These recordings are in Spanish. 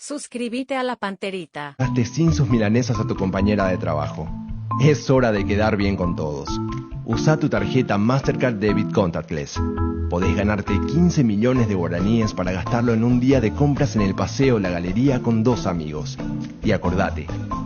Suscríbete a la Panterita. Hazte sin sus milanesas a tu compañera de trabajo. Es hora de quedar bien con todos. Usa tu tarjeta Mastercard Debit Contactless. Podés ganarte 15 millones de guaraníes para gastarlo en un día de compras en el paseo La Galería con 2 amigos. Y acordate,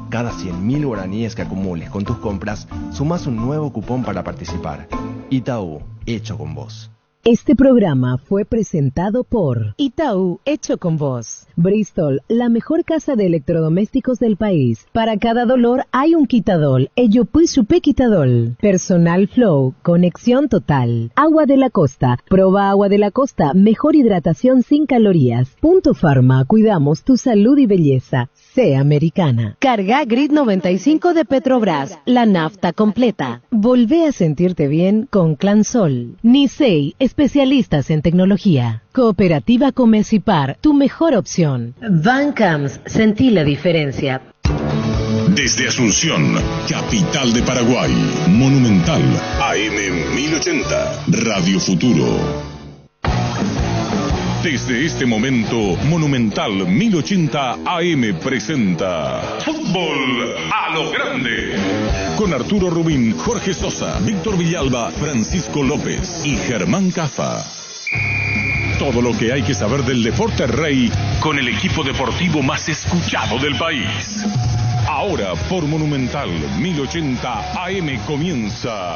cada 100.000 guaraníes que acumules con tus compras, sumás un nuevo cupón para participar. Itaú, hecho con vos. Este programa fue presentado por Itaú, hecho con vos. Bristol, la mejor casa de electrodomésticos del país. Para cada dolor hay un quitadol. Ello pues supe quitadol. Personal Flow, conexión total. Agua de la Costa, proba Agua de la Costa, mejor hidratación sin calorías. Punto Pharma, cuidamos tu salud y belleza. Sea americana. Carga Grid 95 de Petrobras, la nafta completa. Volvé a sentirte bien con Clansol. Nisei, especialistas en tecnología. Cooperativa Comecipar, tu mejor opción. Bancams, sentí la diferencia. Desde Asunción, capital de Paraguay, Monumental, AM 1080, Radio Futuro. Desde este momento, Monumental 1080 AM presenta Fútbol a lo Grande. Con Arturo Rubín, Jorge Sosa, Víctor Villalba, Francisco López y Germán Cafa. Todo lo que hay que saber del deporte rey con el equipo deportivo más escuchado del país. Ahora por Monumental 1080 AM comienza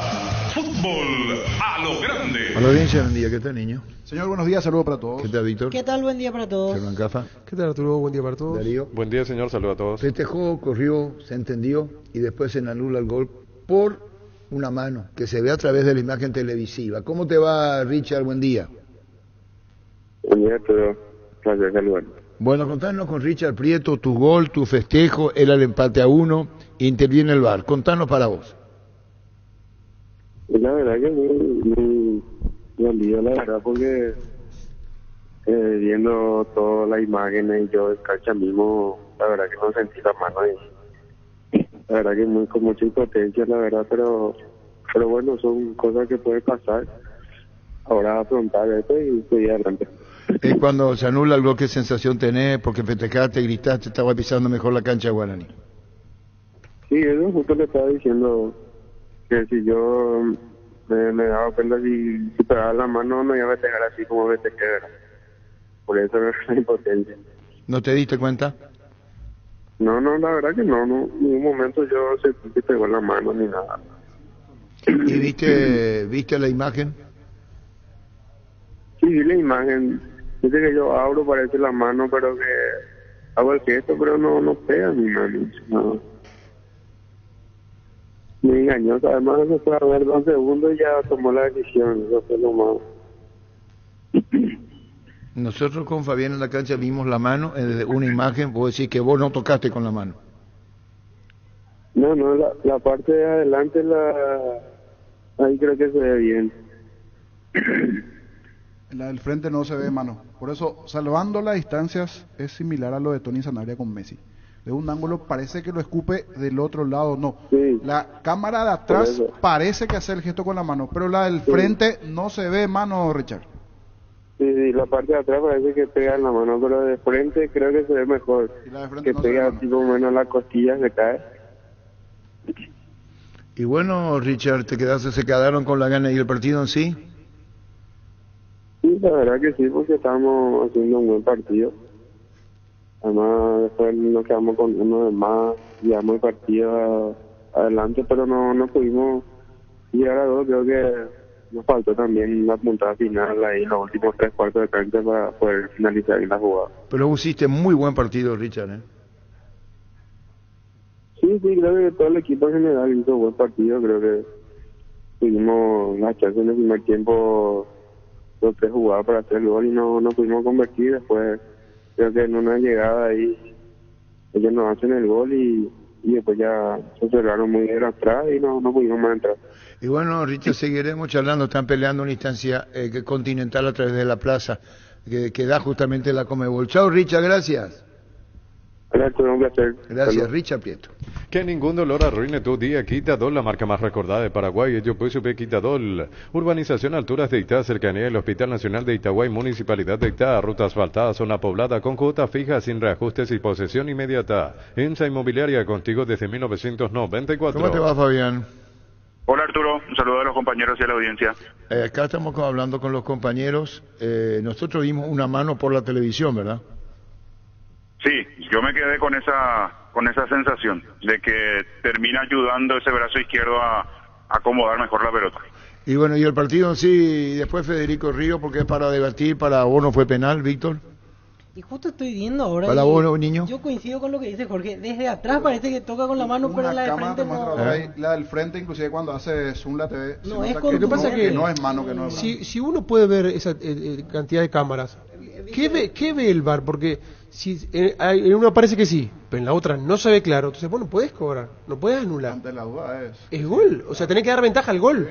Fútbol a lo Grande. Hola audiencia, buen día, ¿qué tal niño? Señor, buenos días, saludos para todos. ¿Qué tal Víctor? ¿Qué tal? Buen día para todos. Germán Cafa. ¿Qué tal Arturo? Buen día para todos. Darío. Buen día señor, saludos a todos. Festejó, corrió, se entendió y después se anula el gol por una mano que se ve a través de la imagen televisiva. ¿Cómo te va Richard? Buen día. Buen día, Arturo. Gracias, saludos. Bueno, contanos con Richard Prieto, tu gol, tu festejo, era el empate a 1, interviene el VAR. Contanos para vos. La verdad que muy dolido, la verdad, porque viendo todas las imágenes y yo en cancha mismo, la verdad que no sentí la mano y la verdad que muy con mucha impotencia, la verdad, pero bueno, son cosas que pueden pasar. Ahora afrontar esto y seguir adelante. Cuando se anula el gol, ¿qué sensación tenés? Porque festejaste, gritaste, estaba pisando mejor la cancha de Guaraní. Sí, eso justo le estaba diciendo, que si yo me daba cuenta si pegaba la mano no iba a festejar así como festejé. Por eso era la impotencia. ¿No te diste cuenta? No, la verdad que no, en ningún momento yo sentí que pegó la mano ni nada. ¿Y viste la imagen? Sí, vi la imagen. Dice que yo abro, parece la mano, pero que hago el gesto, pero no pega mi mano. No. Me engañó, además se fue a ver 2 segundos y ya tomó la decisión. Eso fue lo malo. Nosotros con Fabián en la cancha vimos la mano, una imagen, vos decís que vos no tocaste con la mano. No, la parte de adelante, ahí creo que se ve bien. En la del frente no se ve mano. Por eso, salvando las distancias, es similar a lo de Tony Sanabria con Messi. De un ángulo parece que lo escupe, del otro lado no. Sí. La cámara de atrás parece que hace el gesto con la mano, pero la del frente no se ve mano, Richard. Sí, la parte de atrás parece que pega en la mano, pero de frente creo que se ve mejor. Y la de frente que no pega se ve así como menos las costillas, se cae. Y bueno, Richard, se quedaron con la gana y el partido en sí. Sí, la verdad que sí, porque estamos haciendo un buen partido. Además, después nos quedamos con uno de más, llevamos el partido adelante, pero no pudimos llegar a 2. Creo que nos faltó también la puntada final ahí en los últimos 3 cuartos de cancha para poder finalizar bien la jugada. Pero hiciste muy buen partido, Richard, ¿eh? Sí, creo que todo el equipo en general hizo buen partido. Creo que tuvimos la chance en el primer tiempo, 2-3 jugadas para hacer el gol y no pudimos convertir. Después creo que en una llegada ahí ellos nos hacen el gol y después ya se cerraron muy bien atrás y no pudimos más entrar. Y bueno, Richard, seguiremos charlando. Están peleando una instancia continental a través de la plaza que da justamente la Conmebol. Chao, Richard, gracias. Gracias, un placer. Gracias, Salud. Richard Prieto. Que ningún dolor arruine tu día. Quitadol, la marca más recordada de Paraguay. Yo pues supe Quitadol. Urbanización Alturas de Itá, cercanía del Hospital Nacional de Itaguay, Municipalidad de Itá. Ruta asfaltada, zona poblada, con cuota fija, sin reajustes y posesión inmediata. ENSA Inmobiliaria, contigo desde 1994. ¿Cómo te va, Fabián? Hola Arturo, un saludo a los compañeros y a la audiencia. Acá estamos hablando con los compañeros. Nosotros vimos una mano por la televisión, ¿verdad? Sí, yo me quedé con esa sensación de que termina ayudando ese brazo izquierdo a acomodar mejor la pelota. Y bueno, y el partido en sí, y después Federico Río, porque es para debatir, para vos no fue penal, Víctor. Y justo estoy viendo ahora. Para vos, no, niño. Yo coincido con lo que dice Jorge. Desde atrás parece que toca con la mano, pero la de frente no. La del frente, inclusive cuando hace zoom la TV, no es lo que pasa es que no es mano, que no es mano. Si uno puede ver esa cantidad de cámaras, ¿qué ve el VAR? Porque si en una parece que sí, pero en la otra no se ve claro. Entonces, bueno, puedes cobrar, no puedes anular. Ante la duda es gol. O sea, tenés que dar ventaja al gol.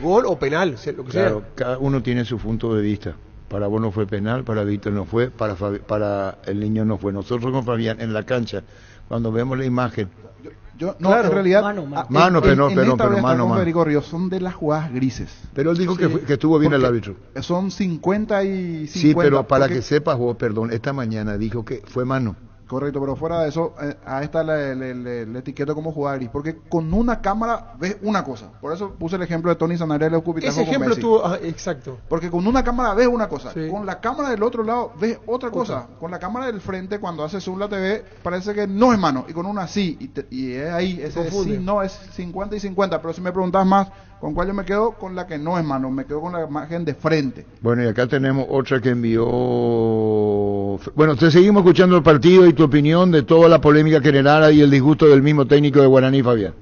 Gol o penal, lo que claro, sea. cada uno tiene su punto de vista. Para vos no fue penal, para Víctor no fue, para el niño no fue. Nosotros con Fabián en la cancha, cuando vemos la imagen. No, claro, en realidad, mano, pero mano. Federico Ríos son de las jugadas grises. Pero él dijo que estuvo bien el árbitro. Son 50 y 50. Sí, pero para que sepas vos, perdón, esta mañana dijo que fue mano. Correcto, pero fuera de eso, a esta le etiqueto como jugada gris, porque con una cámara ves una cosa. Por eso puse el ejemplo de Tony Sanabria y el Escupitajo. Ese ejemplo estuvo, exacto. Porque con una cámara ves una cosa, sí. Con la cámara del otro lado ves otra cosa. Con la cámara del frente, cuando hace zoom la TV, parece que no es mano, y con una sí, y es ahí, ese sí, no, es 50 y 50, pero si me preguntas más, ¿con cuál yo me quedo? Con la que no es mano, me quedo con la imagen de frente. Bueno, y acá tenemos otra que envió... Bueno, te seguimos escuchando el partido y tu opinión de toda la polémica generada y el disgusto del mismo técnico de Guaraní, Fabián.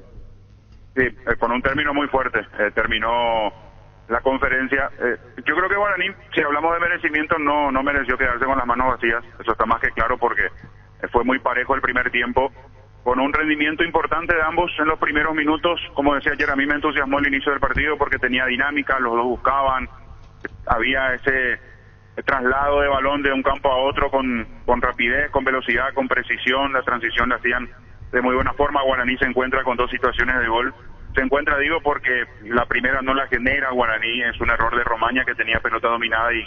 Sí, con un término muy fuerte. Terminó la conferencia. Yo creo que Guaraní, si hablamos de merecimiento, no mereció quedarse con las manos vacías. Eso está más que claro porque fue muy parejo el primer tiempo, con un rendimiento importante de ambos en los primeros minutos. Como decía ayer, a mí me entusiasmó el inicio del partido porque tenía dinámica, los dos buscaban, había ese traslado de balón de un campo a otro con rapidez, con velocidad, con precisión. La transición la hacían de muy buena forma. Guaraní se encuentra con dos situaciones de gol. Se encuentra, digo, porque la primera no la genera Guaraní, es un error de Romaña, que tenía pelota dominada y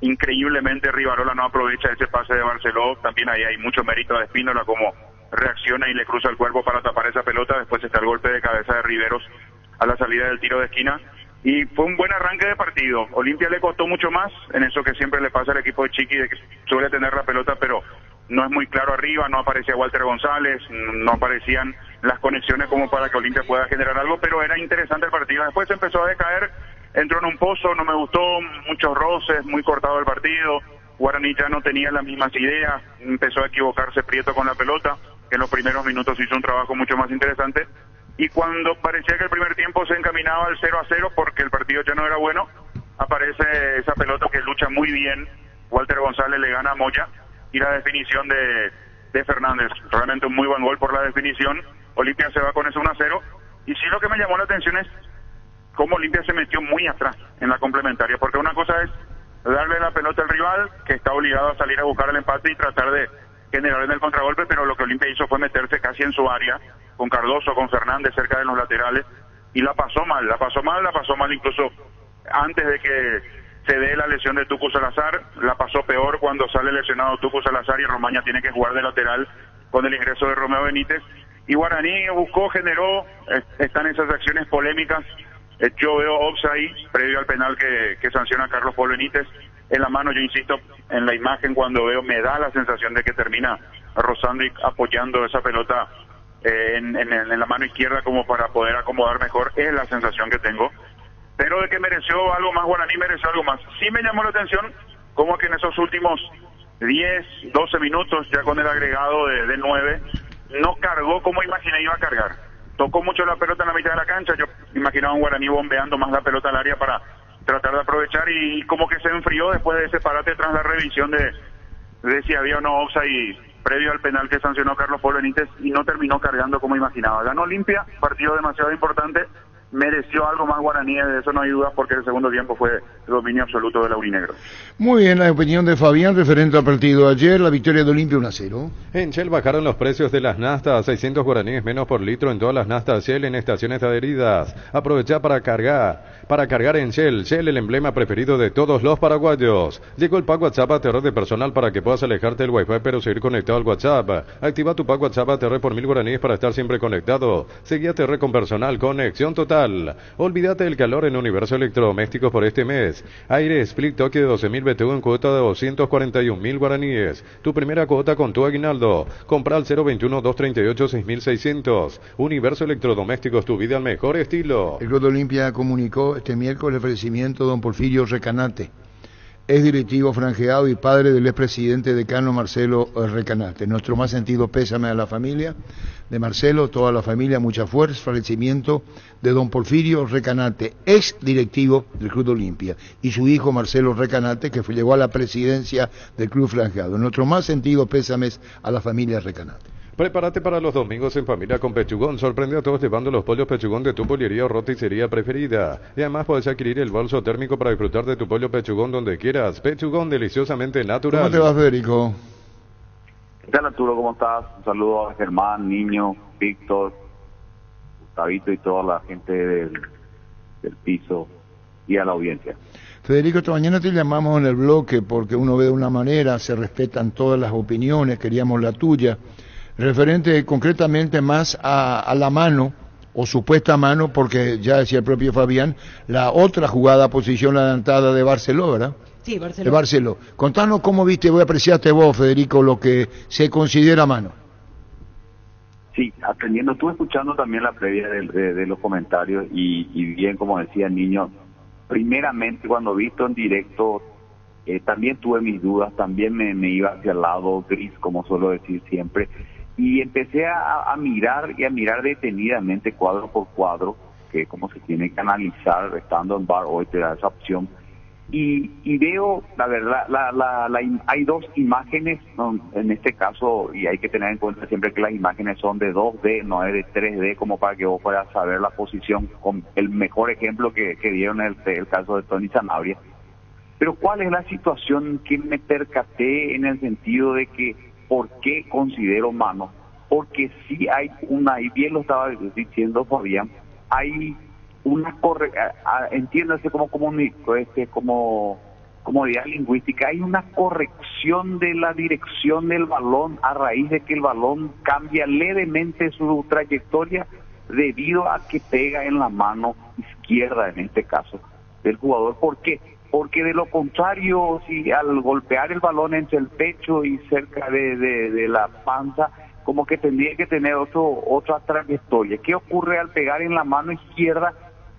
increíblemente Rivarola no aprovecha ese pase de Barceló. También ahí hay mucho mérito de Espínola, como reacciona y le cruza el cuerpo para tapar esa pelota. Después está el golpe de cabeza de Riveros a la salida del tiro de esquina. Y fue un buen arranque de partido. Olimpia le costó mucho más, en eso que siempre le pasa al equipo de Chiqui, de que suele tener la pelota, pero no es muy claro arriba, no aparecía Walter González, no aparecían las conexiones como para que Olimpia pueda generar algo, pero era interesante el partido. Después empezó a decaer, entró en un pozo, no me gustó, muchos roces, muy cortado el partido. Guaraní ya no tenía las mismas ideas, empezó a equivocarse Prieto con la pelota, que en los primeros minutos hizo un trabajo mucho más interesante. Y cuando parecía que el primer tiempo se encaminaba al 0-0 porque el partido ya no era bueno, aparece esa pelota que lucha muy bien. Walter González le gana a Moya y la definición de Fernández. Realmente un muy buen gol por la definición. Olimpia se va con ese 1-0. Y sí, lo que me llamó la atención es cómo Olimpia se metió muy atrás en la complementaria, porque una cosa es darle la pelota al rival, que está obligado a salir a buscar el empate y tratar de generar en el contragolpe, pero lo que Olimpia hizo fue meterse casi en su área, con Cardoso, con Fernández cerca de los laterales, y la pasó mal incluso antes de que se dé la lesión de Tucu Salazar. La pasó peor cuando sale lesionado Tucu Salazar y Romaña tiene que jugar de lateral con el ingreso de Romeo Benítez. Y Guaraní buscó, generó, están esas acciones polémicas. Yo veo offside previo al penal que sanciona Carlos Paul Benítez. En la mano, yo insisto, en la imagen cuando veo, me da la sensación de que termina rozando y apoyando esa pelota en la mano izquierda como para poder acomodar mejor. Es la sensación que tengo. Pero de que mereció algo más, Guaraní mereció algo más. Sí me llamó la atención como que en esos últimos 10, 12 minutos, ya con el agregado de 9, no cargó como imaginé iba a cargar. Tocó mucho la pelota en la mitad de la cancha. Yo imaginaba un Guaraní bombeando más la pelota al área para tratar de aprovechar, y como que se enfrió después de ese parate tras la revisión de si había o no offside previo al penal que sancionó Carlos Paul Benítez, y no terminó cargando como imaginaba. Ganó Olimpia, partido demasiado importante, mereció algo más Guaraní, de eso no hay duda, porque el segundo tiempo fue el dominio absoluto del aurinegro. Muy bien, la opinión de Fabián referente al partido de ayer, la victoria de Olimpia 1-0. En Shell bajaron los precios de las naftas, 600 guaraníes menos por litro en todas las naftas Shell en estaciones adheridas. Aprovecha para cargar en Shell. Shell, el emblema preferido de todos los paraguayos. Llegó el pack WhatsApp ATR de personal para que puedas alejarte del Wi-Fi pero seguir conectado al WhatsApp. Activa tu pack WhatsApp ATR por 1000 guaraníes para estar siempre conectado. Seguí ATR con personal, conexión total. Olvídate del calor en Universo Electrodomésticos por este mes. Aire Split Toque de 12.000 BTU en cuota de 241.000 guaraníes. Tu primera cuota con tu aguinaldo. Compra al 021-238-6600. Universo Electrodomésticos, tu vida al mejor estilo. El Club de Olimpia comunicó este miércoles el fallecimiento de don Porfirio Recanate, ex directivo franjeado y padre del expresidente decano Marcelo Recanate. Nuestro más sentido pésame a la familia de Marcelo, toda la familia, mucha fuerza. Fallecimiento de don Porfirio Recanate, ex directivo del Club de Olimpia, y su hijo Marcelo Recanate, que llegó a la presidencia del club franjeado. Nuestro más sentido pésames a la familia Recanate. Prepárate para los domingos en familia con Pechugón. Sorprende a todos llevando los pollos Pechugón de tu pollería o roticería preferida. Y además puedes adquirir el bolso térmico para disfrutar de tu pollo Pechugón donde quieras. Pechugón, deliciosamente natural. ¿Cómo te va, Federico? ¿Qué tal, Arturo? ¿Cómo estás? Un saludo a Germán, Niño, Víctor, Gustavito y toda la gente del piso y a la audiencia. Federico, esta mañana te llamamos en el bloque porque uno ve de una manera, se respetan todas las opiniones, queríamos la tuya. Referente concretamente más a la mano, o supuesta mano, porque ya decía el propio Fabián, la otra jugada posición adelantada de Barceló, ¿verdad? Sí, Barceló. De Barceló. Contanos cómo viste, voy a apreciarte vos, Federico, lo que se considera mano. Sí, atendiendo, estuve escuchando también la previa de los comentarios y bien, como decía el Niño, primeramente cuando visto en directo, también tuve mis dudas, también me iba hacia el lado gris, como suelo decir siempre. Y empecé a mirar detenidamente cuadro por cuadro, que como se tiene que analizar estando en VAR, hoy te da esa opción. Y veo, la verdad, hay dos imágenes, ¿no? En este caso, y hay que tener en cuenta siempre que las imágenes son de 2D, no es de 3D, como para que vos puedas saber la posición, con el mejor ejemplo que dieron el caso de Tony Sanabria. Pero ¿cuál es la situación que me percaté en el sentido de que ¿por qué considero mano? Porque sí hay una, y bien lo estaba diciendo Fabián, hay una entiéndase como comodidad lingüística, hay una corrección de la dirección del balón a raíz de que el balón cambia levemente su trayectoria debido a que pega en la mano izquierda, en este caso, del jugador. ¿Por qué? Porque de lo contrario, si al golpear el balón entre el pecho y cerca de la panza, como que tendría que tener otra trayectoria. ¿Qué ocurre al pegar en la mano izquierda?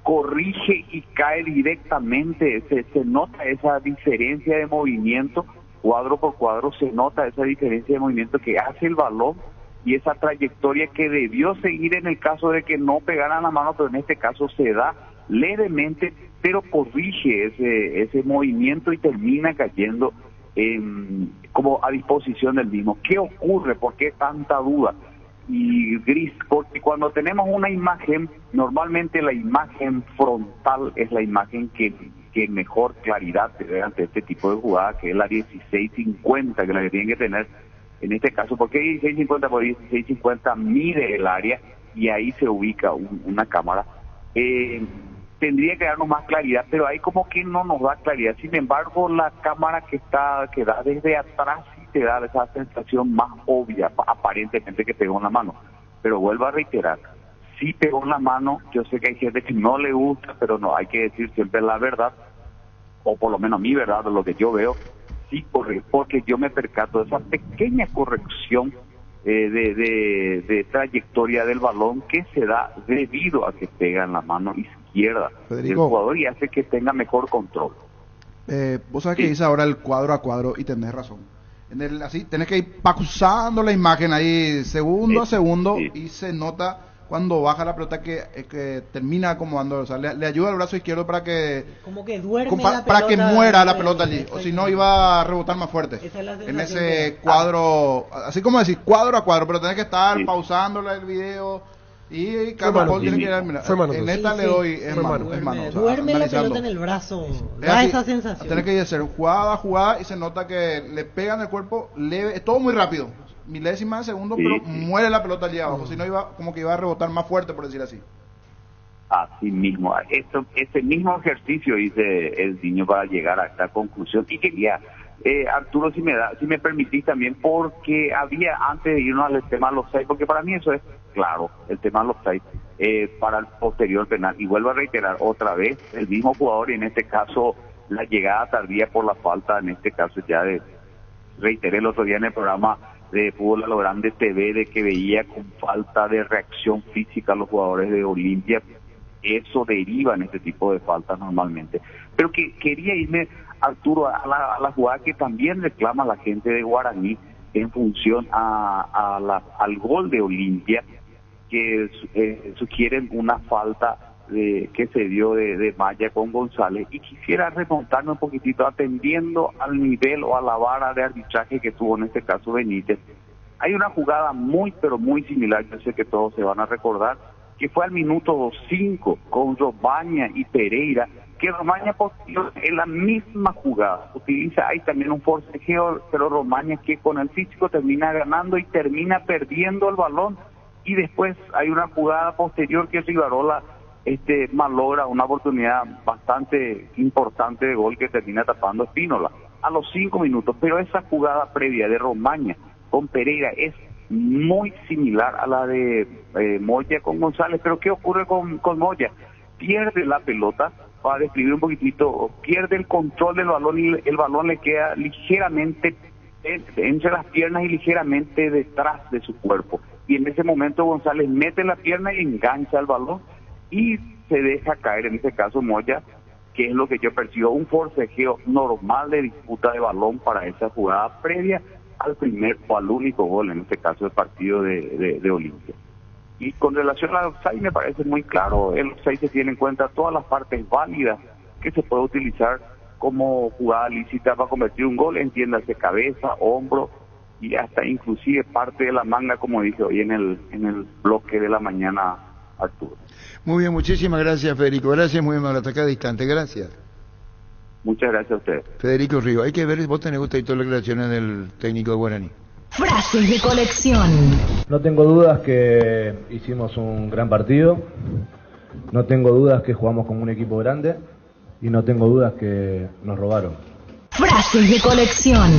Corrige y cae directamente, se nota esa diferencia de movimiento, cuadro por cuadro se nota esa diferencia de movimiento que hace el balón y esa trayectoria que debió seguir en el caso de que no pegaran la mano, pero en este caso se da levemente, pero corrige ese movimiento y termina cayendo como a disposición del mismo. ¿Qué ocurre? ¿Por qué tanta duda? Y gris, porque cuando tenemos una imagen, normalmente la imagen frontal es la imagen que mejor claridad te da ante este tipo de jugada, que es la 1650, que es la que tienen que tener en este caso. ¿Por qué 1650? Porque 1650 mide el área y ahí se ubica una cámara. Tendría que darnos más claridad, pero ahí como que no nos da claridad. Sin embargo, la cámara que da desde atrás sí te da esa sensación más obvia, aparentemente, que pegó en la mano. Pero vuelvo a reiterar, sí pegó en la mano. Yo sé que hay gente que no le gusta, pero no, hay que decir siempre la verdad, o por lo menos mi verdad, lo que yo veo, sí corre, porque yo me percato de esa pequeña corrección de trayectoria del balón que se da debido a que pega en la mano izquierda del jugador y hace que tenga mejor control. Vos sabés que dice ahora el cuadro a cuadro y tenés razón. Así tenés que ir pausando la imagen ahí segundo a segundo y se nota cuando baja la pelota que termina acomodando, o sea, le ayuda al brazo izquierdo para que como que duerme para que muera la pelota allí, o si no iba a rebotar más fuerte en ese cuadro, así como decís, cuadro a cuadro, pero tenés que estar pausando el video Y cada gol tiene que ir, mira, en esta le doy es mano. O sea, duerme la analizando. pelota en el brazo, Es da así, esa sensación. Tiene que ser jugada a jugada y se nota que le pegan el cuerpo leve, es todo muy rápido, milésima de segundo, pero muere la pelota allí abajo, si no iba como que iba a rebotar más fuerte, por decir así. Así mismo, ese mismo ejercicio hice el niño para llegar a esta conclusión. Y quería, Arturo, si me permitís también, porque había, antes de irnos al tema de los 6, porque para mí eso es claro, el tema de los 6, para el posterior penal. Y vuelvo a reiterar otra vez, el mismo jugador, y en este caso la llegada tardía por la falta, en este caso ya reiteré el otro día en el programa de Fútbol a lo Grande TV, de que veía con falta de reacción física a los jugadores de Olimpia. Eso deriva en este tipo de faltas normalmente. Pero que quería irme, Arturo, a la jugada que también reclama la gente de Guaraní en función al gol de Olimpia, que sugieren una falta que se dio de Maya con González, y quisiera remontarme un poquitito atendiendo al nivel o a la vara de arbitraje que tuvo en este caso Benítez. Hay una jugada muy pero muy similar, yo sé que todos se van a recordar, que fue al minuto 5 con Romaña y Pereira, que Romaña en la misma jugada utiliza ahí también un forcejeo, pero Romaña que con el físico termina ganando y termina perdiendo el balón, y después hay una jugada posterior que Rivarola malogra una oportunidad bastante importante de gol que termina tapando Espínola a los 5 minutos. Pero esa jugada previa de Romaña con Pereira es muy similar a la de Moya con González. Pero ¿qué ocurre con Moya? Pierde la pelota, para describir un poquitito, pierde el control del balón y el balón le queda ligeramente entre las piernas y ligeramente detrás de su cuerpo. Y en ese momento González mete la pierna y engancha el balón y se deja caer, en este caso Moya, que es lo que yo percibo, un forcejeo normal de disputa de balón para esa jugada previa al primer o al único gol, en este caso el partido de Olimpia. Y con relación al offside me parece muy claro, el offside se tiene en cuenta todas las partes válidas que se puede utilizar como jugada lícita para convertir un gol, entiéndase cabeza, hombro y hasta inclusive parte de la manga, como dije hoy en el bloque de la mañana, Arturo. Muy bien, muchísimas gracias, Federico. Gracias, muy amable. Hasta cada instante, gracias. Muchas gracias a usted. Federico Río, hay que ver, vos tenés gusto y todas las declaraciones del técnico de Guaraní. Frases de colección. No tengo dudas que hicimos un gran partido, no tengo dudas que jugamos con un equipo grande y no tengo dudas que nos robaron. Frases de colección.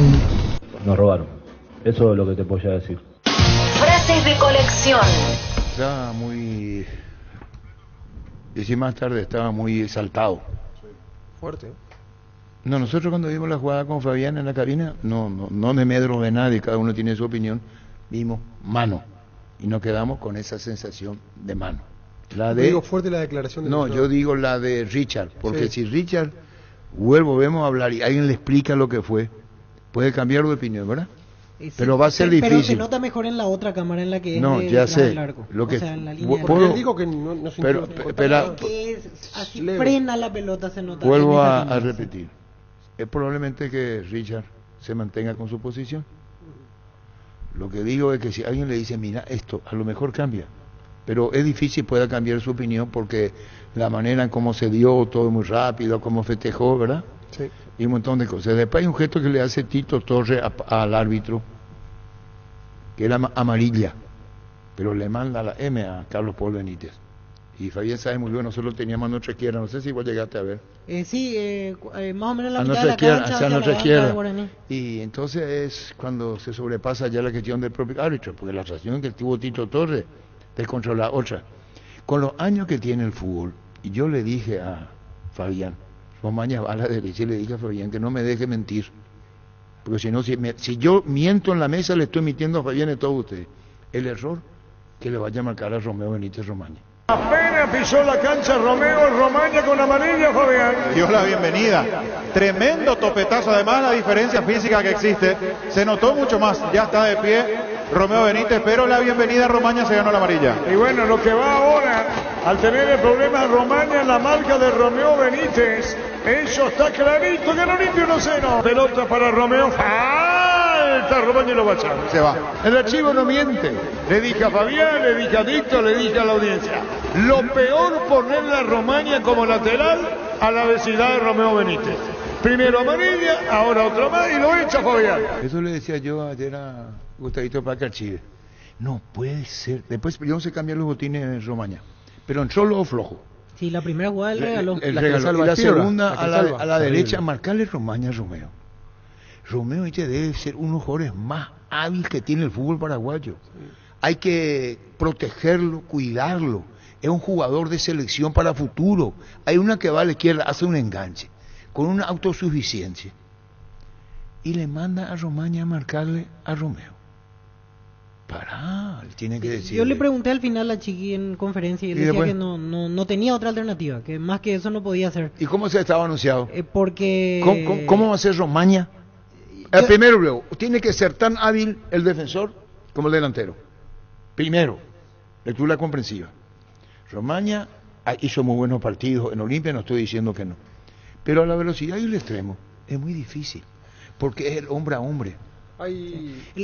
Nos robaron. Eso es lo que te puedo ya decir. Frases de colección. Estaba muy... Decí más tarde, estaba muy exaltado. Fuerte. No, nosotros cuando vimos la jugada con Fabián en la cabina, no me medro de nadie, cada uno tiene su opinión, vimos mano y nos quedamos con esa sensación de mano. La de... Digo fuerte la declaración de... No, yo digo la de Richard, porque si Richard, vemos a hablar y alguien le explica lo que fue, puede cambiar de opinión, ¿verdad? Sí, pero va a ser difícil. Pero se nota mejor en la otra cámara en la que es no, ya sé. Lo que, o sea, en la línea puedo, digo que no pero que es así leve. Frena la pelota, se nota. Vuelvo a repetir. Es probablemente que Richard se mantenga con su posición. Lo que digo es que si alguien le dice, mira, esto a lo mejor cambia, pero es difícil pueda cambiar su opinión porque la manera en cómo se dio, todo muy rápido, cómo festejó, ¿verdad? Sí. Y un montón de cosas. Después hay un gesto que le hace Tito Torres al árbitro, que era amarilla, pero le manda la M a Carlos Paul Benítez. Y Fabián sabe muy bien, nosotros teníamos a nuestra izquierda, no sé si vos llegaste a ver. Sí, más o menos la a mitad de la cancha, hacia nuestra izquierda. Y entonces es cuando se sobrepasa ya la gestión del propio árbitro, porque la reacción que tuvo Tito Torres de controlar otra. Con los años que tiene el fútbol, y yo le dije a Fabián, Romaña va a la derecha, y le dije a Fabián que no me deje mentir. Porque si no, si yo miento en la mesa, le estoy mintiendo a Fabián y a todos ustedes. El error que le vaya a marcar a Romeo Benítez Romaña. Apenas pisó la cancha Romaña con amarilla, Fabián. Dio la bienvenida. Tremendo topetazo, además la diferencia física que existe. Se notó mucho más. Ya está de pie Romeo Benítez, pero la bienvenida a Romaña se ganó la amarilla. Y bueno, lo que va ahora, al tener el problema Romaña en la marca de Romeo Benítez, eso está clarito, que no limpio 1-0. Pelota para Romeo. ¡Falta! está Romaña y lo va a echar. Se va. El archivo no miente. Le dije a Fabián, le dije a Víctor, le dije a la audiencia. Lo peor ponerle a Romaña como lateral a la vecindad de Romeo Benítez. Primero amarilla, ahora otro más y lo echa Fabián. Eso le decía yo ayer a Gustavito para que archive. No puede ser. Después yo se cambian los botines en Romaña. Pero entró lo flojo. Sí, la primera jugada él regaló. El regaló. Y la segunda a la derecha, marcarle Romaña a Romeo. Romeo debe ser uno de los jugadores más hábiles que tiene el fútbol paraguayo. Sí. Hay que protegerlo, cuidarlo. Es un jugador de selección para futuro. Hay una que va a la izquierda, hace un enganche, con una autosuficiencia. Y le manda a Romaña a marcarle a Romeo. Él tiene que decir. Yo le pregunté al final a Chiqui en conferencia y él decía que no tenía otra alternativa, que más que eso no podía hacer. ¿Y cómo se estaba anunciado? Porque... ¿Cómo va a ser Romaña? Primero, luego, tiene que ser tan hábil el defensor como el delantero. Primero, lectura comprensiva. Romaña hizo muy buenos partidos en Olimpia, no estoy diciendo que no. Pero a la velocidad y el extremo es muy difícil, porque es el hombre a hombre.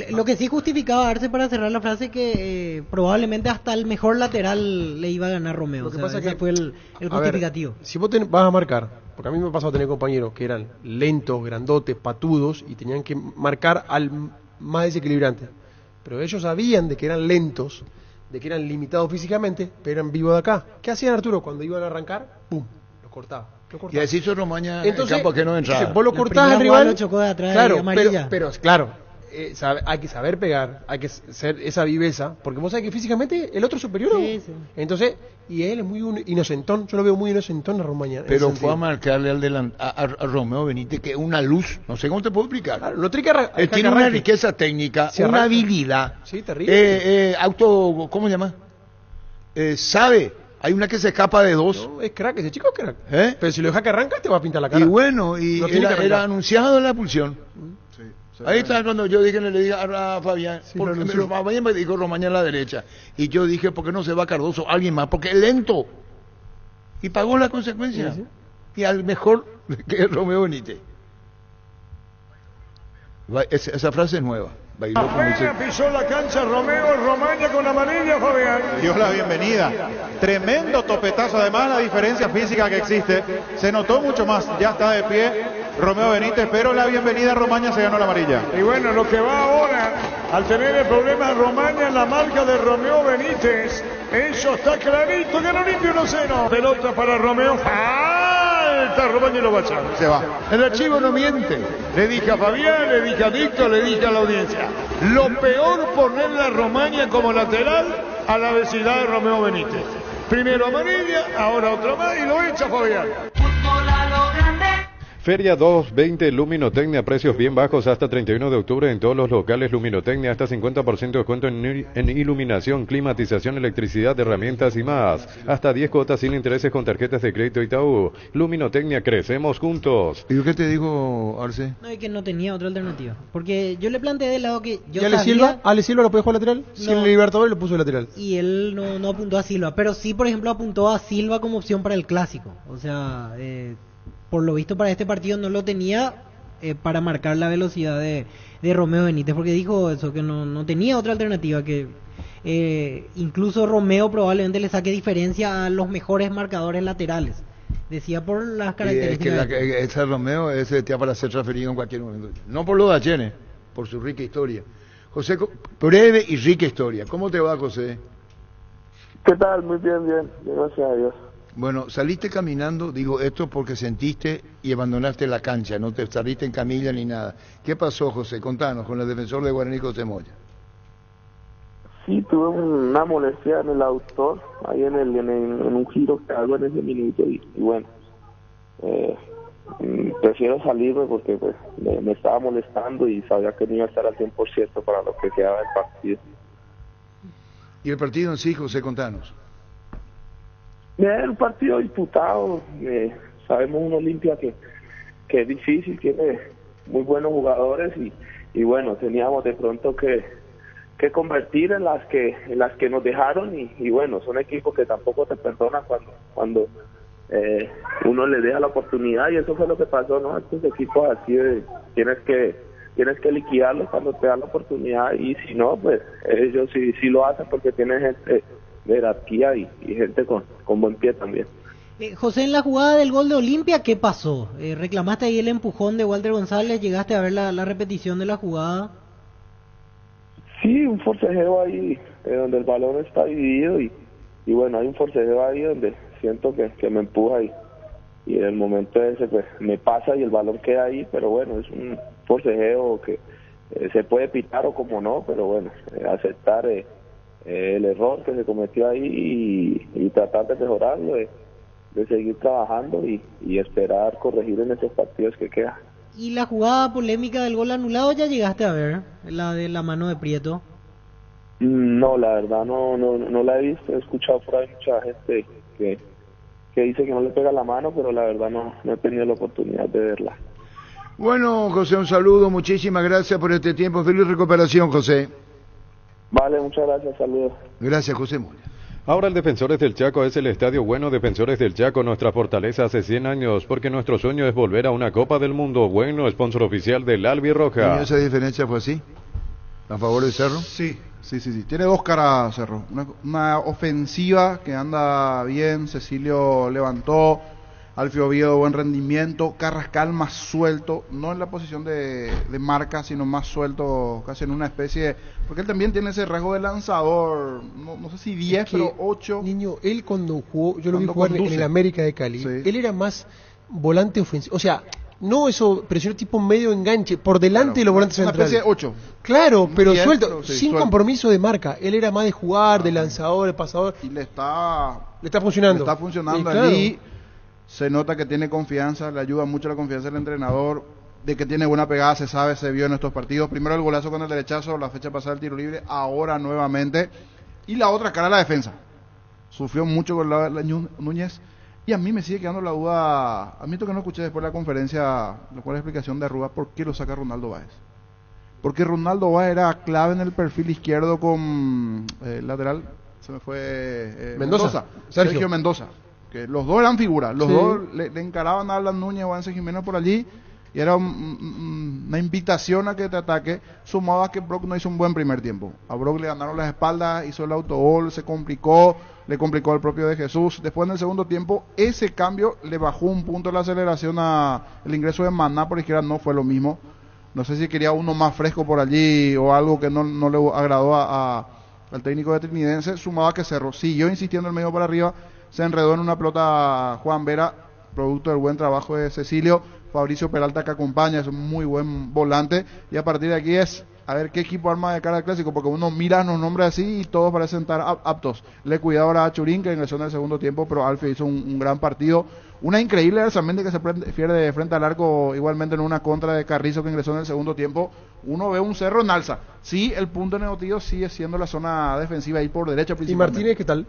Lo que sí justificaba Arce, para cerrar la frase, que probablemente hasta el mejor lateral le iba a ganar Romeo. Lo que pasa ese fue el justificativo. Ver, si vos vas a marcar, porque a mí me ha pasado tener compañeros que eran lentos, grandotes, patudos y tenían que marcar al más desequilibrante. Pero ellos sabían de que eran lentos, de que eran limitados físicamente, pero eran vivos de acá. ¿Qué hacían, Arturo? Cuando iban a arrancar, ¡pum!, los cortaba. Y así hizo Romaña en campo que no entraba. Vos lo cortás al rival, lo chocó de atrás, claro, amarilla. pero claro. Hay que saber pegar, hay que ser esa viveza, porque vos sabés que físicamente el otro es superior. Sí. Entonces, y él es muy inocentón, yo lo veo muy inocentón a Romaña. Pero fue a marcarle a Romeo Benítez, que es una luz, no sé cómo te puedo explicar. Claro, no tiene que tiene una riqueza técnica, una habilidad. Sí, terrible. ¿Cómo se llama? Sabe. Hay una que se escapa de dos. No, es crack, ese chico es crack. Pero si lo deja que arranca, te va a pintar la cara. Y bueno, era anunciado en la pulsión. Ahí está cuando yo dije, le dije a Fabián, porque Fabián me dijo Romaña a la derecha, y yo dije, ¿por qué no se va Cardoso? Alguien más, porque es lento, y pagó la consecuencia, y al mejor que es Romeo Benítez. Esa frase es nueva. Apenas pisó la cancha Romaña con amarilla, Fabián. Dio la bienvenida. Tremendo topetazo, además la diferencia física que existe. Se notó mucho más, ya está de pie Romeo Benítez, pero la bienvenida a Romaña se ganó la amarilla. Y bueno, lo que va ahora, al tener el problema Romaña en la marca de Romeo Benítez, eso está clarito, que no limpio 1-0. Pelota para Romeo. Está Romaña y lo va a echar. Se va. El archivo no miente. Le dije a Fabián, le dije a Víctor, le dije a la audiencia. Lo peor ponerle a Romaña como lateral a la vecindad de Romeo Benítez. Primero amarilla, ahora otro más y lo echa Fabián. Feria 220 Luminotecnia, precios bien bajos hasta 31 de octubre en todos los locales Luminotecnia, hasta 50% de descuento en iluminación, climatización, electricidad, herramientas y más. Hasta 10 cuotas sin intereses con tarjetas de crédito Itaú. Luminotecnia, crecemos juntos. ¿Y qué te dijo Arce? No, es que no tenía otra alternativa. Porque yo le planteé de lado que yo sabía... ¿Ale Silva lo puede jugar lateral? No. Si el Libertadores lo puso de lateral. Y él no apuntó a Silva, pero sí, por ejemplo, apuntó a Silva como opción para el Clásico. O sea... por lo visto para este partido no lo tenía para marcar la velocidad de Romeo Benítez, porque dijo eso, que no tenía otra alternativa, que incluso Romeo probablemente le saque diferencia a los mejores marcadores laterales, decía, por las características. Ese Romeo está para ser transferido en cualquier momento, no por lo de Achene, por su rica historia. José, breve y rica historia. ¿Cómo te va, José? ¿Qué tal? Muy bien, gracias a Dios. Bueno, saliste caminando, digo esto porque sentiste y abandonaste la cancha, no te saliste en camilla ni nada. ¿Qué pasó, José? Contanos, con el defensor de Guaraní, José Moya. Sí, tuve una molestia en el autor, ahí en un giro que hago en ese minuto, y bueno, prefiero salirme porque pues me estaba molestando y sabía que no iba a estar al 100% para lo que quedaba del partido. ¿Y el partido en sí, José? Contanos. El partido disputado, sabemos un Olimpia que es difícil, tiene muy buenos jugadores y bueno, teníamos de pronto que convertir en las que nos dejaron y bueno, son equipos que tampoco te perdonan cuando uno les deja la oportunidad, y eso fue lo que pasó, ¿no? Estos equipos así tienes que tienes que liquidarlos cuando te dan la oportunidad, y si no, pues ellos sí lo hacen porque tienen gente de jerarquía y gente con buen pie también. José, en la jugada del gol de Olimpia, ¿qué pasó? ¿Reclamaste ahí el empujón de Walter González? ¿Llegaste a ver la repetición de la jugada? Sí, un forcejeo ahí donde el balón está dividido y bueno, hay un forcejeo ahí donde siento que me empuja y en el momento ese pues me pasa y el balón queda ahí, pero bueno, es un forcejeo que se puede pitar o como no, pero bueno, aceptar el error que se cometió ahí y tratar de mejorarlo, de seguir trabajando y esperar corregir en esos partidos que quedan. ¿Y la jugada polémica del gol anulado ya llegaste a ver? La de la mano de Prieto. No, la verdad no la he visto. He escuchado por ahí mucha gente que dice que no le pega la mano, pero la verdad no he tenido la oportunidad de verla. Bueno, José, un saludo, muchísimas gracias por este tiempo. Feliz recuperación, José. Vale, muchas gracias, saludos. Gracias, José Moya. Ahora el Defensores del Chaco es el Estadio Bueno. Defensores del Chaco, nuestra fortaleza hace 100 años, porque nuestro sueño es volver a una Copa del Mundo. Bueno, sponsor oficial del Albirroja. ¿Y esa diferencia fue así? ¿A favor de Cerro? Sí. Tiene dos caras, Cerro. Una ofensiva que anda bien, Cecilio levantó, Alfio Oviedo buen rendimiento, Carrascal más suelto, no en la posición de marca, sino más suelto, casi en una especie, porque él también tiene ese rasgo de lanzador, no sé si 10, pero 8. Niño, él cuando jugó, yo lo vi jugar en el América de Cali, él era más volante ofensivo, o sea, no eso, presión tipo medio enganche, por delante de los volantes centrales. Una especie de 8. Claro, pero 10, suelto, pero sin suelto. compromiso de marca. Él era más de jugar, de lanzador, de pasador. Y le está funcionando. Sí, claro. Allí. Se nota que tiene confianza, le ayuda mucho la confianza del entrenador, de que tiene buena pegada, se sabe, se vio en estos partidos. Primero el golazo con el derechazo, la fecha pasada el tiro libre, ahora nuevamente. Y la otra cara, la defensa. Sufrió mucho con la Núñez. Y a mí me sigue quedando la duda, admito que no escuché después de la conferencia, la explicación de Arruga, ¿por qué lo saca Ronaldo Báez? Porque Ronaldo Báez era clave en el perfil izquierdo con lateral, se me fue Mendoza. Sergio Mendoza. Que los dos eran figuras, los dos le encaraban a Alan Núñez o a Ansel Jiménez por allí y era una invitación a que te ataque, sumado a que Brock no hizo un buen primer tiempo. A Brock le ganaron las espaldas, hizo el autogol, se complicó, le complicó al propio de Jesús. Después en el segundo tiempo, ese cambio le bajó un punto la aceleración el ingreso de Maná por izquierda no fue lo mismo. No sé si quería uno más fresco por allí o algo que no le agradó al técnico de Trinidense, sumado a que Cerro siguió insistiendo el medio para arriba. Se enredó en una pelota Juan Vera, producto del buen trabajo de Cecilio. Fabricio Peralta que acompaña, es un muy buen volante. Y a partir de aquí es a ver qué equipo arma de cara al clásico, porque uno mira los nombres así y todos parecen estar aptos. Le cuidado ahora a Churín, que ingresó en el segundo tiempo, pero Alfie hizo un gran partido. Una increíble Arzamendi que se pierde frente al arco, igualmente en una contra de Carrizo que ingresó en el segundo tiempo. Uno ve un Cerro en alza. Sí, el punto negativo sigue siendo la zona defensiva ahí por derecha principalmente. ¿Y Martínez qué tal?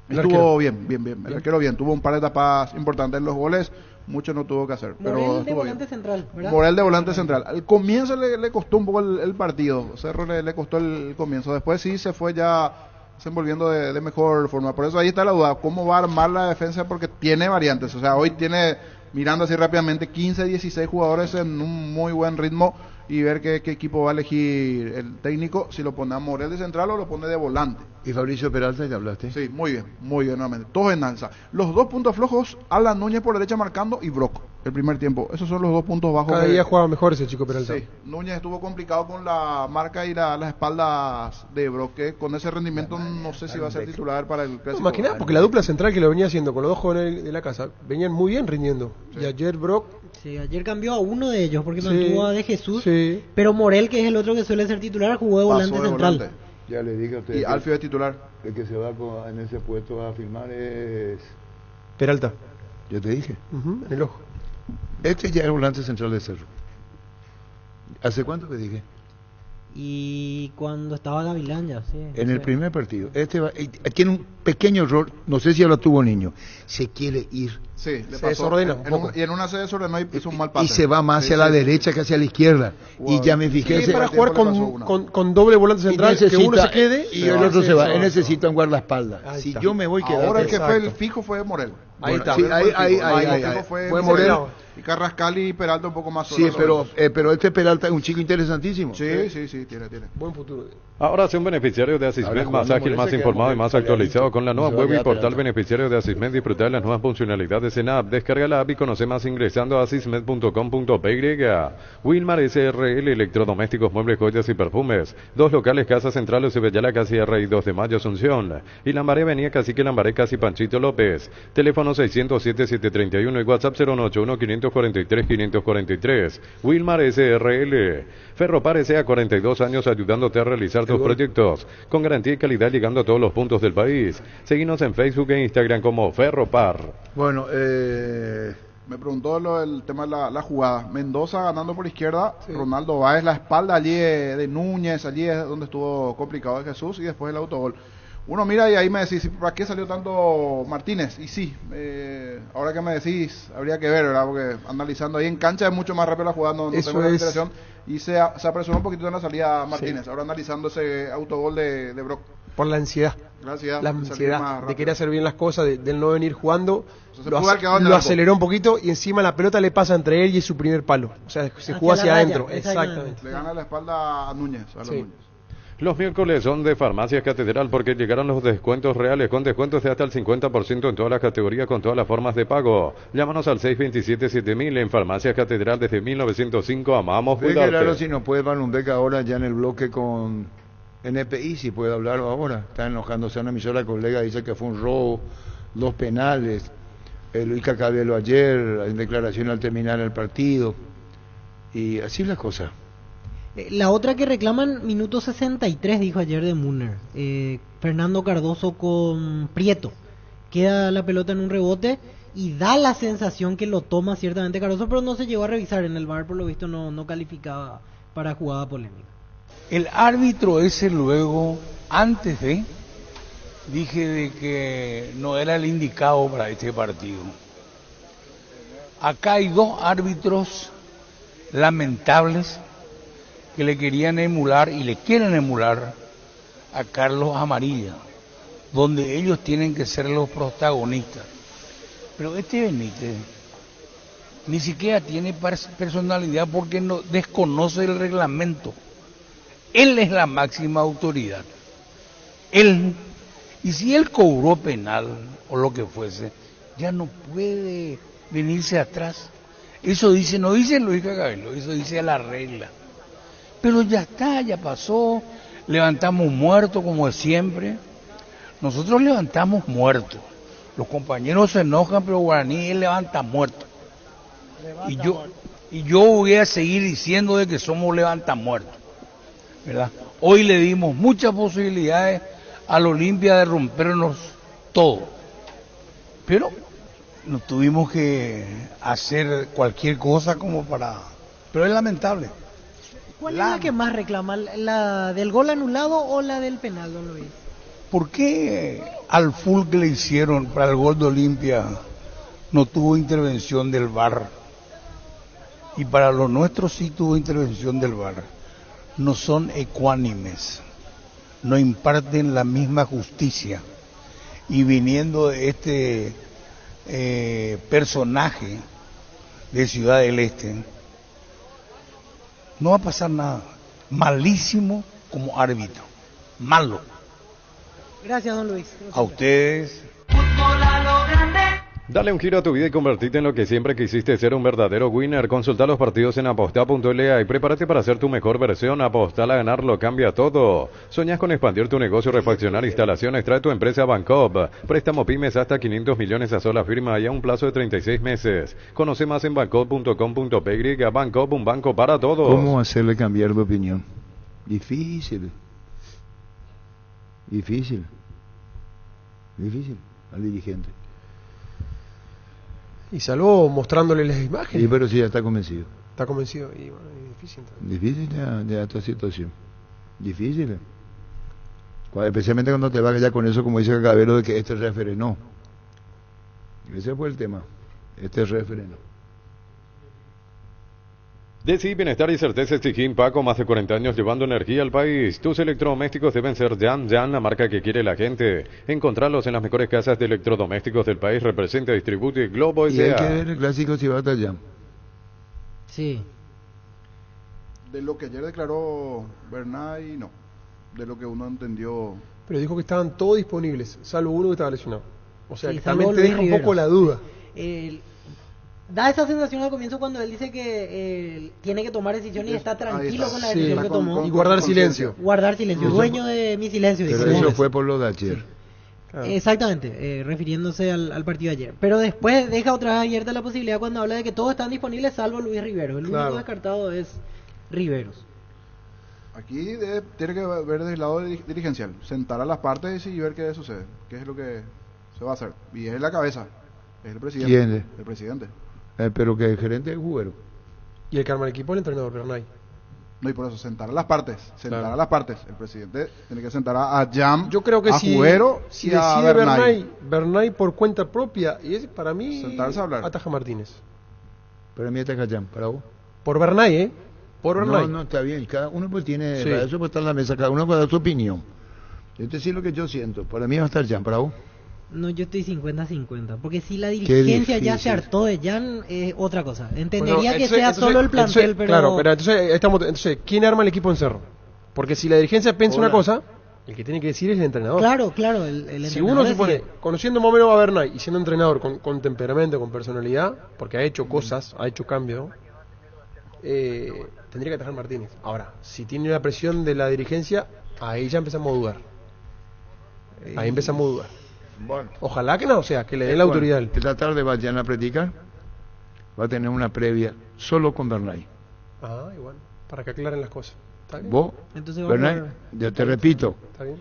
Estuvo bien. El arquero bien, tuvo un par de etapas importantes en los goles, mucho no tuvo que hacer. Morel de volante central, ¿verdad? Morel de volante central. Al comienzo le costó un poco el partido, Cerro le costó el comienzo, después sí se fue ya desenvolviendo de mejor forma. Por eso ahí está la duda, ¿cómo va a armar la defensa? Porque tiene variantes, o sea, hoy tiene, mirando así rápidamente, 15, 16 jugadores en un muy buen ritmo y ver qué equipo va a elegir el técnico, si lo pone a Morel de central o lo pone de volante. ¿Y Fabricio Peralta que hablaste? Sí, muy bien nuevamente, todos en alza. Los dos puntos flojos, Alan Núñez por derecha marcando y Brock, el primer tiempo. Esos son los dos puntos bajos. Cada día juega mejor ese chico Peralta. Sí, Núñez estuvo complicado con la marca y las espaldas de Brock, que con ese rendimiento no sé si va a ser titular para el clásico. No, más que nada, porque la dupla central que lo venía haciendo con los dos jóvenes de la casa, venían muy bien rindiendo. Sí. Y ayer Brock... Sí, ayer cambió a uno de ellos porque mantuvo a De Jesús, pero Morel, que es el otro que suele ser titular, jugó de volante central. Volante. Ya le dije a usted. Y Alfio es titular. El que se va en ese puesto a firmar es Peralta. Yo te dije. En el ojo. Este ya es volante central de Cerro. ¿Hace cuánto que dije? Y cuando estaba Gavilán ya, sí. En el primer partido. Tiene un pequeño error, no sé si ya lo tuvo Niño. Se quiere ir Sí, le se pasó. desordena un poco. Y en una se desordenó y hizo un mal pase. Y se va más hacia la derecha que hacia la izquierda. Y ya me fijé. Sí, para jugar con doble volante central, que uno se quede y el otro se va. Él necesita un guardaespaldas. Si yo me voy quedando. Ahora el que fue el fijo fue Morel. Ahí está. Sí, ahí. Fue Morel. Y Carrascal y Peralta un poco más Sí, pero este Peralta es un chico interesantísimo. Sí, tiene. Buen futuro. Ahora sea un beneficiario de Asismed más ágil, más informado y más actualizado con la nueva web y portal beneficiario de Asismed. Disfrutar de las nuevas funcionalidades en app. Descarga la app y conoce más ingresando a asismed.com.py. Wilmar SRL, electrodomésticos, muebles, joyas y perfumes. 2 locales, Casa Central, Ocebellala, Casi R y 2 de Mayo, Asunción. Y Lambaré, Avenida Cacique Lambaré, Casi Panchito López. Teléfono 607-731 y WhatsApp 081-543-543. Wilmar SRL. Ferropar S.A. 42 años ayudándote a realizar tus proyectos con garantía y calidad llegando a todos los puntos del país. Seguinos en Facebook e Instagram como Ferropar. Bueno, me preguntó el tema de la jugada. Mendoza ganando por izquierda, Ronaldo Báez, la espalda allí de Núñez, allí es donde estuvo complicado de Jesús y después el autogol. Uno mira y ahí me decís, ¿para qué salió tanto Martínez? Y sí, ahora que me decís, habría que ver, ¿verdad? Porque analizando ahí en cancha es mucho más rápido la jugada, no tengo la alteración. Y se apresuró un poquito en la salida Martínez, ahora analizando ese autogol de Brock. Por la ansiedad. La ansiedad de querer hacer bien las cosas, de no venir jugando. Lo aceleró un poquito y encima la pelota le pasa entre él y su primer palo. O sea, se jugó hacia adentro. Exactamente. Le gana la espalda a Núñez. Núñez. Los miércoles son de Farmacias Catedral porque llegaron los descuentos reales con descuentos de hasta el 50% en todas las categorías con todas las formas de pago. Llámanos al 627-7000 en Farmacias Catedral desde 1905. Amamos cuidarte. Claro, si nos puede Balumbeca ahora ya en el bloque con NPI, si puede hablar ahora. Está enojándose una emisora colega, dice que fue un robo, 2 penales. Luis Cacabelo ayer, en declaración al terminar el partido. Y así es la cosa. La otra que reclaman, minuto 63, dijo ayer de Müller. Fernando Cardoso con Prieto. Queda la pelota en un rebote y da la sensación que lo toma ciertamente Cardoso, pero no se llegó a revisar en el VAR, por lo visto no calificaba para jugada polémica. El árbitro ese luego, antes dije de que no era el indicado para este partido. Acá hay 2 árbitros lamentables que le querían emular y le quieren emular a Carlos Amarilla, donde ellos tienen que ser los protagonistas. Pero este Benítez ni siquiera tiene personalidad porque no desconoce el reglamento. Él es la máxima autoridad. Él, y si él cobró penal o lo que fuese, ya no puede venirse atrás. Eso dice, no dice Luis Cacabelo, eso dice la regla. Pero ya está, ya pasó, levantamos muertos como de siempre. Nosotros levantamos muertos. Los compañeros se enojan, pero Guaraní él levanta muertos. Y yo voy a seguir diciendo de que somos levantamuertos, ¿verdad? Hoy le dimos muchas posibilidades al Olimpia de rompernos todo. Pero no tuvimos que hacer cualquier cosa como para... Pero es lamentable. ¿Cuál es la que más reclama? ¿La del gol anulado o la del penal, don Luis? ¿Por qué al full que le hicieron para el gol de Olimpia no tuvo intervención del VAR? Y para los nuestros sí tuvo intervención del VAR. No son ecuánimes, no imparten la misma justicia. Y viniendo de este personaje de Ciudad del Este, no va a pasar nada. Malísimo como árbitro. Malo. Gracias, don Luis. A ustedes. Dale un giro a tu vida y convertirte en lo que siempre quisiste ser, un verdadero winner. Consulta los partidos en aposta.la y prepárate para ser tu mejor versión. Apostar a ganar lo cambia todo. ¿Soñas con expandir tu negocio, refaccionar instalaciones? Trae tu empresa a Bancob. Préstamo pymes hasta 500 millones a sola firma y a un plazo de 36 meses. Conoce más en bancob.com.py. Bancob, un banco para todos. ¿Cómo hacerle cambiar de opinión? Difícil al dirigente. Y salvo mostrándole las imágenes. Sí, pero sí, ya está convencido. Está convencido y bueno, es difícil. Difícil ya esta situación. Difícil. Especialmente cuando te vas ya con eso, como dice Cacabelo, de que este referee no. Ese fue el tema. Este es refreno. Decí Bienestar y Certeza Exigín Paco, más de 40 años llevando energía al país. Tus electrodomésticos deben ser Jan, la marca que quiere la gente. Encontrarlos en las mejores casas de electrodomésticos del país. Representa, distribuye Globo Y hay que S.A. ver el clásico si va hasta allá. Sí. De lo que ayer declaró Bernay, no. De lo que uno entendió. Pero dijo que estaban todos disponibles, salvo uno que estaba lesionado. O sea, Sí, que salvo también te Luis deja un Riveros. poco la duda. Da esa sensación al comienzo cuando él dice que tiene que tomar decisiones y está tranquilo con la decisión que tomó. Y guardar silencio. Guardar silencio, dueño de mi silencio. Pero dice. eso fue por lo de ayer. Exactamente, refiriéndose al partido de ayer. Pero después deja otra vez abierta la posibilidad cuando habla de que todos están disponibles salvo Luis Riveros. El único descartado es Riveros. Aquí tiene que ver desde el lado dirigencial, sentar a las partes y ver qué sucede, qué es lo que se va a hacer. Y es la cabeza, es el presidente. ¿Quién es? El presidente. Pero que el gerente es juguero. Y el que arma el equipo es el entrenador Bernay. No, y por eso, sentar a las partes, a las partes. El presidente tiene que sentar a Jam, Yo creo que a Juguero si y a decide Bernay por cuenta propia, y es para mí sentarse a hablar. Ataja Martínez. Para mí ataja Jam, para vos. Por Bernay, ¿eh? Por Bernay. No, está bien. Cada uno pues tiene, Sí. para eso pues está en la mesa, cada uno puede dar su opinión. Yo te decir lo que yo siento. Para mí va a estar Jam, para vos. No, yo estoy 50-50. Porque si la dirigencia ya se hartó de Jan, es otra cosa. Entendería Bueno, que entonces- sea entonces- solo el plantel, entonces, pero. Claro, pero entonces, ¿quién arma el equipo en Cerro? Porque si la dirigencia piensa una cosa, el que tiene que decir es el entrenador. Claro, el Si entrenador uno supone, decide. conociendo más o menos a Bernay y siendo entrenador con temperamento, con personalidad, porque ha hecho cosas, ha hecho cambios, tendría que atajar Martínez. Ahora, si tiene la presión de la dirigencia, ahí ya empezamos a dudar. Ahí empezamos a dudar. Bueno. Ojalá que no, o sea, que le den la autoridad. Esta tarde vayan a practicar. Va a tener una previa solo con Bernay. Ah, igual, para que aclaren las cosas. ¿Está bien? Vos, Entonces, Bernay, yo te repito. ¿Está bien?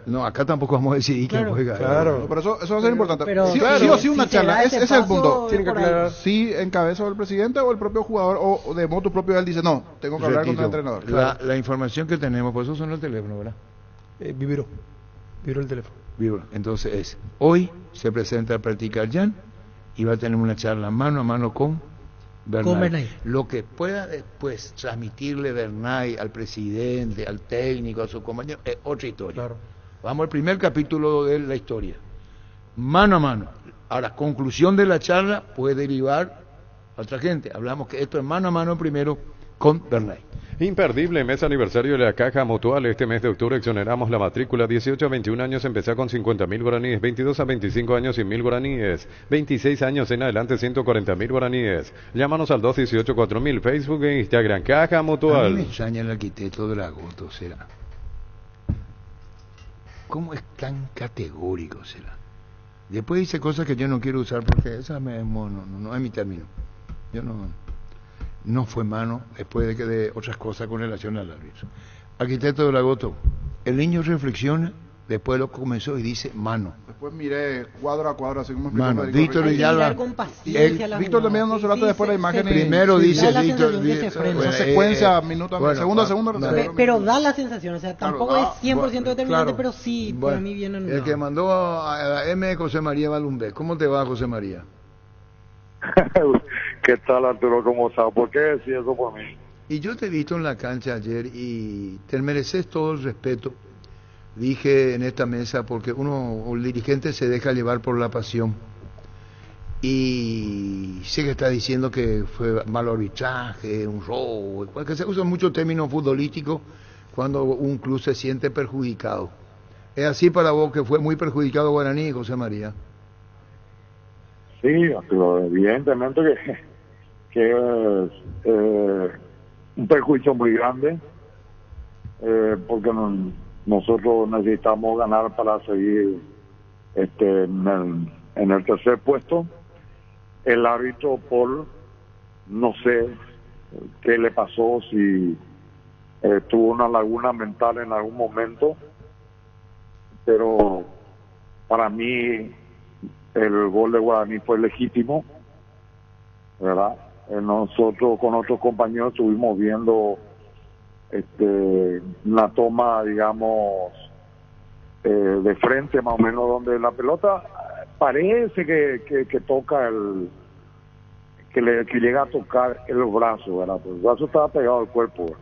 No, acá tampoco vamos a decidir quién juega. Claro. No, pero eso va a ser importante. pero sí, claro, sí o sí una si charla, se da ese ese es el paso, punto. Tiene que por ahí. aclarar. Si encabeza el presidente o el propio jugador, o de motu propio él dice, no, tengo que hablar con el Repito, entrenador. la información que tenemos, pues esos son los teléfonos, ¿verdad? Vibró el teléfono. Vivo. Entonces hoy se presenta a practicar Jan y va a tener una charla mano a mano con Bernay. Lo que pueda después transmitirle Bernay al presidente, al técnico, a su compañero, es otra historia. Claro. Vamos al primer capítulo de la historia. Mano a mano. Ahora, conclusión de la charla puede derivar a otra gente. Hablamos que esto es mano a mano primero con Bernay. Imperdible mes aniversario de la Caja Mutual. Este mes de octubre exoneramos la matrícula. 18 a 21 años empezá con 50.000 guaraníes. 22 a 25 años 100.000 guaraníes. 26 años en adelante 140.000 guaraníes. Llámanos al 218-4000. Facebook e Instagram. Caja A mí me Mutual. extraña el arquitecto Dragoto, será. ¿Cómo es tan categórico, será? Después dice cosas que yo no quiero usar porque esa no es mi término. Yo no fue mano después de que de otras cosas con relación al árbitro. Arquitecto Dragoto, el niño reflexiona, después lo comenzó y dice mano. Después miré cuadro a cuadro, así como explicó Mano, Federico Víctor Rico. Villalba. Víctor también no se trata después la imagen. Primero dice da la Víctor. sensación que se frena. Esa secuencia, minuto a minuto, segundo a segundo. Pero da la sensación, o sea, tampoco Claro, es 100% determinante, claro. pero sí, Bueno, para mí viene el que mandó a M. José María Balumbé. ¿Cómo te va, José María? ¿Qué tal, Arturo? ¿Cómo estás? ¿Por qué decís eso por mí? Y yo te he visto en la cancha ayer y te mereces todo el respeto. Dije en esta mesa porque el dirigente se deja llevar por la pasión. Y sé que está diciendo que fue mal arbitraje, un robo, porque se usan muchos términos futbolísticos cuando un club se siente perjudicado. ¿Es así para vos que fue muy perjudicado Guaraní, José María? Sí, Arturo, evidentemente que es un perjuicio muy grande, porque nosotros necesitamos ganar para seguir en el tercer puesto. El árbitro Paul, no sé qué le pasó, si tuvo una laguna mental en algún momento, pero para mí el gol de Guaraní fue legítimo, ¿verdad? Nosotros con otros compañeros estuvimos viendo una toma, digamos, de frente más o menos, donde la pelota parece que toca que llega a tocar el brazo, ¿verdad? Pues el brazo estaba pegado al cuerpo, ¿verdad?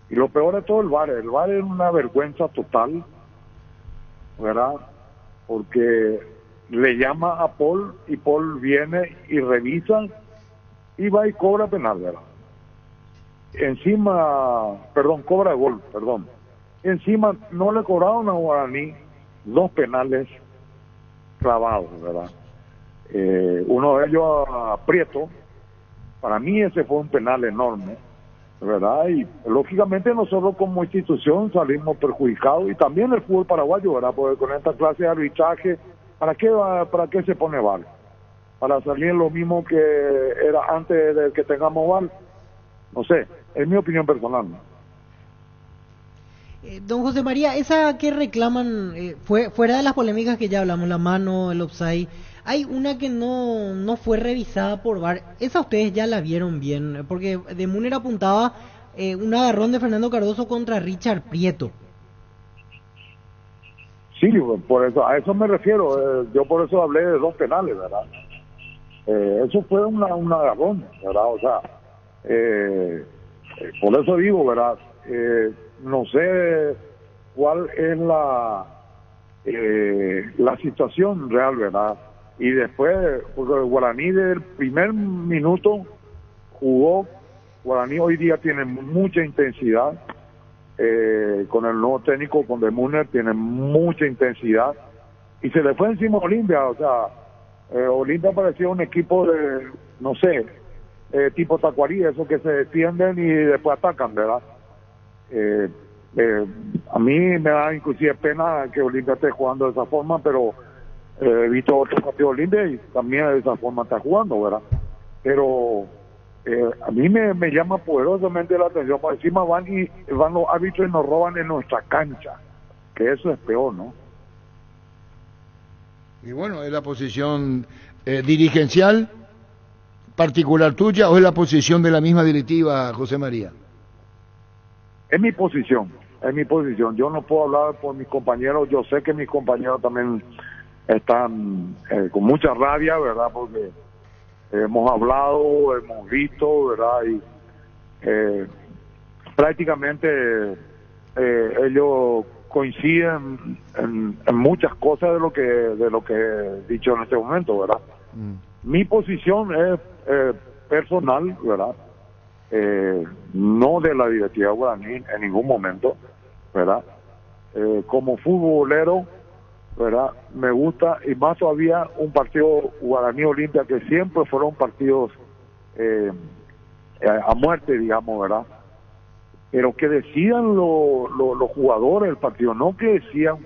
Y lo peor de todo, el VAR es una vergüenza total, ¿verdad? Porque le llama a Paul y Paul viene y revisa y va y cobra penal, ¿verdad? Cobra gol. Encima no le cobraron a Guaraní 2 penales clavados, ¿verdad? Uno de ellos a Prieto, para mí ese fue un penal enorme, ¿verdad? Y lógicamente nosotros como institución salimos perjudicados, y también el fútbol paraguayo, ¿verdad? Porque con esta clase de arbitraje, ¿para qué se pone VAR? ¿Para salir lo mismo que era antes de que tengamos VAR? No sé, es mi opinión personal, ¿no? Don José María, esa que reclaman, fuera de las polémicas que ya hablamos, la mano, el offside, hay una que no fue revisada por VAR. Esa ustedes ya la vieron bien, porque de Müller apuntaba un agarrón de Fernando Cardoso contra Richard Prieto. Sí, por eso, a eso me refiero. Yo por eso hablé de 2 penales, ¿verdad? Eso fue un agarrón, ¿verdad? O sea, por eso digo, ¿verdad? No sé cuál es la situación real, ¿verdad? Y después, porque Guaraní del primer minuto jugó. Guaraní hoy día tiene mucha intensidad, con el nuevo técnico, con De Müller, tiene mucha intensidad, y se le fue encima a Olimpia. O sea, Olimpia parecía un equipo de, no sé, tipo Tacuarí, esos que se defienden y después atacan, ¿verdad? A mí me da inclusive pena que Olimpia esté jugando de esa forma, pero he visto otros partidos de Olimpia y también de esa forma está jugando, ¿verdad? Pero a mí me llama poderosamente la atención. Por encima van los árbitros y nos roban en nuestra cancha, que eso es peor, ¿no? Y bueno, ¿es la posición dirigencial particular tuya o es la posición de la misma directiva, José María? Es mi posición. Yo no puedo hablar por mis compañeros. Yo sé que mis compañeros también están con mucha rabia, ¿verdad? Porque hemos hablado, hemos visto, ¿verdad? Y prácticamente ellos coinciden en muchas cosas de lo que he dicho en este momento, ¿verdad? Mi posición es personal, ¿verdad? No de la directiva Guaraní en ningún momento, ¿verdad? Como futbolero, ¿verdad? Me gusta, y más todavía, un partido Guaraní Olimpia, que siempre fueron partidos a muerte, digamos, ¿verdad? Pero que decidan los jugadores del partido, no que decidan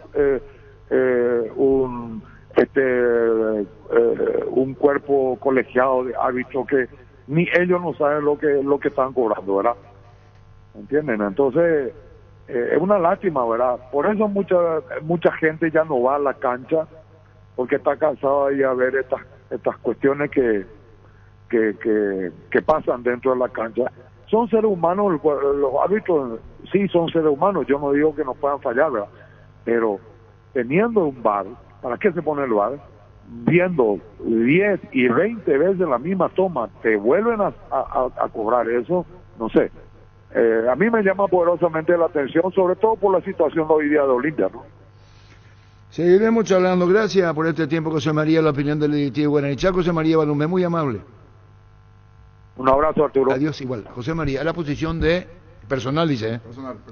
un cuerpo colegiado de árbitros que ni ellos no saben lo que están cobrando, ¿verdad? ¿Entienden? Entonces es una lástima, ¿verdad? Por eso mucha gente ya no va a la cancha, porque está cansada de ir a ver estas cuestiones que pasan dentro de la cancha. Son seres humanos, los árbitros sí son seres humanos, yo no digo que no puedan fallar, ¿verdad? Pero teniendo un VAR, ¿para qué se pone el VAR? Viendo 10 y 20 veces la misma toma, te vuelven a cobrar eso, no sé. A mí me llama poderosamente la atención, sobre todo por la situación de hoy día de Olimpia, ¿no? Seguiremos charlando. Gracias por este tiempo, José María, la opinión del directivo Guaraní. José María Balumé, muy amable. Un abrazo, Arturo. Adiós, igual. José María, la posición de personal, dice, ¿eh?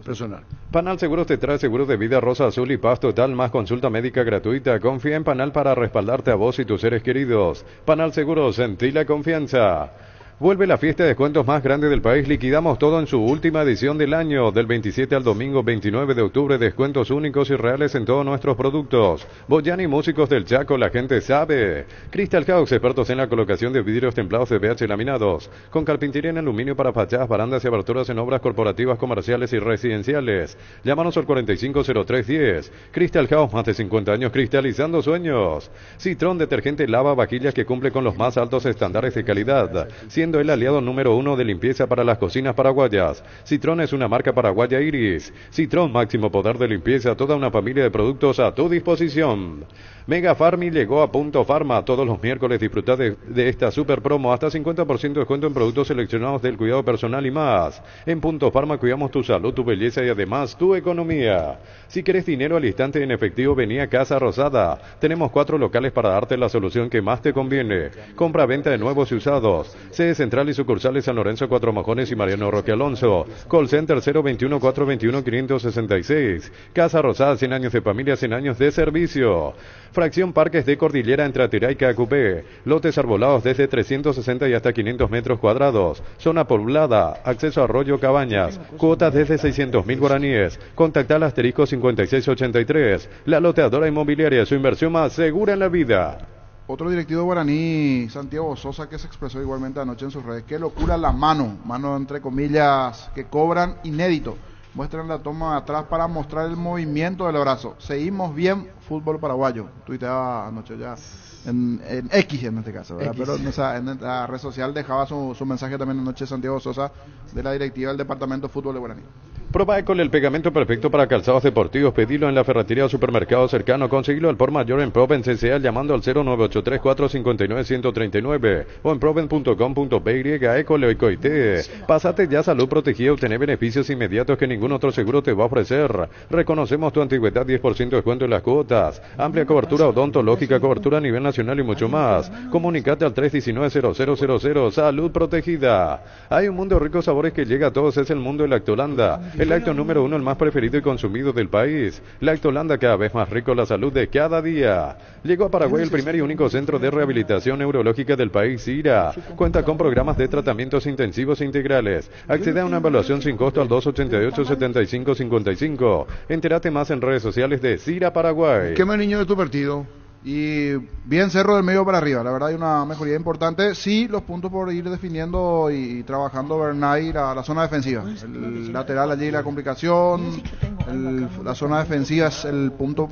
Personal. Panal Seguros te trae seguros de vida rosa, azul y paz total, más consulta médica gratuita. Confía en Panal para respaldarte a vos y tus seres queridos. Panal Seguros, sentí la confianza. Vuelve la fiesta de descuentos más grande del país. Liquidamos todo en su última edición del año. Del 27 al domingo 29 de octubre, descuentos únicos y reales en todos nuestros productos. Boyani Músicos del Chaco, la gente sabe. Crystal House, expertos en la colocación de vidrios templados de BH laminados. Con carpintería en aluminio para fachadas, barandas y aberturas en obras corporativas, comerciales y residenciales. Llámanos al 450310. Crystal House, más de 50 años cristalizando sueños. Citrón, detergente lava vajillas que cumple con los más altos estándares de calidad. siendo el aliado número 1 de limpieza para las cocinas paraguayas. Citrón es una marca paraguaya Iris. Citrón, máximo poder de limpieza, toda una familia de productos a tu disposición. Mega Farmi llegó a Punto Farma. Todos los miércoles disfruta de esta super promo, hasta 50% de descuento en productos seleccionados del cuidado personal y más. En Punto Farma cuidamos tu salud, tu belleza y además tu economía. Si querés dinero al instante en efectivo, vení a Casa Rosada. Tenemos 4 locales para darte la solución que más te conviene. Compra-venta de nuevos y usados. Sede central y sucursales San Lorenzo, Cuatro Mojones y Mariano Roque Alonso. Call center 021-421-566. Casa Rosada, 100 años de familia, 100 años de servicio. Fracción Parques de Cordillera entre Atiraica y Acupé. Lotes arbolados desde 360 y hasta 500 metros cuadrados. Zona poblada. Acceso a Arroyo Cabañas. Cuotas desde 600.000 guaraníes. Contacta al asterisco 5683. La loteadora inmobiliaria, su inversión más segura en la vida. Otro directivo guaraní, Santiago Sosa, que se expresó igualmente anoche en sus redes. Qué locura la mano entre comillas, que cobran inédito. Muestran la toma atrás para mostrar el movimiento del brazo. Seguimos bien, fútbol paraguayo. Tuiteaba anoche ya en X en este caso, ¿verdad? Pero en la red social dejaba su mensaje también anoche Santiago Sosa, de la directiva del Departamento de Fútbol de Guaraní. Probaecol, el pegamento perfecto para calzados deportivos. Pedilo en la ferretería o supermercado cercano. Conseguilo al por mayor en Proven CCA llamando al 0983-459-139 o en proven.com.py. Ecoleoicoite. Pásate ya Salud Protegida y obtener beneficios inmediatos que ningún otro seguro te va a ofrecer. Reconocemos tu antigüedad, 10% de descuento en las cuotas. Amplia cobertura odontológica, cobertura a nivel nacional y mucho más. Comunicate al 319-0000. Salud Protegida. Hay un mundo de ricos sabores que llega a todos. Es el mundo de Lactolanda. El lácteo número 1, el más preferido y consumido del país. Lactolanda, cada vez más rico, la salud de cada día. Llegó a Paraguay el primer y único centro de rehabilitación neurológica del país, CIRA. Cuenta con programas de tratamientos intensivos e integrales. Accede a una evaluación sin costo al 288-7555. Entérate más en redes sociales de CIRA Paraguay. ¿Qué más, niño, de tu partido? Y bien Cerro del medio para arriba, la verdad hay una mejoría importante. Sí, los puntos por ir definiendo y trabajando Bernay, la zona defensiva. El lateral allí la complicación, la zona defensiva es el punto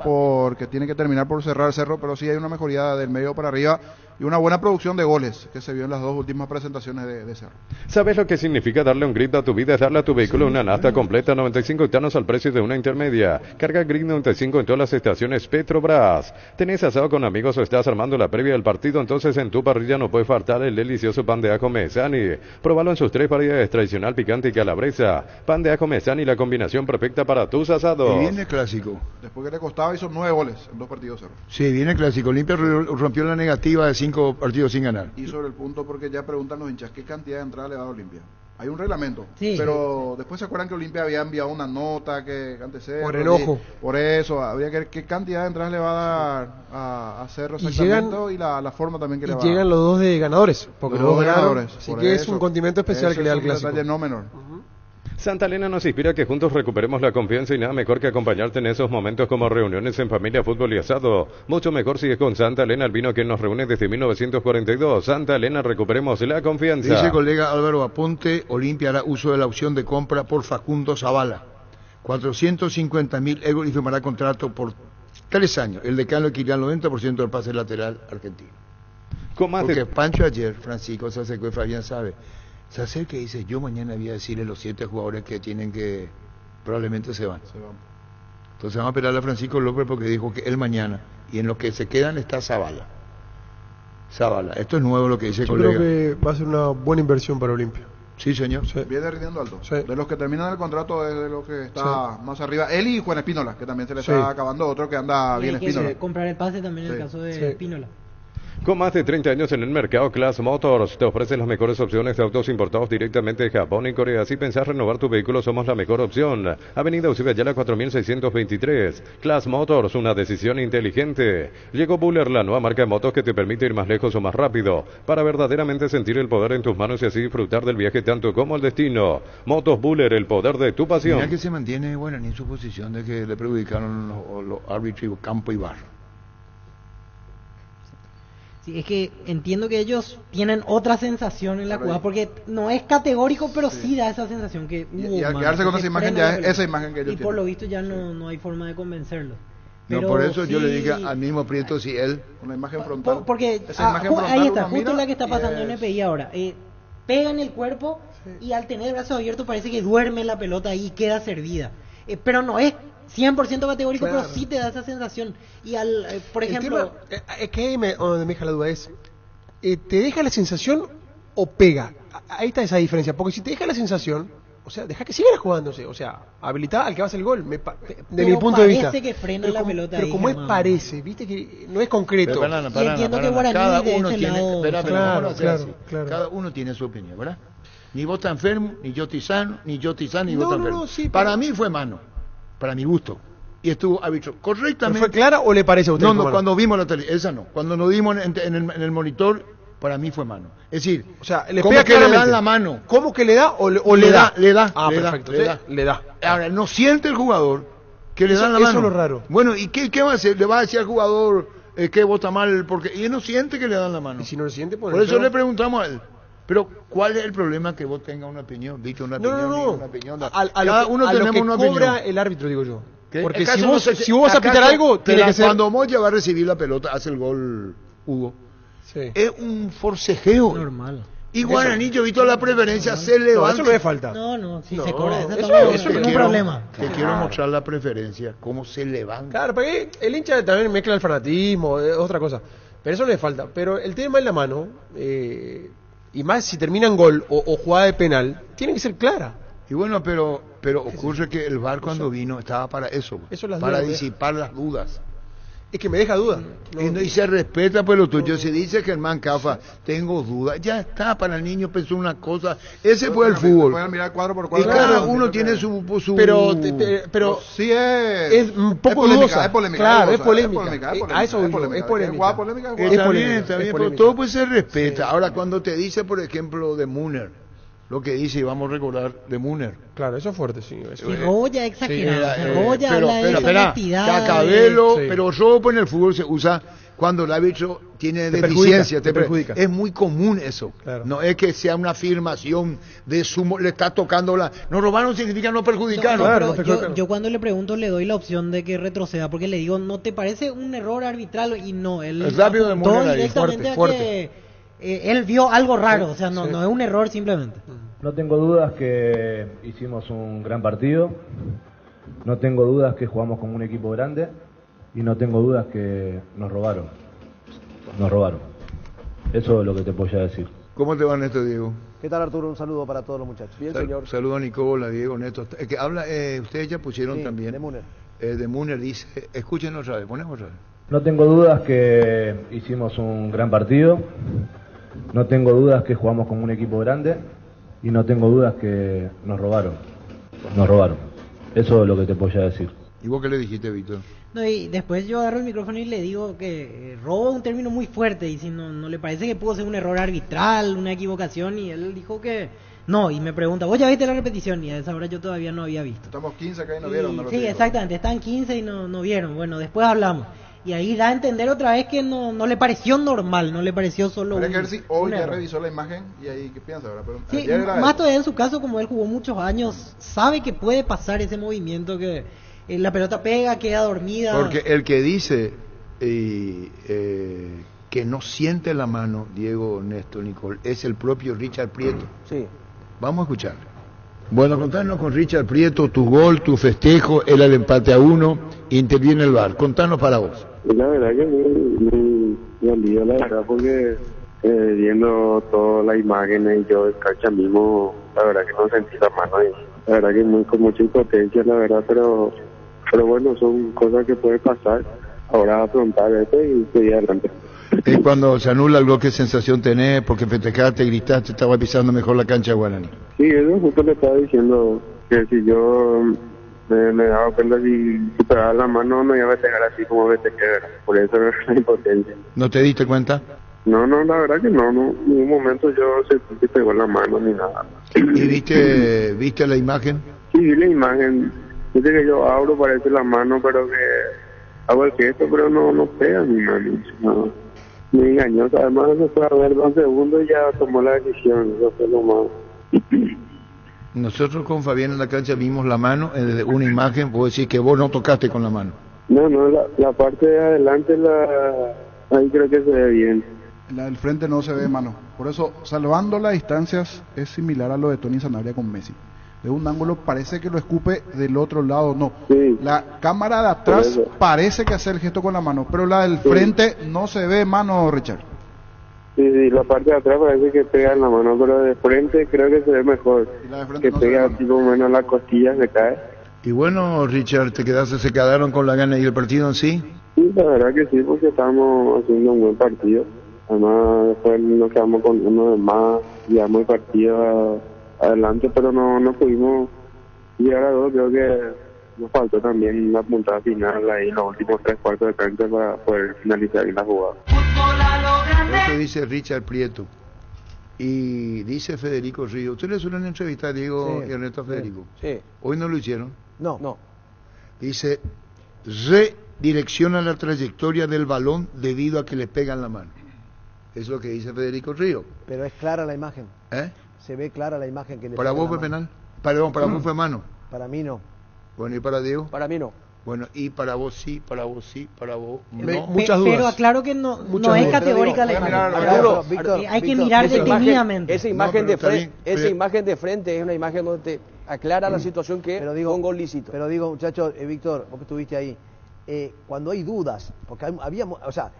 que tiene que terminar por cerrar el Cerro, pero sí hay una mejoría del medio para arriba y una buena producción de goles que se vio en las dos últimas presentaciones de Cerro. ¿Sabes lo que significa darle un grip a tu vida? Es darle a tu vehículo una nafta completa, 95 octanos al precio de una intermedia. Carga Grip 95 en todas las estaciones Petrobras. ¿Tenés asado con amigos o estás armando la previa del partido? Entonces en tu parrilla no puede faltar el delicioso pan de ajo Mesani. Próbalo en sus 3 variedades: tradicional, picante y calabresa. Pan de ajo Mesani, la combinación perfecta para tus asados. Y viene clásico. Después que le costaba, hizo 9 goles en 2 partidos Cerro. Sí, viene clásico. Olimpia rompió la negativa de 5 partidos sin ganar. Y sobre el punto, porque ya preguntan los hinchas, ¿qué cantidad de entrada le va a Olimpia? Hay un reglamento, sí, pero después se acuerdan que Olimpia había enviado una nota que antes por enojo. Por eso, habría que ver qué cantidad de entradas le va a dar a Cerro exactamente y la forma también que le va a dar. Y llegan los dos de ganadores, porque los dos ganaron, así que es un condimento especial que le da el clásico. Detalle no menor. Santa Elena nos inspira a que juntos recuperemos la confianza y nada mejor que acompañarte en esos momentos como reuniones en familia, fútbol y asado. Mucho mejor si es con Santa Elena, el vino que nos reúne desde 1942. Santa Elena, recuperemos la confianza. Dice colega Álvaro Aponte, Olimpia hará uso de la opción de compra por Facundo Zavala. 450.000 euros y firmará contrato por 3 años. El decano equilibra el 90% del pase lateral argentino. Porque Pancho ayer, Francisco se acercó y Fabián sabe. Se acerca y dice, yo mañana voy a decirle a los 7 jugadores que tienen que, probablemente se van. Entonces vamos a esperar a Francisco López porque dijo que él mañana, y en los que se quedan está Zavala. Esto es nuevo lo que dice el colega. Yo creo que va a ser una buena inversión para Olimpia. Sí, señor. Sí. Viene rindiendo alto. Sí. De los que terminan el contrato es de los que está más arriba. Él y Juan Espínola, que también se le está acabando, otro que anda bien Espínola. Hay que comprar el pase también en el caso de Espínola. Con más de 30 años en el mercado, Class Motors te ofrece las mejores opciones de autos importados directamente de Japón y Corea. Si pensás renovar tu vehículo, somos la mejor opción. Avenida Ucibayala 4623. Class Motors, una decisión inteligente. Llegó Buller, la nueva marca de motos que te permite ir más lejos o más rápido, para verdaderamente sentir el poder en tus manos y así disfrutar del viaje tanto como el destino. Motos Buller, el poder de tu pasión. Mira que se mantiene Guaraní en su posición de que le perjudicaron los árbitros Campo y Barra. Sí, es que entiendo que ellos tienen otra sensación en la jugada, porque no es categórico, pero sí da esa sensación que... y al quedarse con esa imagen, ya es esa imagen que ellos tienen. Y por lo visto ya no hay forma de convencerlo. No, por eso yo le dije al mismo Prieto si él... Una imagen frontal. Porque esa imagen frontal, ahí está, justo la que está pasando en EPI ahora. pega en el cuerpo y al tener el brazo abierto parece que duerme la pelota ahí y queda servida. Pero no es 100% categórico, Claro. pero sí te da esa sensación. Y por El ejemplo... tema, es que ahí donde me deja la duda es, ¿te deja la sensación o pega? Ahí está esa diferencia, porque si te deja la sensación, o sea, deja que siga jugándose, o sea, habilitar al que va a hacer el gol, de mi punto de vista. Parece que frena Pero la como, pelota pero ahí, como es Germán. parece, viste que no es concreto. Pero, Y entiendo que Guaraní cada de uno ese tiene, lado- espera, Claro, vamos a hacer claro, así. claro. Cada uno tiene su opinión, ¿verdad? Ni vos estás enfermo, ni yo estoy sano, ni yo estoy sano, ni vos No, estás no, enfermo. no, sí, Para mí fue mano, para mi gusto. Y estuvo árbitro ¿Pero correctamente. fue clara o le parece a usted? No, que no, fue mano? cuando vimos la tele, esa no. Cuando nos vimos en el monitor, para mí fue mano. Es decir, O sea, le ¿cómo pega que le claramente. dan la mano? ¿Cómo que le da o le da? Le da. Ah, le perfecto. Da, le da. Le da. Ahora, no siente el jugador que le Eso- dan la eso mano. es lo raro. Bueno, ¿y qué va a hacer? ¿Le va a decir al jugador que vota mal? Porque y él no siente que le dan la mano. Y si no le siente, pues... Por eso le preguntamos a él. Pero, ¿cuál es el problema que vos tengas una opinión? Viste una opinión, No. Diego, una opinión. A Cada lo que, uno a lo tenemos que una cobra opinión. el árbitro, digo yo. ¿Qué? Porque ¿Acaso si no vos, se- si vos vas a pitar acaso algo, tiene que ser... Cuando Moya va a recibir la pelota, hace el gol Hugo. Sí. Es un forcejeo. Normal. Y Guaraní, yo he visto la preferencia, se No, levanta. eso no es falta. No, sí No, se cobra. Eso eso también es es un quiero- problema. Te quiero mostrar la preferencia, cómo se levanta. Claro, porque el hincha también mezcla el fanatismo, es otra cosa. Pero eso no le falta. Pero el tema en la mano, y más si termina en gol o jugada de penal, tiene que ser clara. Y bueno, pero ocurre que el VAR cuando vino estaba para eso, Eso las para dudas, disipar las dudas. Es que me deja duda. Y se respeta pues lo tuyo. Se dice que el man Cafa, tengo dudas, ya está, para el niño pensó una cosa. Ese fue el fútbol. Pueden mirar cuadro por Y cuadro. cada Claro, uno sí, tiene sí. su... Pero Sí es un poco polémica, dudosa. es polémica. Claro, es es polémica. polémica. A eso voy yo, polémica. es polémica. Jugada polémica, Es jugada Está polémica, bien, está es bien, pero polémica. todo pues se respeta. Ahora, cuando te dice, por ejemplo, de Muner, lo que dice, y vamos a recordar de Muner. Claro, eso es fuerte, sí. Y Robo ya exagerado. Robo ya pero, habla de pero, esa espera, honestidad. Cacabelo, Sí. pero robo en el fútbol se usa cuando el árbitro tiene Te deficiencia. perjudica, te perjudica. Es muy común eso. Claro. No es que sea una afirmación de sumo, le está tocando la... No robaron significa no perjudicar. No, Claro, pero perfecto. yo cuando le pregunto le doy la opción de que retroceda porque le digo, ¿no te parece un error arbitral? Y no, él Es rápido de apuntó Muner ahí, directamente fuerte, a que él vio algo raro, o sea, no es un error simplemente. No tengo dudas que hicimos un gran partido, no tengo dudas que jugamos como un equipo grande y no tengo dudas que nos robaron. Nos robaron. Eso es lo que te puedo ya decir. ¿Cómo te va, Néstor, Diego? ¿Qué tal, Arturo? Un saludo para todos los muchachos. Bien, señor. Saludos a Nicola, Diego, Néstor. Que habla, ustedes ya pusieron Sí, también. de Muner. De Muner dice, escuchen otra vez, ponemos otra vez. No tengo dudas que hicimos un gran partido, no tengo dudas que jugamos como un equipo grande y no tengo dudas que nos robaron. Nos robaron. Eso es lo que te puedo ya decir. ¿Y vos qué le dijiste, Víctor? No, y después yo agarro el micrófono y le digo que robo es un término muy fuerte y si no le parece que pudo ser un error arbitral, una equivocación, y él dijo que no, y me pregunta, ¿vos ya viste la repetición? Y a esa hora yo todavía no había visto. Estamos 15 acá y no vieron. No lo Sí, digo. exactamente, están 15 y no vieron. Bueno, después hablamos. Y ahí da a entender otra vez que no le pareció normal, no le pareció solo Habría que ver si hoy un ya error. revisó la imagen y ahí qué piensa ahora. Pero Sí, ayer era más todavía en su caso, como él jugó muchos años, sabe que puede pasar ese movimiento que la pelota pega, queda dormida. Porque el que dice que no siente la mano, Diego, Néstor, Nicole, es el propio Richard Prieto. Sí. Vamos a escuchar. Bueno, contanos con Richard Prieto, tu gol, tu festejo, era el empate a 1, interviene el VAR. Contanos para vos. La verdad que muy dolido, la verdad, porque viendo todas las imágenes y yo en cancha mismo, la verdad que no sentí la mano ahí. La verdad que muy con mucha impotencia, la verdad, pero bueno, son cosas que pueden pasar. Ahora afrontar esto y seguir adelante. Es cuando se anula algo, ¿qué sensación tenés? Porque festejaste, gritaste, estaba pisando mejor la cancha de Guaraní. Sí, eso justo le estaba diciendo, que si yo me daba cuenta si pegaba la mano no iba a festejar así como festejé, ¿verdad? Por eso era la impotencia. ¿No te diste cuenta? No, la verdad que no, en ningún momento yo sentí que pegó la mano ni nada. ¿Y viste la imagen? Sí, vi la imagen, dice que yo abro, parece la mano, pero que hago el gesto, pero no pega mi mano, no. Me engañó, además se fue a ver 2 segundos y ya tomó la decisión, eso fue lo malo. Nosotros con Fabián en la cancha vimos la mano, una imagen, puedo decir que vos no tocaste con la mano. No, la parte de adelante, ahí creo que se ve bien. La del frente no se ve mano. Por eso, salvando las distancias, es similar a lo de Tony Sanabria con Messi. De un ángulo parece que lo escupe, del otro lado no. Sí. La cámara de atrás parece que hace el gesto con la mano, pero la del frente no se ve mano, Richard. Sí, la parte de atrás parece que pega en la mano, pero de frente creo que se ve mejor. Que no pega así como menos las costillas, se cae. Y bueno, Richard, se quedaron con la gana y el partido en sí. Sí, la verdad que sí, porque estábamos haciendo un buen partido. Además, después nos quedamos con uno de más, llevamos el partido adelante, pero no pudimos llegar a dos. Creo que nos faltó también una puntada final ahí en los últimos 3/4 de cancha para poder finalizar la jugada. Esto dice Richard Prieto y dice Federico Río. ¿Ustedes le suelen entrevistar a Diego y Ernesto a Federico? Sí. ¿Hoy no lo hicieron? No. Dice, redirecciona la trayectoria del balón debido a que le pegan la mano. Es lo que dice Federico Río. Pero es clara la imagen. ¿Eh? Se ve clara la imagen que le ¿Para pegan vos la fue mano. penal? Perdón, para vos fue mano. Para mí no. Bueno, ¿y para Diego? Para mí no. Bueno, y para vos sí, para vos sí, para vos no. Muchas dudas. Pero aclaro que no es categórica la imagen. Hay que mirar detenidamente. Esa imagen de frente es una imagen donde te aclara la situación que fue un gol lícito. Pero digo, muchachos, Víctor, vos que estuviste ahí, cuando hay dudas, porque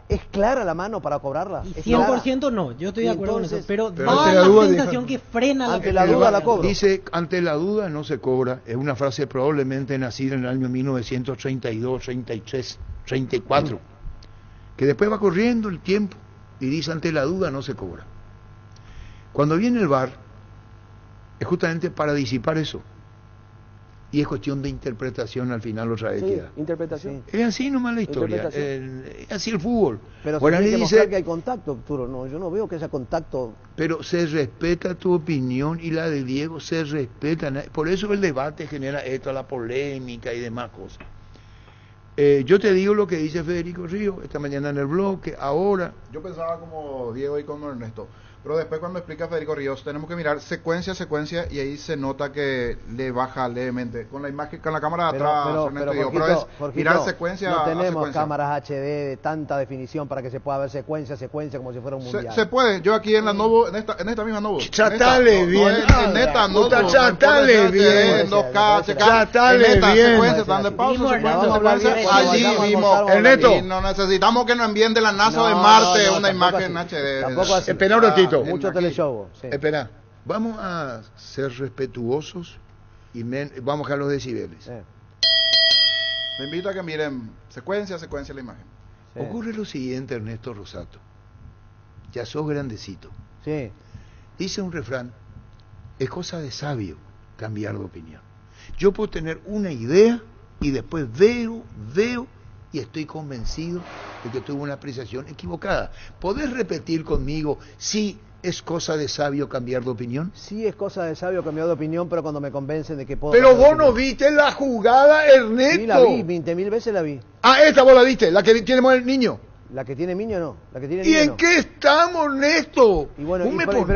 ¿es clara la mano para cobrarla? 100% no, yo estoy de acuerdo con eso, pero da la la sensación que frena ante la duda la cobro. Dice, ante la duda no se cobra, es una frase probablemente nacida en el año 1932, 33, 34, que después va corriendo el tiempo y dice, ante la duda no se cobra. Cuando viene el VAR, es justamente para disipar eso. Y es cuestión de interpretación al final otra vez queda. Interpretación. Es así nomás la historia, es así el fútbol. Pero bueno, tiene que dice, mostrar que hay contacto, Arturo. No, yo no veo que haya contacto. Pero se respeta tu opinión y la de Diego se respeta. Por eso el debate genera esto, la polémica y demás cosas. Yo te digo lo que dice Federico Río esta mañana en el blog, que ahora... Yo pensaba como Diego y como Ernesto. Pero después cuando explica Federico Ríos, tenemos que mirar secuencia a secuencia y ahí se nota que le baja levemente. Con la imagen, con la cámara de atrás, pero es mirar secuencia no tenemos a secuencia. Cámaras HD de tanta definición para que se pueda ver secuencia a secuencia como si fuera un mundial. Se puede, yo aquí en la Novo, en esta misma Novo. Chatale bien. En esta Novo. Chatale bien. En 2K, chatale bien. Secuencia, están de pausa, secuencia. Allí vimos. Ernesto. No necesitamos que nos envíen de la NASA de Marte una imagen HD. Tampoco así. Espera un ratito. Mucho teleshow. Sí. Espera, vamos a ser respetuosos y vamos a los decibeles. Le invito a que miren secuencia la imagen. Ocurre lo siguiente, Ernesto Rosato. Ya sos grandecito. Sí. Dice un refrán, es cosa de sabio cambiar de opinión. Yo puedo tener una idea y después veo y estoy convencido de que tuve una apreciación equivocada. ¿Podés repetir conmigo si es cosa de sabio cambiar de opinión? Sí, es cosa de sabio cambiar de opinión, pero cuando me convencen de que puedo... Pero vos no viste la jugada, Ernesto. Sí, la vi, 20.000 veces la vi. Ah, esta vos la viste, la que tiene el niño. La que tiene niño no, la que tiene ¿Y niño en no. qué estamos, Ernesto? Y bueno,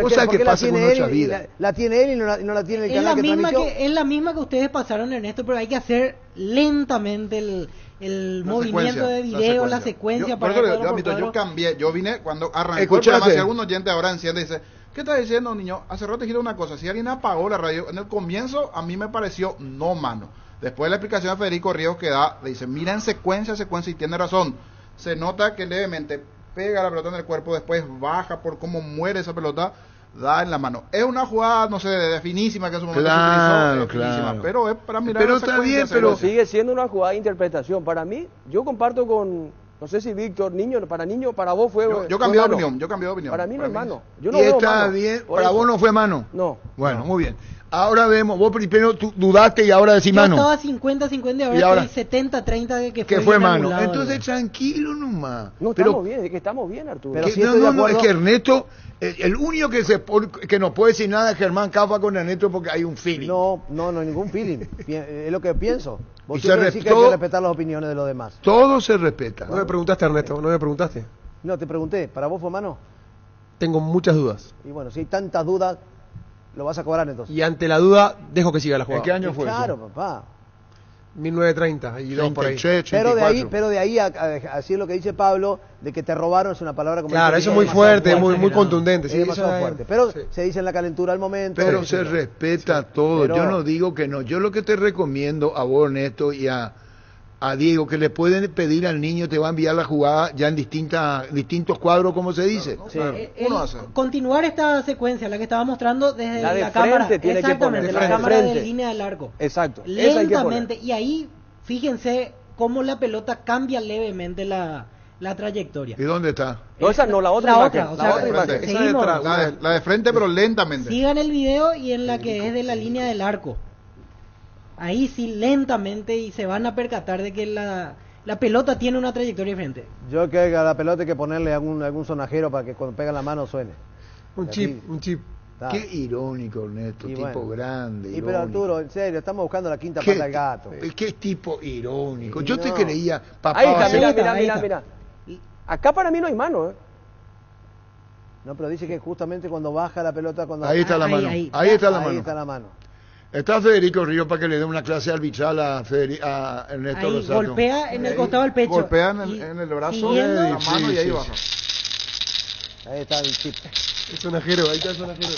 cosas que pasan con nuestra vida. La tiene él y no la tiene el canal que transmitió. Es la misma que ustedes pasaron, Ernesto, pero hay que hacer lentamente el movimiento de video, la secuencia para yo cambié, yo vine cuando arrancó el programa, si algún oyente ahora enciende y dice, ¿qué está diciendo, niño? Hace rato dijiste una cosa, si alguien apagó la radio, en el comienzo a mí me pareció no mano. Después de la explicación de Federico Ríos que da, le dice, mira en secuencia y tiene razón. Se nota que levemente pega la pelota en el cuerpo, después baja por cómo muere esa pelota, da en la mano. Es una jugada, no sé, de finísima que en su momento se utilizó, pero es para mirar pero está bien, pero sigue siendo una jugada de interpretación. Para mí, yo comparto con, no sé si Víctor, para vos fue... Yo cambié de opinión, Para mí no es mano. Yo no y veo está mano. bien, para vos no fue mano. No. Bueno, muy bien. Ahora vemos, vos primero dudaste y ahora decís mano. Yo estaba 50-50 y ahora estoy 70-30 de que fue mano. Entonces tranquilo nomás. No, estamos bien, es que estamos bien, Arturo. Pero si no, es que Ernesto, el único que no puede decir nada es Germán Cafa con Ernesto porque hay un feeling. No, ningún feeling. Es lo que pienso. Vos y decís que hay que respetar las opiniones de los demás. Todo se respeta. No me preguntaste, Ernesto, no me preguntaste. No, te pregunté, ¿para vos fue mano? Tengo muchas dudas. Y bueno, si hay tantas dudas, lo vas a cobrar entonces. Y ante la duda, dejo que siga la jugada. ¿En qué año fue Claro, eso? papá. 1930 y dos por ahí. 36, Pero de ahí a decir lo que dice Pablo, de que te robaron, es una palabra como... Claro, eso es muy fuerte, muy contundente. Sí, es demasiado eso fuerte. Pero se dice en la calentura al momento. Pero se respeta todo. Pero- Yo no digo que no. Yo lo que te recomiendo a vos, Ernesto, y a Diego, que le pueden pedir al niño, te va a enviar la jugada ya en distintos cuadros, como se dice. Sí. Continuar esta secuencia, la que estaba mostrando desde La de la cámara, frente tiene que exactamente, poner, la de cámara de frente. línea del arco. Exacto. Esa hay que Lentamente, poner. y ahí fíjense cómo la pelota cambia levemente la trayectoria. ¿Y dónde está? No, esa no, la otra La imagen. otra, o La sea, otra imagen. seguimos. La de frente, pero lentamente. Sigan el video y en la que es de la línea del arco. Ahí sí lentamente y se van a percatar de que la pelota tiene una trayectoria diferente. Yo creo que a la pelota hay que ponerle algún sonajero para que cuando pega la mano suene. Un chip. Está. Qué irónico, Ernesto, Y tipo bueno. grande. Y pero irónico. Arturo, en serio, estamos buscando la quinta ¿Qué- pata del gato. ¿Qué tipo irónico? Y Yo te no. creía, papá. Ahí va a está, ser- mira. Acá para mí no hay mano, No, pero dice que justamente cuando baja la pelota, cuando... Ahí está la mano. Ahí está la mano. Está la mano. Está Federico Río para que le dé una clase arbitral a Ernesto Ahí Rosato. golpea en el costado del pecho. Golpea Y en el brazo, siguiendo- la mano y ahí baja. Ahí está el chip. El sonajero, ahí está el sonajero.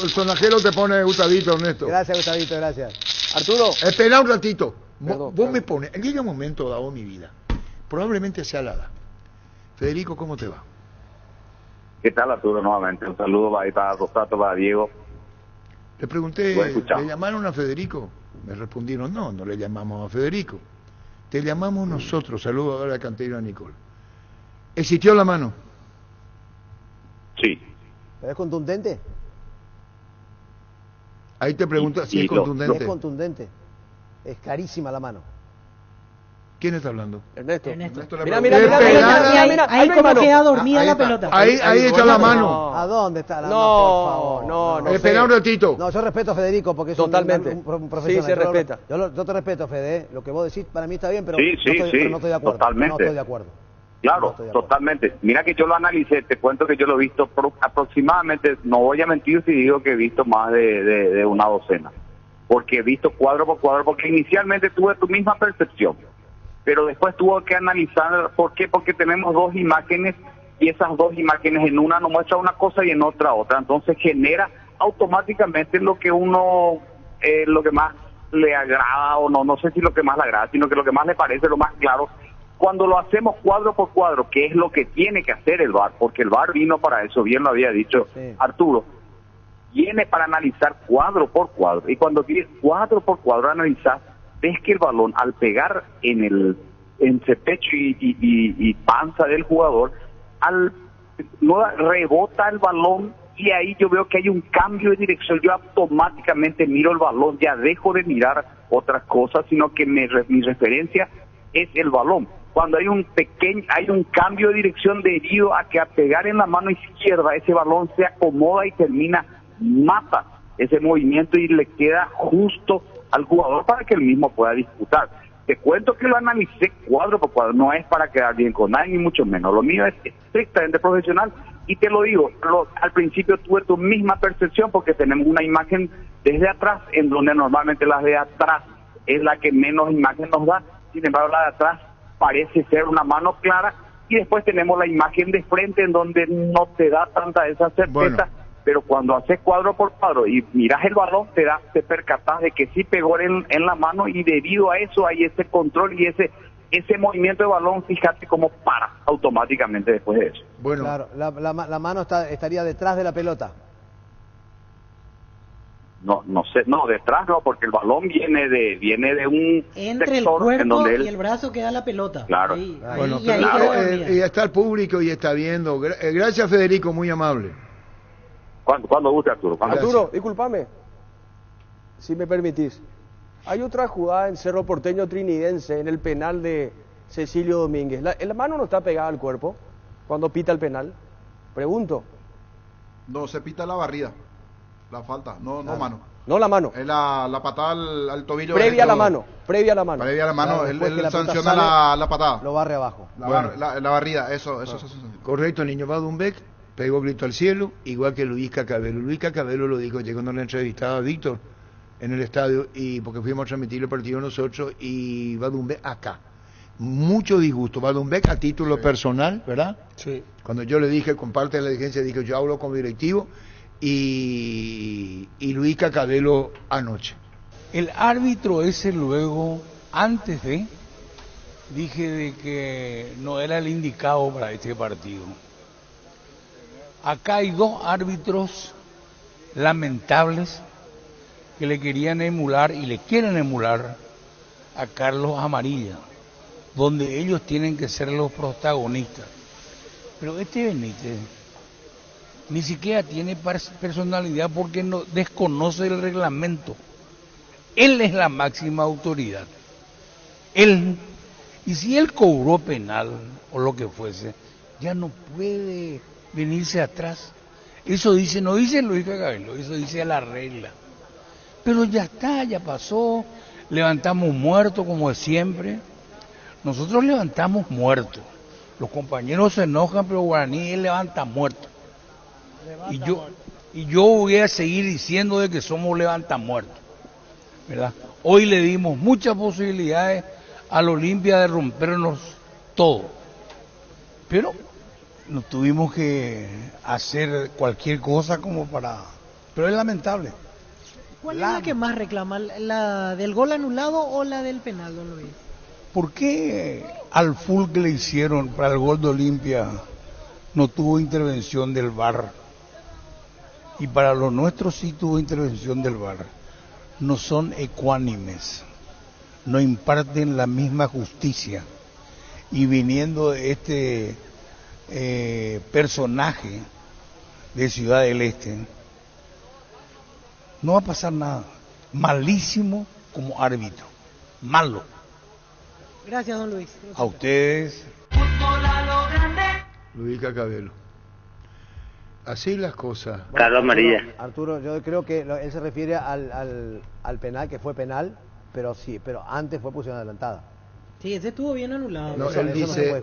El sonajero te pone Gustavito, Ernesto. Gracias, Gustavito, gracias. Arturo. Espera un ratito. Perdón, Vos me pones, llega un momento dado en mi vida, probablemente sea la edad. Federico, ¿cómo te va? ¿Qué tal, Arturo? Nuevamente, un saludo para Rosato, para Diego. Le pregunté, Lo he escuchado. ¿le llamaron a Federico? Me respondieron, no le llamamos a Federico. Te llamamos nosotros, saludo a la cantera Nicole. ¿Existió la mano? Sí. ¿Pero es contundente? Ahí te pregunto si Y es lo- contundente. Es contundente. Es carísima la mano. ¿Quién está hablando? Ernesto. Ernesto le Mira, pregunta. mira. Ahí no hay como mano. queda dormida Ahí la está. pelota. Ahí está la mano. ¿A dónde está la mano? No, Por favor. no Espera sé. un ratito. No, yo respeto a Federico porque es Totalmente. un profesional. Sí, se respeta. Yo te respeto, Fede. Lo que vos decís para mí está bien, pero, Sí, sí, pero no estoy de acuerdo. totalmente. No estoy de acuerdo. Claro, No estoy de acuerdo. totalmente. Mira que yo lo analicé, te cuento que yo lo he visto aproximadamente, no voy a mentir si digo que he visto más de una docena. Porque he visto cuadro por cuadro, porque inicialmente tuve tu misma percepción. Pero después tuve que analizar, ¿por qué? Porque tenemos dos imágenes y esas dos imágenes en una nos muestra una cosa y en otra otra. Entonces genera automáticamente lo que uno, lo que más le agrada o no sé si lo que más le agrada, sino que lo que más le parece lo más claro. Cuando lo hacemos cuadro por cuadro, que es lo que tiene que hacer el VAR, porque el VAR vino para eso, bien lo había dicho Arturo, viene para analizar cuadro por cuadro. Y cuando tienes cuadro por cuadro analizar, ves que el balón al pegar entre pecho y panza del jugador, no rebota el balón y ahí yo veo que hay un cambio de dirección. Yo automáticamente miro el balón, ya dejo de mirar otras cosas, sino que mi referencia es el balón. Cuando hay un cambio de dirección debido a que al pegar en la mano izquierda ese balón se acomoda y mata ese movimiento y le queda justo al jugador para que él mismo pueda disputar. Te cuento que lo analicé cuadro por cuadro, no es para quedar bien con nadie ni mucho menos, lo mío es estrictamente profesional y te lo digo, al principio tuve tu misma percepción porque tenemos una imagen desde atrás en donde normalmente la de atrás es la que menos imagen nos da, sin embargo la de atrás parece ser una mano clara y después tenemos la imagen de frente en donde no te da tanta esa certeza. Bueno. Pero cuando haces cuadro por cuadro y miras el balón, te percatas de que sí pegó en la mano y debido a eso hay ese control y ese movimiento de balón, fíjate cómo para automáticamente después de eso. Bueno, Claro, la mano estaría detrás de la pelota. No sé, no, detrás no, porque el balón viene de un Entre el sector en cuerpo donde y el brazo queda la pelota. Claro. bueno, y ahí pero, queda dormida. y está el público y está viendo. Gracias, Federico, muy amable. Cuando guste, Arturo. Arturo, discúlpame, si me permitís. Hay otra jugada en Cerro Porteño Trinidense, en el penal de Cecilio Domínguez. ¿La mano no está pegada al cuerpo cuando pita el penal? Pregunto. No, se pita la barrida, la falta, no mano. No la mano. Es la patada al tobillo. Previa a la mano. Previa a la mano. Previa a la mano, Claro, él después que la pelota sanciona sale, la patada. Lo barre abajo. La barrida, eso. Correcto, niño Badumbeck pegó grito al cielo, igual que Luis Cacabelo. Luis Cacabelo lo dijo, llegó cuando le entrevistaba a Víctor, en el estadio, y porque fuimos a transmitir el partido nosotros, y Badumbeck acá. Mucho disgusto. Badumbeck a título personal, ¿verdad? Sí. Cuando yo le dije, con parte de la dirigencia, dije, yo hablo como directivo, y Luis Cacabelo anoche. El árbitro ese luego, antes de, dije de que no era el indicado para este partido. Acá hay dos árbitros lamentables que le querían emular y le quieren emular a Carlos Amarilla, donde ellos tienen que ser los protagonistas. Pero este Benítez ni siquiera tiene personalidad porque no desconoce el reglamento. Él es la máxima autoridad. Él, y si él cobró penal o lo que fuese, ya no puede venirse atrás. Eso dice, no dice Luis Cacabelo, eso dice la regla. Pero ya está, ya pasó, levantamos muertos como de siempre. Nosotros levantamos muertos. Los compañeros se enojan, pero Guaraní él levanta muertos. Y yo voy a seguir diciendo de que somos levantamuertos, ¿verdad? Hoy le dimos muchas posibilidades al Olimpia de rompernos todo, pero nos tuvimos que hacer cualquier cosa como para... Pero es lamentable. ¿Cuál es la que más reclama? ¿La del gol anulado o la del penal, don Luis? ¿Por qué al full que le hicieron para el gol de Olimpia no tuvo intervención del VAR? Y para los nuestros sí tuvo intervención del VAR. No son ecuánimes, no imparten la misma justicia. Y viniendo de este personaje de Ciudad del Este, no va a pasar nada. Malísimo como árbitro, malo. Gracias, don Luis. A ustedes. Luis Cacabelo. Así las cosas. Carlos Amarilla. Arturo, yo creo que él se refiere al penal, que fue penal, pero sí, pero antes fue posición adelantada. Sí, ese estuvo bien anulado. No, él dice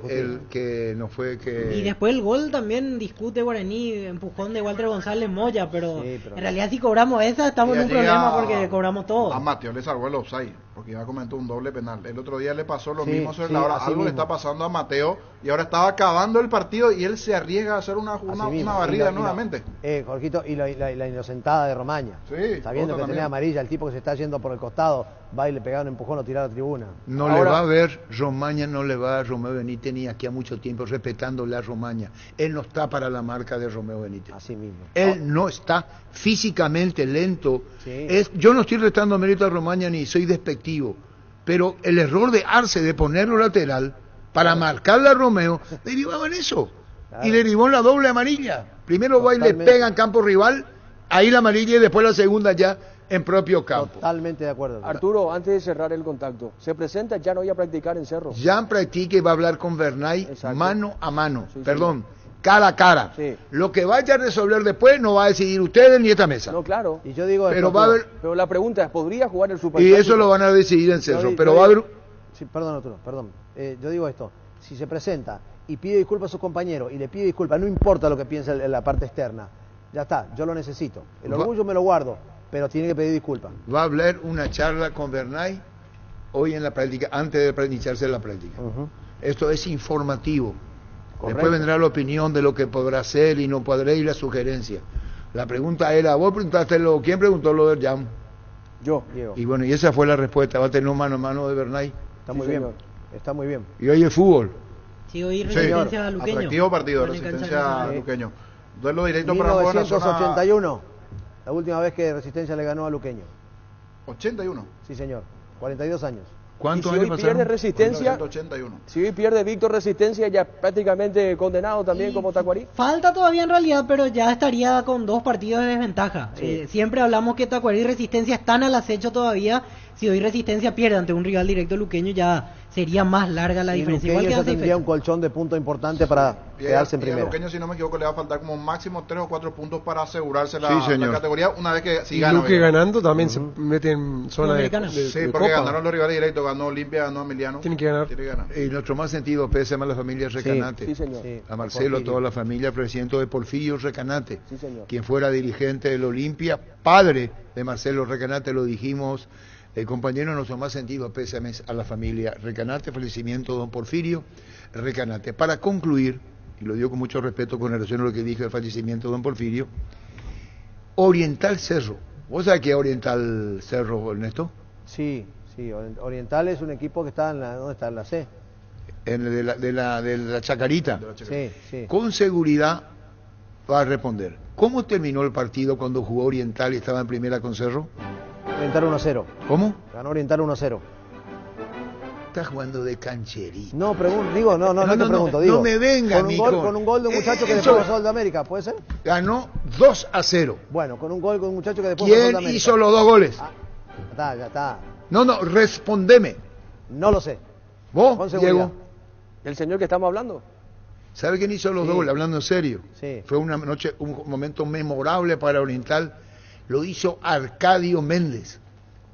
que no fue que... Y después el gol también discute Guaraní, empujón de Walter González Moya, pero en realidad si cobramos esa estamos en un problema porque cobramos todo. A Mateo le salvó el offside, porque ya comentó un doble penal. El otro día le pasó lo mismo sobre la hora. Algo mismo le está pasando a Mateo y ahora estaba acabando el partido y él se arriesga a hacer una barrida nuevamente. Jorgito, y la inocentada de Romaña. Sí, está viendo que tenía amarilla, el tipo que se está yendo por el costado, va y le pega un empujón o tira a la tribuna. No ahora, le va a ver Romaña, no le va a Romeo Benítez ni aquí a mucho tiempo respetándole a Romaña. Él no está para la marca de Romeo Benítez. Así mismo. Él no está físicamente lento. Sí. Yo no estoy restando mérito a Romaña ni soy despectivo, pero el error de Arce de ponerlo lateral para marcarle a Romeo derivaba en eso. Claro. Y le derivó en la doble amarilla. Primero va y le pega en campo rival, ahí la amarilla y después la segunda ya en propio campo. Totalmente de acuerdo. Arturo, antes de cerrar el contacto, ¿se presenta ya no voy a practicar en Cerro? Ya practica y va a hablar con Bernay mano a mano, cara a cara. Sí. Lo que vaya a resolver después no va a decidir ustedes ni esta mesa. No, claro. Y yo digo, pero va a haber... Pero la pregunta es, ¿podría jugar el Super? Y eso lo van a decidir en Cerro, pero va a haber... Sí, perdón, Arturo, perdón. Yo digo esto, si se presenta y pide disculpas a sus compañeros y le pide disculpas, no importa lo que piense en la parte externa, ya está, yo lo necesito. El orgullo me lo guardo, pero tiene que pedir disculpas. Va a hablar una charla con Bernay hoy en la práctica, antes de iniciarse la práctica. Esto es informativo. Correcto. Después vendrá la opinión de lo que podrá hacer y no podrá ir la sugerencia. La pregunta era, vos preguntaste ¿quién preguntó lo del Jam? Yo, Diego. Y bueno, y esa fue la respuesta, va a tener un mano a mano de Bernay. Está muy bien, está muy bien. Y hoy es fútbol. Sí, hoy Resistencia a Luqueño. Atractivo partido, Resistencia a Luqueño. Duelo directo 1981, la última vez que Resistencia le ganó a Luqueño. 81. Sí, señor, 42 años. ¿Cuántos años pasaron? Pierde Resistencia, 1981. Si hoy pierde Víctor Resistencia, ya prácticamente condenado también como Tacuarí. Falta todavía en realidad, pero ya estaría con 2 partidos de desventaja. Sí. Siempre hablamos que Tacuarí y Resistencia están al acecho todavía. Si hoy Resistencia pierde ante un rival directo luqueño, ya sería más larga la diferencia. Igual que ya hace tendría un colchón de punto importante para quedarse en Y a primera. Luqueño, si no me equivoco, le va a faltar como máximo 3 o 4 puntos para asegurarse la, Sí, señor. la categoría una vez que si Y gana. Luque ganando también se mete en zona de Sí, de porque Copa. ganaron los rivales directos, ganó Olimpia, ganó Emiliano. Tiene que ganar. Y nuestro más sentido pésame a la familia Recanate. sí, señor. Sí, A Marcelo, a Porfirio. toda la familia, presidente de Porfirio Recanate, Sí, señor. quien fuera dirigente del Olimpia, padre de Marcelo Recanate, lo dijimos. Compañero, nuestro más sentido pésame a la familia Recanate, fallecimiento de don Porfirio Recanate. Para concluir, y lo digo con mucho respeto con relación a lo que dije del fallecimiento de don Porfirio, Oriental Cerro. ¿Vos sabés qué es Oriental Cerro, Ernesto? Sí, Oriental es un equipo que está ¿dónde está? En la C. De la Chacarita. Sí. Con seguridad va a responder. ¿Cómo terminó el partido cuando jugó Oriental y estaba en primera con Cerro? Oriental 1-0. ¿Cómo? Ganó Oriental 1-0. Está jugando de cancherito. No, digo, no te pregunto, no, digo. no me venga, con un Nico. gol, con un gol de un muchacho que Eso- después pasó al de América, ¿puede ser? Ganó 2-0. Bueno, con un gol con un muchacho que después pasó al de ¿Quién América. hizo los 2 goles? Ya está. No, respondeme. No lo sé. ¿Vos, Con seguridad. Diego? ¿El señor que estamos hablando? ¿Sabe quién hizo los Sí. 2 goles? Hablando en serio. Sí. Fue una noche, un momento memorable para Oriental. Lo hizo Arcadio Méndez.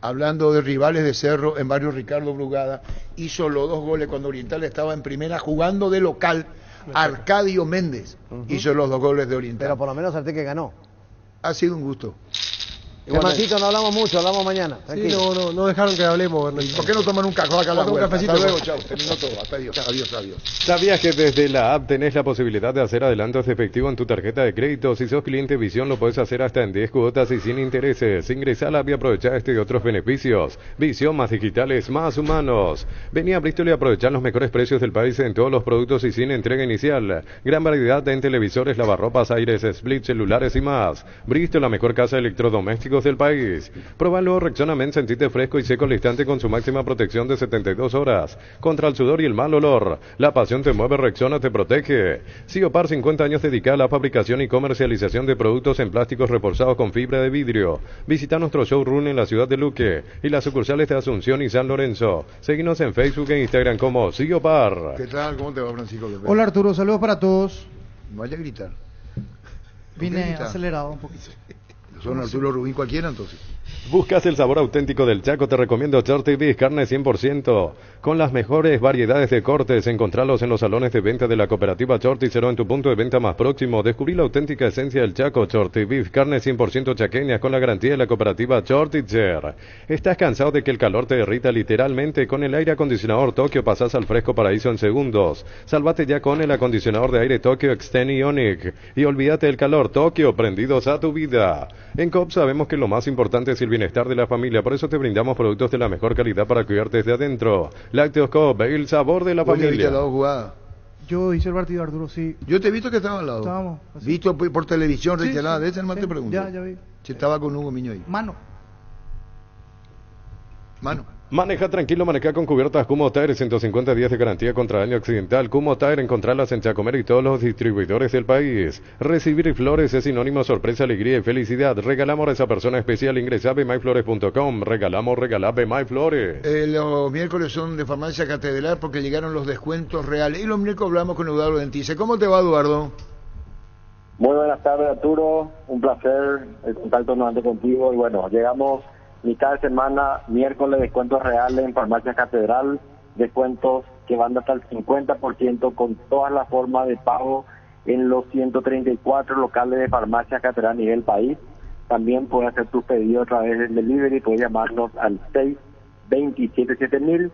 Hablando de rivales de Cerro en barrio Ricardo Brugada, hizo los 2 goles cuando Oriental estaba en primera jugando de local. Arcadio Méndez hizo los 2 goles de Oriental. Pero por lo menos Arte que ganó. Ha sido un gusto. Germancito, no hablamos mucho, hablamos mañana. Sí, Tranquilo. no dejaron que hablemos, Ernesto. ¿Por qué no toman un café acá a la Otro vuelta? cafecito. Hasta luego, chao. Terminó todo. Hasta adiós. ¿Sabías que desde la app tenés la posibilidad de hacer adelantos de efectivo en tu tarjeta de crédito? Si sos cliente Visión lo puedes hacer hasta en 10 cuotas y sin intereses. Ingresá a la app y aprovechá este y otros beneficios. Visión, más digitales, más humanos. Vení a Bristol y aprovechá los mejores precios del país en todos los productos y sin entrega inicial. Gran variedad en televisores, lavarropas, aires, split, celulares y más. Bristol, la mejor casa de electrodomésticos del país. Probalo, Rexona Men, sentite fresco y seco al instante con su máxima protección de 72 horas. Contra el sudor y el mal olor. La pasión te mueve, Rexona te protege. Siopar, 50 años dedicada a la fabricación y comercialización de productos en plásticos reforzados con fibra de vidrio. Visita nuestro showroom en la ciudad de Luque y las sucursales de Asunción y San Lorenzo. Seguinos en Facebook e Instagram como Siopar. ¿Qué tal? ¿Cómo te va, Francisco López? Hola Arturo, saludos para todos. No vaya a gritar. Vine grita? acelerado un poquito. Son Arturo Rubín cualquiera entonces. ¿Buscas el sabor auténtico del Chaco? Te recomiendo Shorty Beef, carne 100%, con las mejores variedades de cortes. Encontralos en los salones de venta de la cooperativa Chorticero en tu punto de venta más próximo. Descubrí la auténtica esencia del Chaco. Shorty Beef, carne 100% chaqueña con la garantía de la cooperativa Chortizer. ¿Estás cansado de que el calor te derrita literalmente? Con el aire acondicionador Tokio pasás al fresco paraíso en segundos. Sálvate ya con el acondicionador de aire Tokio Extend Ionic. Y olvídate del calor. Tokio, prendidos a tu vida. En COP sabemos que lo más importante es el bienestar de la familia, por eso te brindamos productos de la mejor calidad para cuidarte desde adentro. Lácteos COP, el sabor de la ¿Vos le viste familia. la dos jugadas? Yo hice el partido, Arturo, sí. Yo te he visto que estaba al lado. Estábamos, así. Visto por televisión, Sí, reiterada. sí, De ese nomás sí, te pregunto. ya vi. Si estaba con Hugo Miño ahí. Mano. Maneja tranquilo, maneja con cubiertas Kumo Tire, 150 días de garantía contra daño accidental. Kumo Tire, encontrarlas en Chacomer y todos los distribuidores del país. Recibir flores es sinónimo de sorpresa, alegría y felicidad. Regalamos a esa persona especial. Ingresa a bemyflores.com. Regala Bemyflores. Los miércoles son de Farmacia Catedral porque llegaron los descuentos reales. Y los miércoles hablamos con Eduardo Dentice. ¿Cómo te va, Eduardo? Muy buenas tardes, Arturo. Un placer el contacto nuevamente contigo. Y bueno, llegamos mitad de semana, miércoles, descuentos reales en Farmacia Catedral, descuentos que van hasta el 50% con todas las formas de pago en los 134 locales de Farmacia Catedral a nivel país. También puedes hacer tus pedidos a través del delivery, puedes llamarnos al 627-7000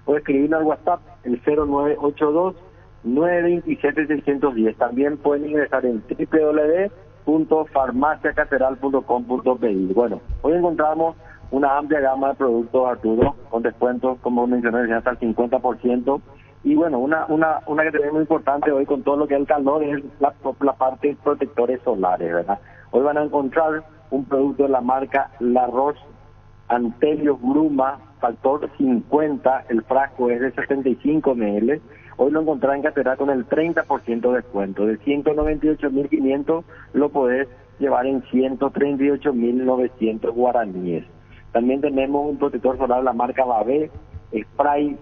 o escribirnos al WhatsApp el 0982-927-610. También pueden ingresar en www.farmaciacatedral.com.bi. Bueno, hoy encontramos una amplia gama de productos, Arturo, con descuentos, como mencioné, hasta el 50%. Y bueno, una que tenemos muy importante hoy con todo lo que es el calor es la parte de protectores solares, ¿verdad? Hoy van a encontrar un producto de la marca La Roche Antelios Bruma, factor 50, el frasco es de 75 ml. Hoy lo encontrás en Catedral con el 30% de descuento. De 198.500 lo podés llevar en 138.900 guaraníes. También tenemos un protector solar de la marca Babé, spray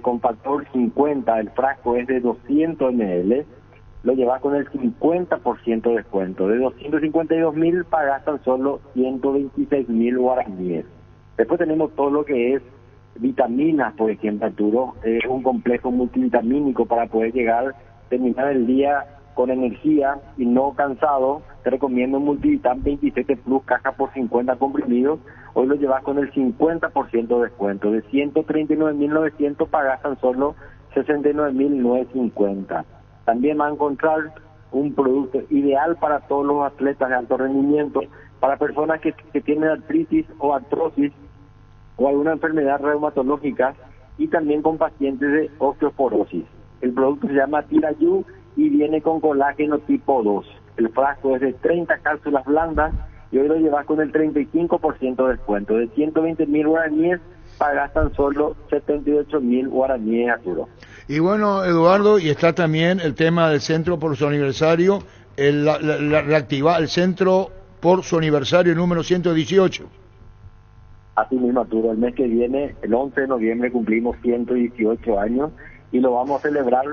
con factor 50, el frasco es de 200 ml, lo llevas con el 50% de descuento. De 252.000 pagas tan solo 126.000 guaraníes. Después tenemos todo lo que es vitaminas, por ejemplo, Arturo. Es un complejo multivitamínico para poder terminar el día con energía y no cansado. Te recomiendo un Multivitam 27 Plus, caja por 50 comprimidos. Hoy lo llevas con el 50% de descuento. De 139.900 pagas tan solo 69.950. También va a encontrar un producto ideal para todos los atletas de alto rendimiento, para personas que tienen artritis o artrosis o alguna enfermedad reumatológica, y también con pacientes de osteoporosis. El producto se llama Tirayu y viene con colágeno tipo 2. El frasco es de 30 cápsulas blandas y hoy lo llevas con el 35% de descuento. De 120.000 guaraníes pagas tan solo 78.000 guaraníes, Arturo. Y bueno, Eduardo, y está también el tema del centro por su aniversario, reactivar el centro por su aniversario número 118. Así mismo, Arturo, el mes que viene, el 11 de noviembre, cumplimos 118 años y lo vamos a celebrar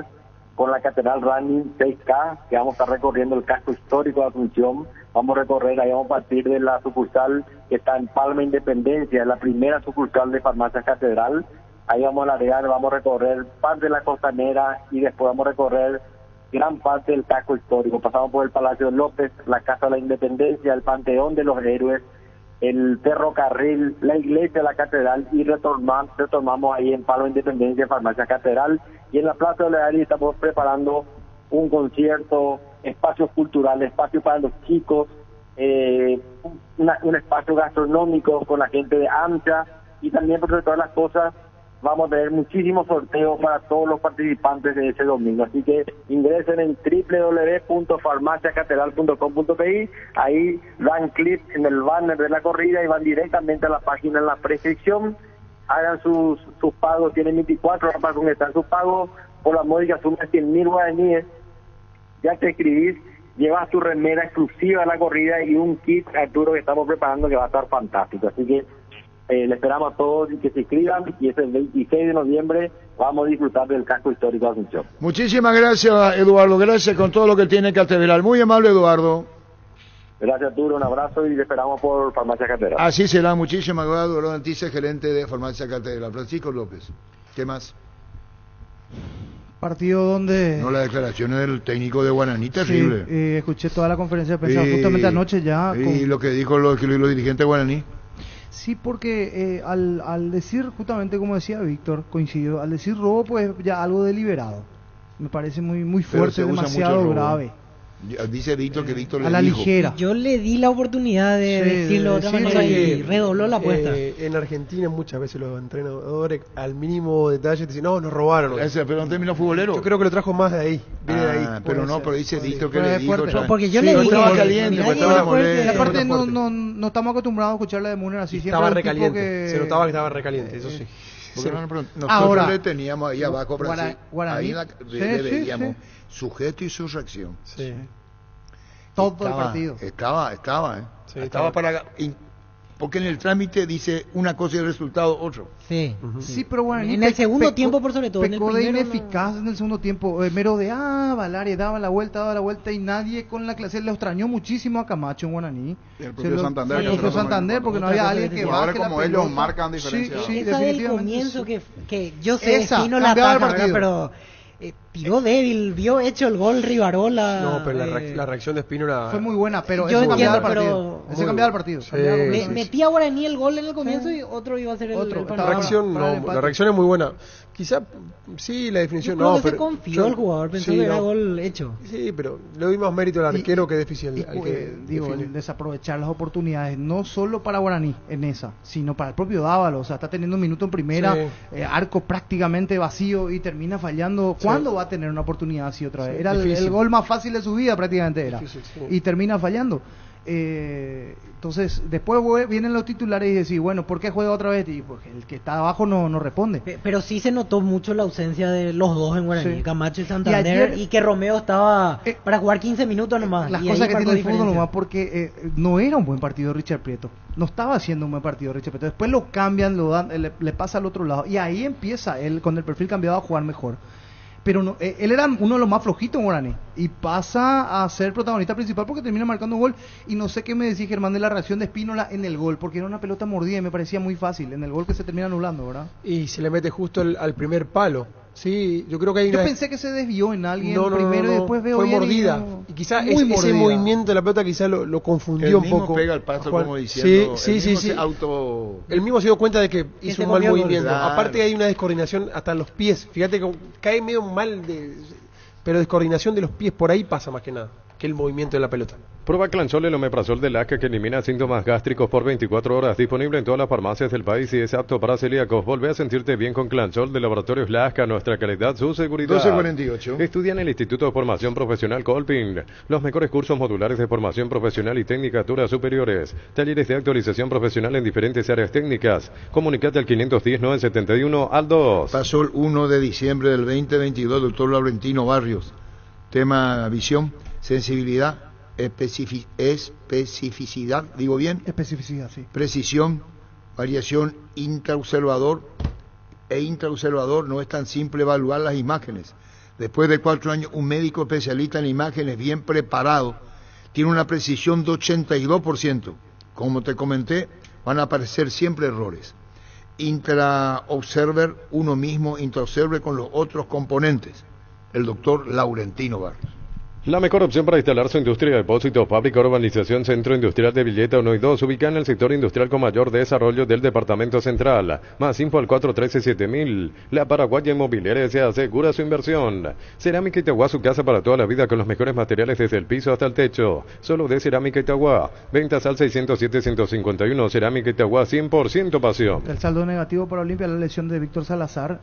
con la Catedral Running 6K, que vamos a estar recorriendo el casco histórico de Asunción. Vamos a recorrer, ahí vamos a partir de la sucursal que está en Palma Independencia, la primera sucursal de Farmacia Catedral. Ahí vamos a largar, vamos a recorrer parte de la costanera y después vamos a recorrer gran parte del casco histórico. Pasamos por el Palacio López, la Casa de la Independencia, el Panteón de los Héroes, el ferrocarril, la iglesia, la catedral, y retornamos ahí en Palma Independencia, Farmacia Catedral, y en la Plaza de la estamos preparando un concierto, espacios culturales, espacios para los chicos, un espacio gastronómico con la gente de AMCHA, y también, por sobre todas las cosas, vamos a tener muchísimos sorteos para todos los participantes de ese domingo. Así que ingresen en www.farmaciacatedral.com.pi, ahí dan clic en el banner de la corrida y van directamente a la página en la prescripción. Hagan sus pagos, tienen 24 horas para concretar sus pagos por la módica suma de 100.000 guaraníes. Ya te escribís, llevas tu remera exclusiva a la corrida y un kit, Arturo, que estamos preparando que va a estar fantástico. Así que le esperamos a todos que se inscriban, y ese 26 de noviembre vamos a disfrutar del casco histórico de Asunción. Muchísimas gracias, Eduardo. Gracias con todo lo que tiene Catedral. Muy amable, Eduardo. Gracias, Arturo. Un abrazo y le esperamos por Farmacia Catedral. Así será. Muchísimas gracias, Eduardo Antice, gerente de Farmacia Catedral. Francisco López, ¿qué más? Partido donde... No, la declaración del técnico de Guaraní, terrible. Sí, escuché toda la conferencia de prensa justamente anoche ya. Y lo que dijo los dirigentes de Guaraní. Sí, porque al decir, justamente como decía Víctor, coincidió, al decir robo, pues ya algo deliberado. Me parece muy fuerte, demasiado grave. Dice Víctor que Víctor a la dijo. Ligera. Yo le di la oportunidad de decirlo de otra manera y redobló la apuesta. En Argentina muchas veces los entrenadores al mínimo detalle te dicen, no, nos robaron. Pero en términos futboleros. Yo creo que lo trajo más de ahí, viene de ahí. Pero no, pero dice Víctor que le dijo. Porque yo le dije, estaba caliente, estaba molesto. Aparte no estamos acostumbrados a escucharla de Müller así. Estaba recaliente, se notaba que estaba recaliente, eso sí. Nosotros le teníamos ahí abajo, ahí le veíamos sujeto y su reacción. Sí. Todo el partido. Estaba para... Porque en el trámite dice una cosa y el resultado otro. Sí. Sí, pero bueno, en el segundo tiempo, por sobre todo. Pecó de ineficaz en el segundo tiempo. Merodeaba, Valaria daba la vuelta y nadie con la clase. Le extrañó muchísimo a Camacho en Guaraní. El propio Santander. El propio Santander, porque no había alguien que baje la como ellos marcan diferencia. Sí, esa del comienzo que yo sé, sí no la ataca, pero... tiró débil, vio hecho el gol Rivarola. No, pero la reacción de Espínola fue muy buena, pero eso cambiaba el partido. Ese cambiaba el partido. Metía Guaraní el gol en el comienzo y otro iba a ser el la reacción es muy buena. Quizá sí, la definición no, pero se confió el jugador, pensó que era gol hecho. Sí, pero le doy más mérito al arquero que difícil. El desaprovechar las oportunidades, no solo para Guaraní en esa, sino para el propio Dávalo. O sea, está teniendo un minuto en primera, arco prácticamente vacío y termina fallando. ¿Cuándo va a tener una oportunidad así otra vez? Era el gol más fácil de su vida prácticamente era. Y termina fallando. Entonces, después vienen los titulares y decís, bueno, ¿por qué juega otra vez? Y porque el que está abajo no responde. Pero sí se notó mucho la ausencia de los dos en Guaraní, Sí. Camacho y Santander, y que Romeo estaba para jugar 15 minutos nomás. Las y cosas ahí que marcó tiene el fútbol diferencia. nomás, porque no era un buen partido Richard Prieto. No estaba haciendo un buen partido Richard Prieto. Después lo cambian, lo dan, le pasa al otro lado. Y ahí empieza él, con el perfil cambiado, a jugar mejor. Pero no, él era uno de los más flojitos en Guaraní. Y pasa a ser protagonista principal porque termina marcando un gol. Y no sé qué me decís, Germán, de la reacción de Espínola en el gol. Porque era una pelota mordida y me parecía muy fácil. En el gol que se termina anulando, ¿verdad? Y se le mete justo al primer palo. Sí, yo creo que hay Yo una... pensé que se desvió en alguien No, primero y después veo fue bien mordida. no- Y quizás muy ese mordida. movimiento de la pelota quizás lo confundió El un mismo poco. pega el paso Juan. como diciendo, Sí, el mismo sí. se auto... El mismo se dio cuenta de que hizo se un mal comió el gol. movimiento. Claro. Aparte hay una descoordinación hasta en los pies. Fíjate que cae medio mal, pero descoordinación de los pies por ahí pasa más que nada, que el movimiento de la pelota. Prueba Clanchol, el omeprazol de LAC que elimina síntomas gástricos por 24 horas. Disponible en todas las farmacias del país y es apto para celíacos. Volvé a sentirte bien con Clanchol de Laboratorios LAC, a nuestra calidad, su seguridad. 12:48. Estudia en el Instituto de Formación Profesional Colping. Los mejores cursos modulares de formación profesional y tecnicaturas superiores. Talleres de actualización profesional en diferentes áreas técnicas. Comunicate al 510-971 al 2. Pasó el 1 de diciembre del 2022, doctor Laurentino Barrios. Tema visión, sensibilidad, especificidad, ¿digo bien? Especificidad, sí. Precisión, variación intraobservador e intraobservador. No es tan simple evaluar las imágenes. Después de 4 años, un médico especialista en imágenes bien preparado tiene una precisión de 82%. Como te comenté, van a aparecer siempre errores. Intraobserver uno mismo, intraobserver con los otros componentes. El doctor Laurentino Barrios. La mejor opción para instalar su industria de depósitos, fábrica, urbanización, centro industrial de Villeta 1 y 2, ubicada en el sector industrial con mayor desarrollo del departamento central. Más info al 413-7000. La Paraguaya Inmobiliaria se asegura su inversión. Cerámica Itagua, su casa para toda la vida con los mejores materiales desde el piso hasta el techo. Solo de Cerámica Itagua. Ventas al 607-151. Cerámica Itagua, 100% pasión. El saldo negativo para Olimpia, la lesión de Víctor Salazar,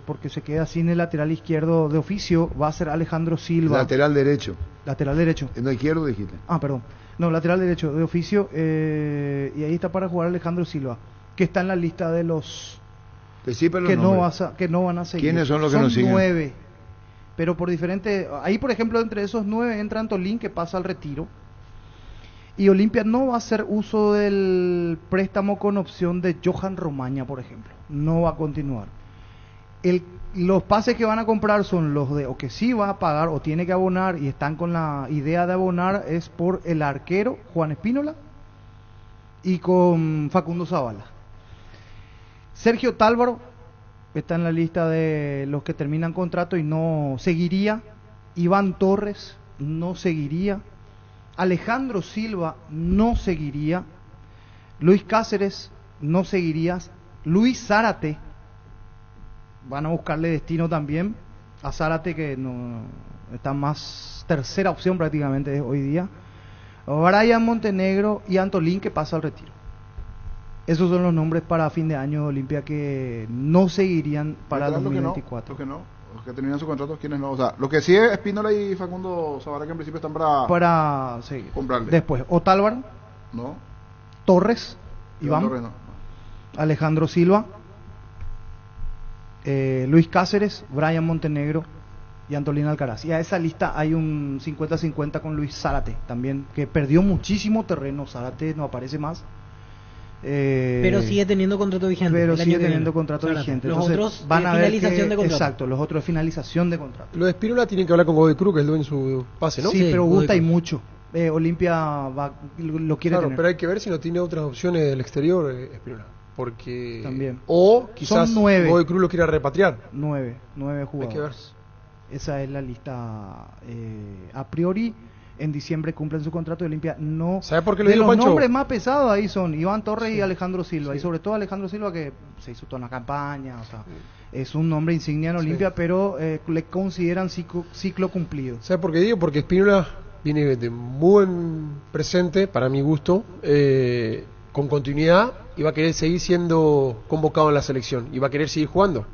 porque se queda sin el lateral izquierdo de oficio, va a ser Alejandro Silva. Lateral derecho. Lateral derecho. No izquierdo dijiste. Ah, perdón. No, lateral derecho de oficio, y ahí está para jugar Alejandro Silva, que está en la lista de los que no van a seguir. ¿Quiénes son los que nos siguen? 9. Pero por diferente, ahí por ejemplo entre esos 9 entra Antolín, que pasa al retiro. Y Olimpia no va a hacer uso del préstamo con opción de Johan Romaña, por ejemplo. No va a continuar. Los pases que van a comprar son los de o que sí va a pagar o tiene que abonar, y están con la idea de abonar, es por el arquero Juan Espínola y con Facundo Zavala. Sergio Tálvaro está en la lista de los que terminan contrato y no seguiría. Iván Torres no seguiría. Alejandro Silva no seguiría. Luis Cáceres no seguiría. Luis Zárate, van a buscarle destino también a Zárate, que no está más tercera opción prácticamente hoy día. Brian Montenegro y Antolín, que pasa al retiro. Esos son los nombres para fin de año de Olimpia que no seguirían para el 2024. Los que no, los que terminan su contrato, ¿quiénes no? O sea, lo que sí es Espínola y Facundo Zavala, que en principio están para seguir. Comprarle. Después, Otálvaro, no. Torres, Iván, Torres, no. Alejandro Silva, Luis Cáceres, Brian Montenegro y Antolín Alcaraz. Y a esa lista hay un 50-50 con Luis Zárate también, que perdió muchísimo terreno. Zárate no aparece más. Pero sigue teniendo contrato vigente. Pero el sigue año que teniendo viene. contrato Zárate. vigente. Los Entonces, otros van a ver finalización de contrato. Exacto, los otros finalización de contrato. Lo de Espínola tienen que hablar con Godoy Cruz, que es el dueño de su pase, ¿no? Sí, pero gusta y mucho. Olimpia lo quiere claro, tener. pero hay que ver si no tiene otras opciones del exterior, Espínola. Porque... También. O quizás Son 9. Godoy Cruz lo quiera repatriar. 9 jugadores. Hay que ver. Esa es la lista a priori. En diciembre cumplen su contrato de Olimpia. No. ¿Sabe por qué lo de digo, los Pancho? nombres más pesados ahí son Iván Torres y Alejandro Silva. Y sobre todo Alejandro Silva, que se hizo toda una campaña. O sea, es un nombre insignia en Olimpia, pero le consideran ciclo cumplido. ¿Sabe por qué digo? Porque Espínola viene de muy buen presente, para mi gusto, con continuidad, y va a querer seguir siendo convocado en la selección, y va a querer seguir jugando.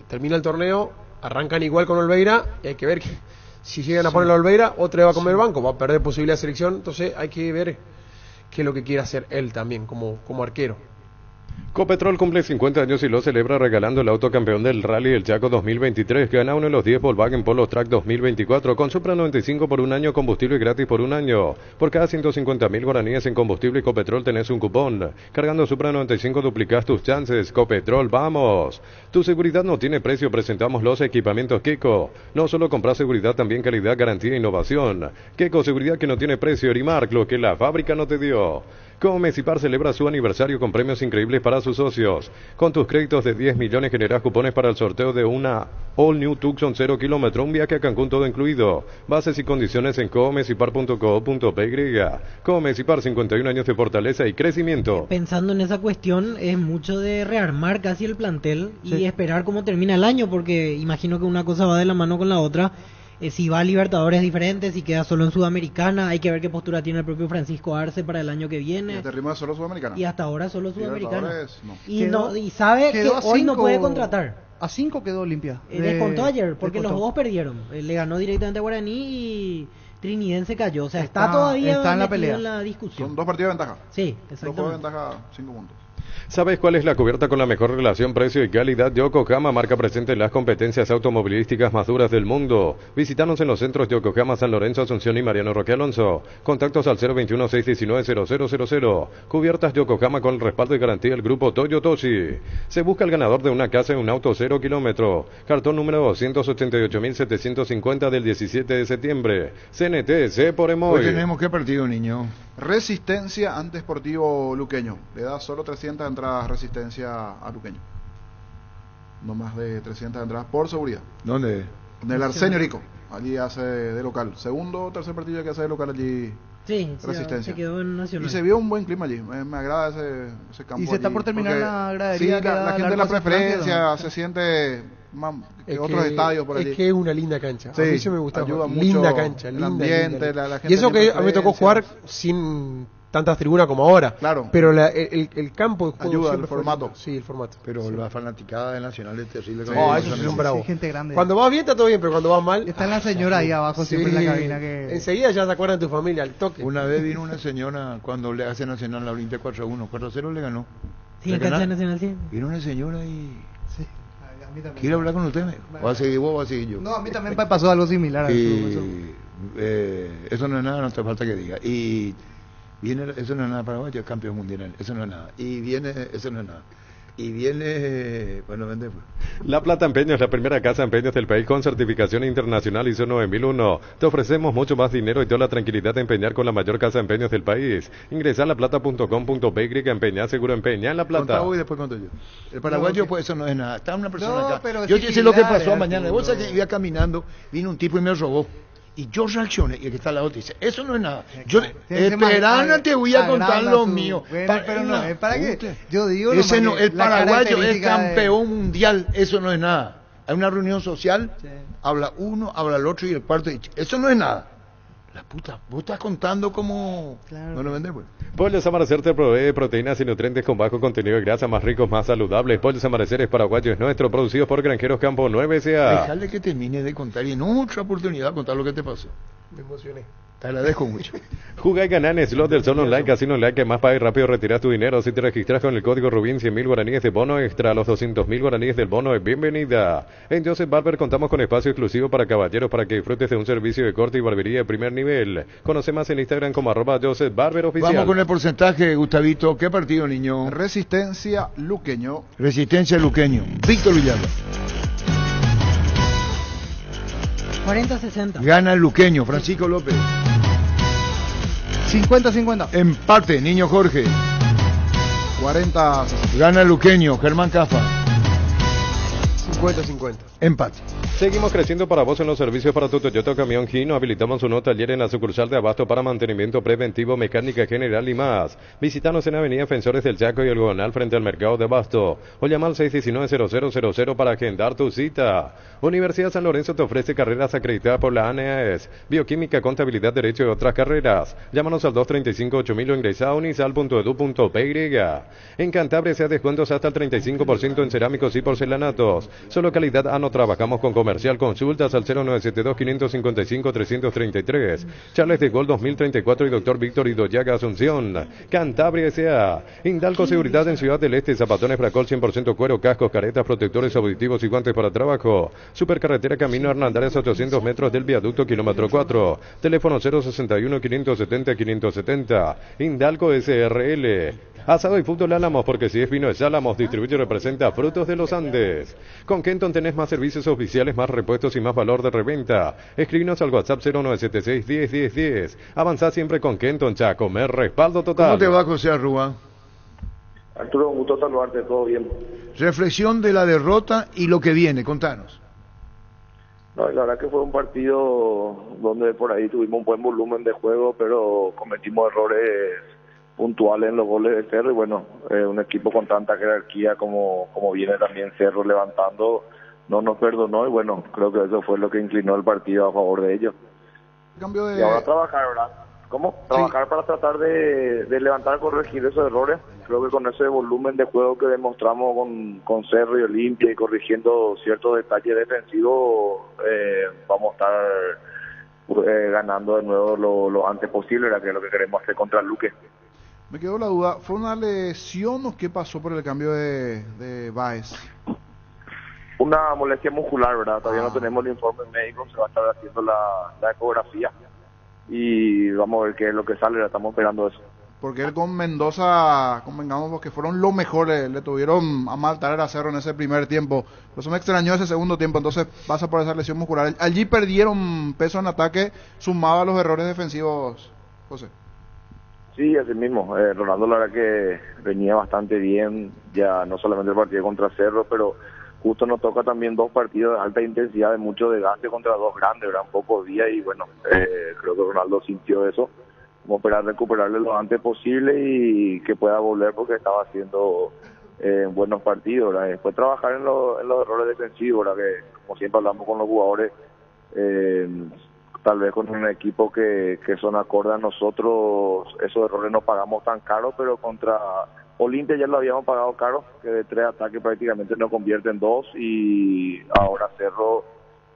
Termina el torneo, arrancan igual con Olveira, y hay que ver Si llegan a poner la Olveira, otra vez va a comer banco, va a perder posibilidad de selección, entonces hay que ver qué es lo que quiere hacer él también como arquero. Copetrol cumple 50 años y lo celebra regalando el auto campeón del Rally del Chaco 2023. Gana uno de los 10 Volkswagen Polo Track 2024 con Supra 95 por un año, combustible gratis por un año. Por cada 150.000 guaraníes en combustible Copetrol tenés un cupón. Cargando Supra 95 duplicás tus chances. Copetrol, vamos. Tu seguridad no tiene precio. Presentamos los equipamientos Keko. No solo comprar seguridad, también calidad, garantía e innovación. Keko, seguridad que no tiene precio. Erimark, lo que la fábrica no te dio. Comecipar celebra su aniversario con premios increíbles para sus socios. Con tus créditos de 10 millones generás cupones para el sorteo de una All New Tucson 0 kilómetro, un viaje a Cancún todo incluido. Bases y condiciones en comecipar.co.py. Comecipar, 51 años de fortaleza y crecimiento. Pensando en esa cuestión, es mucho de rearmar casi el plantel y esperar cómo termina el año, porque imagino que una cosa va de la mano con la otra. Si va a Libertadores diferentes, si queda solo en Sudamericana, hay que ver qué postura tiene el propio Francisco Arce para el año que viene. Y este ritmo es solo Sudamericana. Y hasta ahora solo Sudamericana. No. Y sabe que hoy no puede contratar. A 5 quedó Olimpia. Descontó ayer, porque los dos perdieron. Le ganó directamente a Guaraní y Trinidense cayó. O sea, está todavía en la pelea. En la discusión. Son 2 partidos de ventaja. Sí, exactamente. 2 partidos de ventaja, 5 puntos. ¿Sabes cuál es la cubierta con la mejor relación precio y calidad? Yokohama, marca presente en las competencias automovilísticas más duras del mundo. Visítanos en los centros Yokohama, San Lorenzo, Asunción y Mariano Roque Alonso. Contactos al 021-619-0000. Cubiertas Yokohama con el respaldo y garantía del grupo Toyotoshi. Se busca el ganador de una casa en un auto 0 kilómetro. Cartón número 288.750 del 17 de septiembre. CNTC por Emoy. Hoy tenemos qué partido, niño. Resistencia ante Sportivo Luqueño. Le da solo 300 entradas Resistencia a Luqueño. No más de 300 entradas por seguridad. ¿Dónde? En el Arsenio Rico. Allí hace de local. Segundo o tercer partido que hace de local allí. Sí, Resistencia. Se quedó en Nacional. Y se vio un buen clima allí. Me agrada ese campo. Y se está allí, por terminar porque, la gradería. Sí, la gente de la preferencia se siente más que otros estadios por allí. Es que es una linda cancha. Sí, a mí se me gusta. Ayuda mucho linda cancha, el ambiente, linda. La gente y eso que a mí me tocó jugar preferencia. sin tantas tribunas como ahora. Claro. Pero el campo de juego ayuda el formato. Sí, el formato. Pero sí. La fanaticada de Nacional es terrible. Eso sí son bravos. Sí, gente grande. Cuando vas bien está todo bien, pero cuando vas mal... Está la señora ahí abajo siempre en la cabina que... Enseguida ya se acuerdan de tu familia, al toque. Una vez vino una señora cuando le hace Nacional la Olimpia 4-1, 4-0 le ganó. Sí, en cancha Nacional, sí. Vino una señora y... Sí. A mí también. ¿Quiere hablar con usted? ¿Va a seguir vos o va a seguir yo? No, a mí también pasó algo similar. Eso no es nada, no te falta que diga. Y viene, eso no es nada, Paraguay es campeón mundial, eso no es nada. Y viene, eso no es nada. Y viene, bueno, vende. La Plata Empeño es la primera casa de empeños del país con certificación internacional ISO 9001. Te ofrecemos mucho más dinero y toda la tranquilidad de empeñar con la mayor casa de empeños del país. Ingresa a laplata.com.py, empeñar seguro empeña en La Plata. Contá hoy y después cuento yo. El paraguayo, pues eso no es nada. Está una persona acá. Pero yo sé lo que pasó mañana. Vos sabés que iba caminando, vino un tipo y me robó. Y yo reaccioné, y el que está al lado dice, eso no es nada. Yo, esperana, te voy a contar lo mío. Bueno, pero no, es para que yo digo... Ese no, el paraguayo es campeón mundial, eso no es nada. Hay una reunión social, habla uno, habla el otro y el cuarto, y eso no es nada. La puta, vos estás contando como... Claro. No lo vendés, pues. Pollos Amanecer te provee proteínas y nutrientes con bajo contenido de grasa, más ricos, más saludables. Pollos Amanecer es paraguayo, es nuestro, producidos por Granjeros Campo 9 S.A. Dejale que termine de contar y en otra oportunidad contar lo que te pasó. Me emocioné. Te agradezco mucho. Juga y ganá en Slot del Sol Online, Casino Online, que más paga y rápido retiras tu dinero. Si te registras con el código Rubín, 100.000 guaraníes de bono extra, los 200.000 guaraníes del bono es bienvenida. En Joseph Barber contamos con espacio exclusivo para caballeros para que disfrutes de un servicio de corte y barbería de primer nivel. Conoce más en Instagram como @Joseph Barber oficial. Vamos con el porcentaje, Gustavito. ¿Qué partido, niño? Resistencia Luqueño. Resistencia Luqueño. Víctor Villalba. 40-60. Gana el Luqueño. Francisco López. 50-50. Empate, niño Jorge. 40. Gana el Luqueño. Germán Cafa. 50-50. Empate. Seguimos creciendo para vos en los servicios para tu Toyota Camión Gino. Habilitamos un nuevo taller en la sucursal de Abasto para mantenimiento preventivo, mecánica general y más. Visítanos en Avenida Defensores del Chaco y el Gonal frente al mercado de Abasto. O llama al 619-0000 para agendar tu cita. Universidad San Lorenzo te ofrece carreras acreditadas por la ANEAES, bioquímica, contabilidad, derecho y otras carreras. Llámanos al 235-8000 o ingresa a unisal.edu.py. En Cantabria se da descuentos hasta el 35% en cerámicos y porcelanatos. Solo calidad ANO. Trabajamos con comercial. Consultas al 0972-555-333. Charles de Gol 2034 y Dr. Víctor Idoyaga Asunción. Cantabria S.A. Indalco Seguridad en Ciudad del Este. Zapatones Bracol 100% cuero, cascos, caretas, protectores auditivos y guantes para trabajo. Supercarretera Camino Hernandarias a 800 metros del viaducto kilómetro 4. Teléfono 061-570-570. Indalco SRL. Asado y fútbol Álamos, porque si es vino es Álamos. Distribuye y representa Frutos de los Andes. Con Kenton tenés más servicios oficiales, más repuestos y más valor de reventa. Escribinos al WhatsApp 0976-101010. Avanzá siempre con Kenton, Chacomer, respaldo total. ¿Cómo te va, José Arrúa? Arturo, un gusto saludarte, todo bien. Reflexión de la derrota y lo que viene, contanos. No, la verdad que fue un partido donde por ahí tuvimos un buen volumen de juego, pero cometimos errores puntuales en los goles de Cerro y bueno, un equipo con tanta jerarquía como viene también Cerro levantando, no nos perdonó y bueno, creo que eso fue lo que inclinó el partido a favor de ellos. Cambio de... Y ahora trabajar, ¿verdad? ¿Cómo? Trabajar para tratar de levantar, corregir esos errores. Creo que con ese volumen de juego que demostramos con Cerro y Olimpia y corrigiendo ciertos detalles defensivos, vamos a estar ganando de nuevo lo antes posible, que es lo que queremos hacer contra el Luque. Me quedó la duda, ¿fue una lesión o qué pasó por el cambio de Báez? Una molestia muscular, ¿verdad? Todavía no tenemos el informe médico, se va a estar haciendo la ecografía y vamos a ver qué es lo que sale, estamos esperando eso. Porque él con Mendoza, convengamos porque fueron los mejores, le tuvieron a maltratar a Cerro en ese primer tiempo, por eso me extrañó ese segundo tiempo, entonces pasa por esa lesión muscular. Allí perdieron peso en ataque, sumado a los errores defensivos, José. Sí, así mismo. Ronaldo la verdad que venía bastante bien, ya no solamente el partido contra Cerro, pero justo nos toca también dos partidos de alta intensidad, de mucho desgaste contra dos grandes, ¿verdad? Un poco día y bueno, creo que Ronaldo sintió eso. Vamos a esperar recuperarle lo antes posible y que pueda volver porque estaba haciendo buenos partidos, ¿verdad? Después trabajar en los errores defensivos, ¿verdad? Que como siempre hablamos con los jugadores, tal vez con un equipo que son acorde a nosotros, esos errores no pagamos tan caros, pero contra Olimpia ya lo habíamos pagado caro, que de 3 ataques prácticamente nos convierte en 2 y ahora Cerro,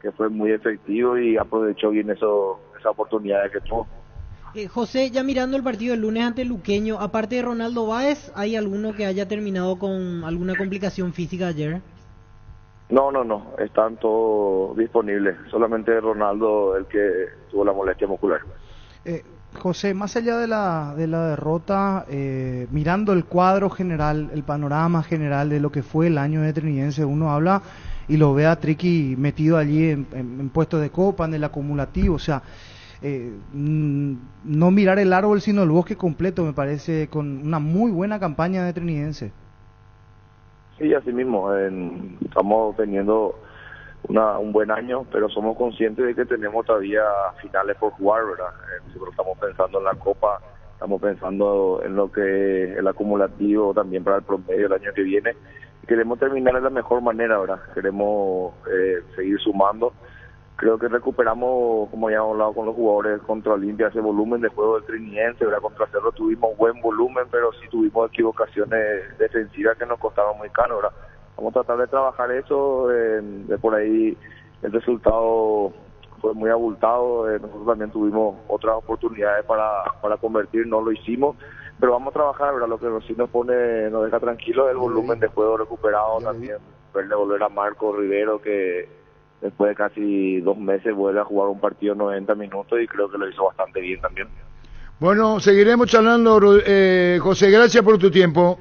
que fue muy efectivo y aprovechó bien esa oportunidad que tuvo. José, ya mirando el partido del lunes ante Luqueño, aparte de Ronaldo Báez, ¿hay alguno que haya terminado con alguna complicación física ayer? No, están todos disponibles, solamente Ronaldo el que tuvo la molestia muscular. José, más allá de la derrota, mirando el cuadro general, el panorama general de lo que fue el año de Trinidense, uno habla y lo ve a Triqui metido allí en puestos de copa, en el acumulativo, o sea, no mirar el árbol sino el bosque completo, me parece, con una muy buena campaña de Trinidense. Sí, así mismo, estamos teniendo un buen año, pero somos conscientes de que tenemos todavía finales por jugar, ¿verdad? Nosotros estamos pensando en la Copa, estamos pensando en lo que es el acumulativo también para el promedio del año que viene. Queremos terminar de la mejor manera, ¿verdad? Queremos seguir sumando. Creo que recuperamos, como ya hemos hablado con los jugadores, contra Olimpia ese volumen de juego del Trinidense, ¿verdad? Contra Cerro tuvimos buen volumen, pero sí tuvimos equivocaciones defensivas que nos costaron muy caro, ¿verdad? Vamos a tratar de trabajar eso, de por ahí el resultado fue muy abultado, nosotros también tuvimos otras oportunidades para convertir, no lo hicimos, pero vamos a trabajar, ¿verdad? Lo que sí nos deja tranquilos es el volumen de juego recuperado, también verle volver a Marco Rivero, que después de casi 2 meses vuelve a jugar un partido 90 minutos y creo que lo hizo bastante bien también. Bueno, seguiremos charlando, José, gracias por tu tiempo.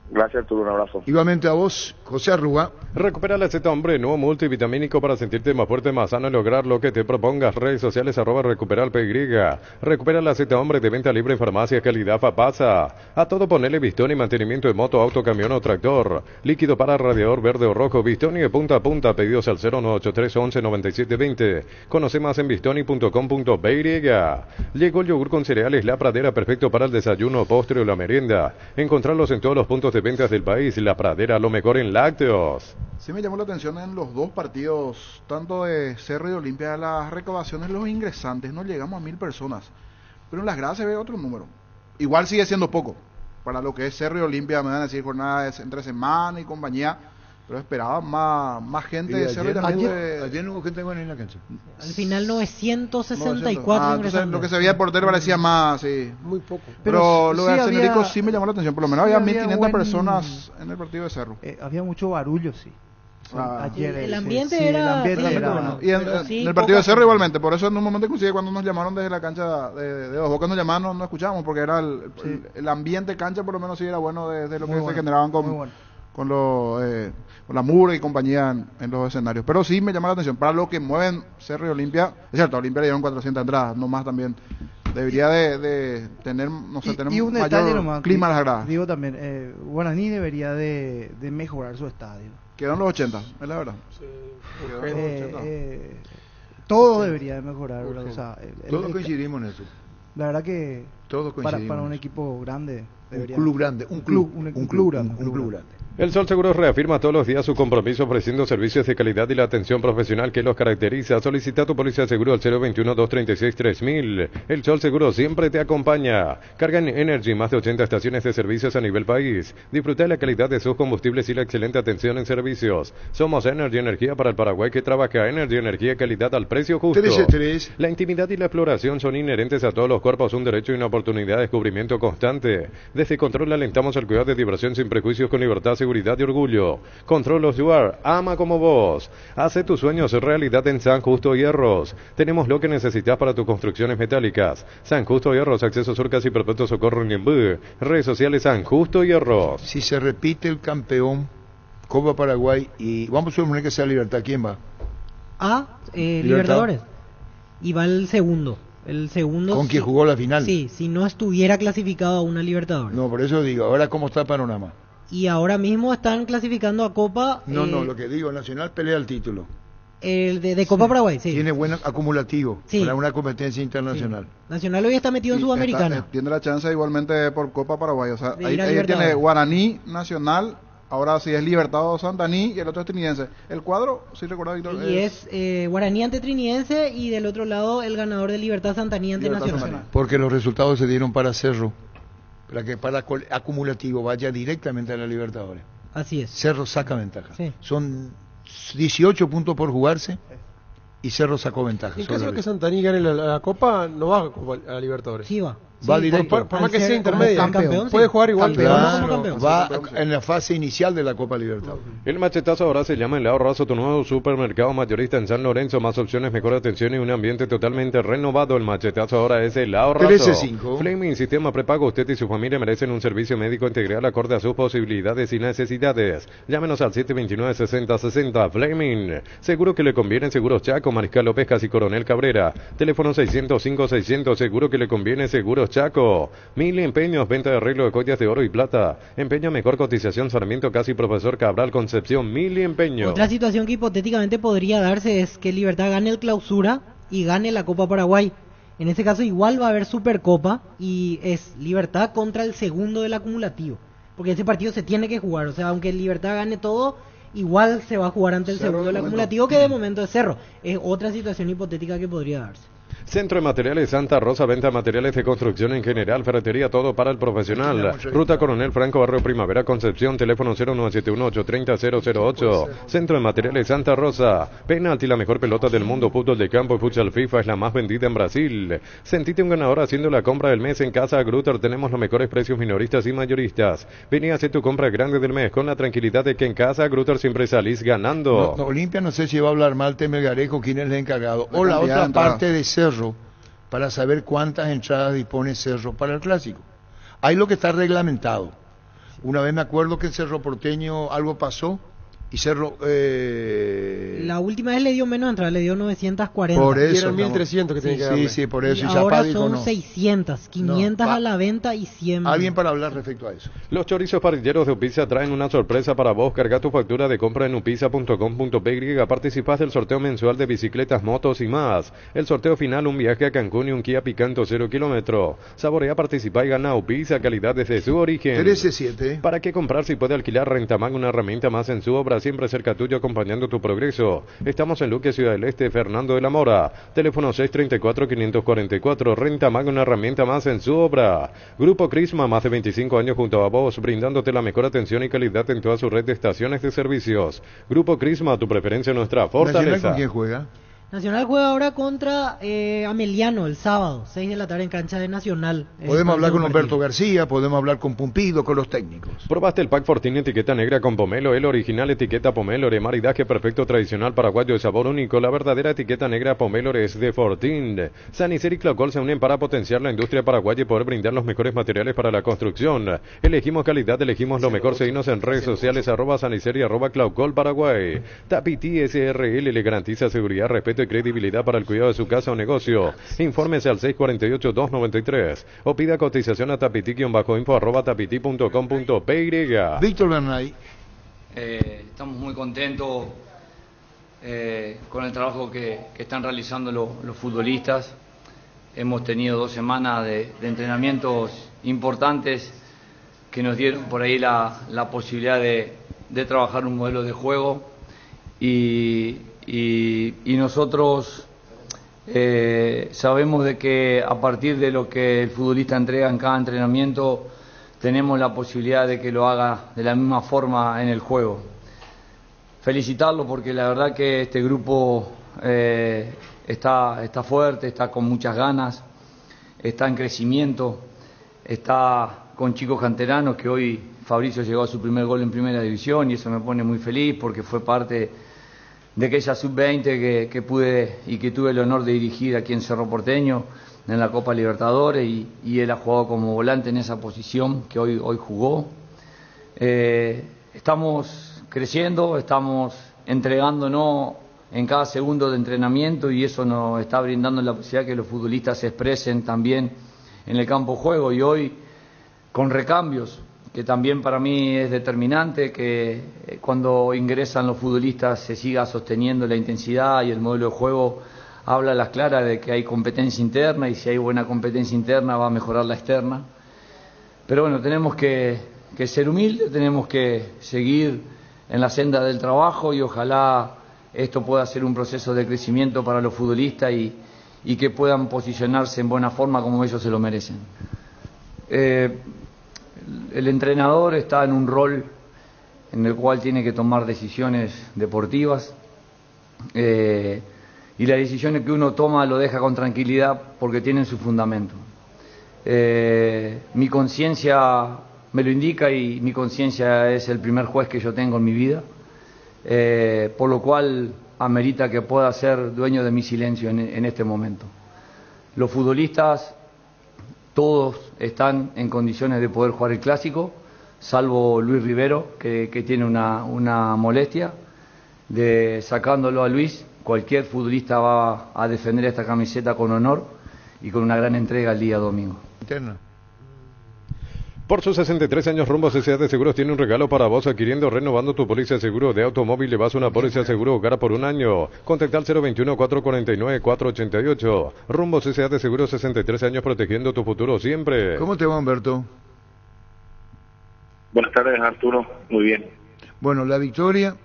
Gracias, Arturo, un abrazo. Igualmente a vos, José Arrúa. Recupera la Z Hombre, nuevo multivitamínico para sentirte más fuerte, más sano y lograr lo que te propongas. Redes sociales @recuperalpy. Recupera la Z Hombre de venta libre en farmacia, calidad Fapasa. A todo ponele Bistoni, mantenimiento de moto, auto, camión o tractor. Líquido para radiador verde o rojo, Bistoni de punta a punta. Pedidos al 0983 11 97 20. Conoce más en bistoni.com.py. Llegó el yogur con cereales La Pradera, perfecto para el desayuno, postre o la merienda. Encontrarlos en todos los puntos de ventas del país. La Pradera, lo mejor en lácteos. Sí me llamó la atención en los dos partidos, tanto de Cerro y de Olimpia, las recaudaciones de los ingresantes, no llegamos a 1000 personas, pero en las gradas se ve otro número. Igual sigue siendo poco, para lo que es Cerro y Olimpia, me van a decir jornadas entre semana y compañía, pero esperaba más gente de Cerro y también ayer no hubo gente buena en la cancha. Al final 964 entonces lo que se veía de portero parecía más, sí. Muy poco. Pero lo de sí Arsenerico había- sí me llamó la atención, por lo menos sí había había 1500 buen- personas en el partido de Cerro. Había mucho barullo, sí. Ayer el sí, ambiente sí, era- el ambiente sí, era- Bueno, y en pero sí, el partido de poca Cerro gente. igualmente, por eso en un momento inclusive cuando nos llamaron desde la cancha de Dos Bocas nos llamaron, no escuchábamos porque era el ambiente cancha por lo menos sí era bueno de lo que Muy se bueno, generaban muy bueno. con la Mura y compañía en los escenarios. Pero sí me llama la atención, para lo que mueven Cerro y Olimpia, es cierto, a Olimpia le dieron 400 entradas, no más también. Debería de tener, no sé, tener y un detalle mayor nomás, clima a las gradas. digo también, Guaraní debería de mejorar su estadio. Quedaron los 80, es la verdad. Quedaron los 80. Todo debería de mejorar, ¿verdad? O sea, Todos coincidimos en eso. La verdad que Todos para coincidimos un en equipo grande debería, Un club grande, un club grande. El Sol Seguros reafirma todos los días su compromiso ofreciendo servicios de calidad y la atención profesional que los caracteriza. Solicita tu póliza de seguro al 021-236-3000. El Sol Seguro siempre te acompaña. Carga en Energy, más de 80 estaciones de servicios a nivel país. Disfruta de la calidad de sus combustibles y la excelente atención en servicios. Somos Energy Energía para el Paraguay que trabaja. Energy Energía, calidad al precio justo. 13-3. La intimidad y la exploración son inherentes a todos los cuerpos, un derecho y una oportunidad de descubrimiento constante. Desde Control alentamos al cuidado de diversión sin prejuicios con libertad, seguridad y orgullo. Control of You Are, ama como vos. Hace tus sueños realidad en San Justo Hierros. Tenemos lo que necesitas para tus construcciones metálicas. San Justo Hierros, acceso sur casi perpetuo socorro en Ñembú. Redes sociales San Justo Hierros. Si se repite el campeón, Copa Paraguay, y vamos a suponer que sea Libertad, ¿quién va? Libertadores. Y va el segundo. El segundo. ¿Con quien jugó la final? Sí, si no estuviera clasificado a una Libertadores. No, por eso digo, ahora cómo está el panorama. Y ahora mismo están clasificando a Copa. No, lo que digo, Nacional pelea el título. El de Copa Paraguay, sí. Tiene buen acumulativo para una competencia internacional. Sí. Nacional hoy está metido en Sudamericana. Tiene la chance igualmente por Copa Paraguay. O sea, De ahí ir a tiene Libertadores. Guaraní, Nacional, ahora sí es Libertado Santaní y el otro es Trinidense. El cuadro, si recuerda Víctor. Y es Guaraní ante Trinidense y del otro lado el ganador de Libertad Santaní ante Nacional. Porque los resultados se dieron para Cerro, para que para acumulativo vaya directamente a la Libertadores. Así es. Cerro saca ventaja. Sí. Son 18 puntos por jugarse y Cerro sacó ventaja. En caso de que Santaní gane la Copa, no va a la Libertadores. Sí va. Va directo. Por más que sea intermedia, campeón, puede jugar igual. Claro, va en la fase inicial de la Copa Libertadores. El machetazo ahora se llama El Ahorrazo, tu nuevo supermercado mayorista en San Lorenzo. Más opciones, mejor atención y un ambiente totalmente renovado. El machetazo ahora es El Ahorrazo. 13-5. Fleming, sistema prepago. Usted y su familia merecen un servicio médico integral acorde a sus posibilidades y necesidades. Llámenos al 729-6060. Fleming, seguro que le conviene Seguros Chaco, Mariscal López, Casi Coronel Cabrera. Teléfono 605-600. Seguro que le conviene Seguros Chaco. 1000 empeños, venta de arreglo de joyas de oro y plata. Empeño mejor cotización, Sarmiento Casi, Profesor Cabral, Concepción. 1000 empeños. Otra situación que hipotéticamente podría darse es que Libertad gane el Clausura y gane la Copa Paraguay. En ese caso igual va a haber Supercopa y es Libertad contra el segundo del acumulativo. Porque ese partido se tiene que jugar. O sea, aunque Libertad gane todo, igual se va a jugar ante el Cerro segundo del de momento. acumulativo, que de momento es Cerro. Es otra situación hipotética que podría darse. Centro de Materiales Santa Rosa, venta de materiales de construcción en general, ferretería, todo para el profesional. Ruta Coronel Franco, Barrio Primavera, Concepción, teléfono 0971-830-008. Centro de Materiales Santa Rosa. Penalti, la mejor pelota del mundo, fútbol de campo y futsal FIFA es la más vendida en Brasil. Sentite un ganador haciendo la compra del mes en Casa Grutter. Tenemos los mejores precios minoristas y mayoristas. Vení a hacer tu compra grande del mes con la tranquilidad de que en Casa Grutter siempre salís ganando. Olimpia no sé si va a hablar mal Temelgarejo, quién es el encargado, o la cantidad de otra entradas. parte de Cerro, para saber cuántas entradas dispone Cerro para el Clásico. Hay lo que está reglamentado. Una vez me acuerdo que en Cerro Porteño algo pasó y Cerro... La última vez le dio menos entrada, le dio 940. Por eso, Y eran 1.300 que tenía que darle. Sí, por eso. Y Y ahora Zapá dijo son no. 600, 500 No, a la venta y 100. Alguien para hablar respecto a eso. Los chorizos parrilleros de Upisa traen una sorpresa para vos. Carga tu factura de compra en upisa.com.py. Participás del sorteo mensual de bicicletas, motos y más. El sorteo final, un viaje a Cancún y un Kia Picanto 0 kilómetro. Saborea, participa y gana Upisa, calidad desde su origen. 13-7. ¿Para qué comprar si puede alquilar Rentamag, una herramienta más en su obra? Mora, siempre cerca tuyo, acompañando tu progreso. Estamos en Luque, Ciudad del Este, Fernando de la Mora. Teléfono 634-544. Renta Mag, una herramienta más en su obra. Grupo Crisma, más de 25 años junto a vos, brindándote la mejor atención y calidad en toda su red de estaciones de servicios. Grupo Crisma, tu preferencia, nuestra fortaleza. ¿Con quién juega? Nacional juega ahora contra Ameliano el sábado, 6 de la tarde en cancha de Nacional. Podemos hablar con Humberto García, podemos hablar con Pumpido, con los técnicos. ¿Probaste el Pack Fortín etiqueta negra con pomelo? El original etiqueta pomelo, de maridaje perfecto, tradicional, paraguayo de sabor único. La verdadera etiqueta negra pomelo es de Fortín. Sanicer y Claucol se unen para potenciar la industria paraguaya y poder brindar los mejores materiales para la construcción. Elegimos calidad, elegimos lo mejor. Seguimos en redes sociales, @Sanicer y @Claucol Paraguay. Tapiti SRL le garantiza seguridad, respeto y credibilidad para el cuidado de su casa o negocio. Infórmese al 648-293 o pida cotización a tapiti-info@tapiti.com.py. Víctor Bernay. Estamos muy contentos con el trabajo que están realizando los futbolistas. Hemos tenido 2 semanas de entrenamientos importantes que nos dieron por ahí la posibilidad de trabajar un modelo de juego y nosotros sabemos de que a partir de lo que el futbolista entrega en cada entrenamiento tenemos la posibilidad de que lo haga de la misma forma en el juego. Felicitarlo porque la verdad que este grupo está fuerte, está con muchas ganas, está en crecimiento, está con chicos canteranos, que hoy Fabricio llegó a su primer gol en primera división y eso me pone muy feliz porque fue parte de aquella sub-20 que pude y que tuve el honor de dirigir aquí en Cerro Porteño en la Copa Libertadores y él ha jugado como volante en esa posición que hoy jugó. Estamos creciendo, estamos entregándonos en cada segundo de entrenamiento y eso nos está brindando la posibilidad que los futbolistas se expresen también en el campo de juego y hoy con recambios, que también para mí es determinante que cuando ingresan los futbolistas se siga sosteniendo la intensidad y el modelo de juego habla a las claras de que hay competencia interna y si hay buena competencia interna va a mejorar la externa. Pero bueno, tenemos que ser humildes, tenemos que seguir en la senda del trabajo y ojalá esto pueda ser un proceso de crecimiento para los futbolistas y que puedan posicionarse en buena forma como ellos se lo merecen. El entrenador está en un rol en el cual tiene que tomar decisiones deportivas y las decisiones que uno toma lo deja con tranquilidad porque tienen su fundamento. Mi conciencia me lo indica y mi conciencia es el primer juez que yo tengo en mi vida, por lo cual amerita que pueda ser dueño de mi silencio en este momento. Los futbolistas todos están en condiciones de poder jugar el clásico, salvo Luis Rivero, que tiene una molestia. Sacándolo a Luis, cualquier futbolista va a defender esta camiseta con honor y con una gran entrega el día domingo. Interna. Por sus 63 años, Rumbo S.A. de Seguros tiene un regalo para vos. Adquiriendo o renovando tu póliza de seguro de automóvil, le vas una póliza de seguro hogar por un año. Contacta al 021-449-488. Rumbo S.A. de Seguros, 63 años protegiendo tu futuro siempre. ¿Cómo te va, Humberto? Buenas tardes, Arturo. Muy bien. Bueno, la victoria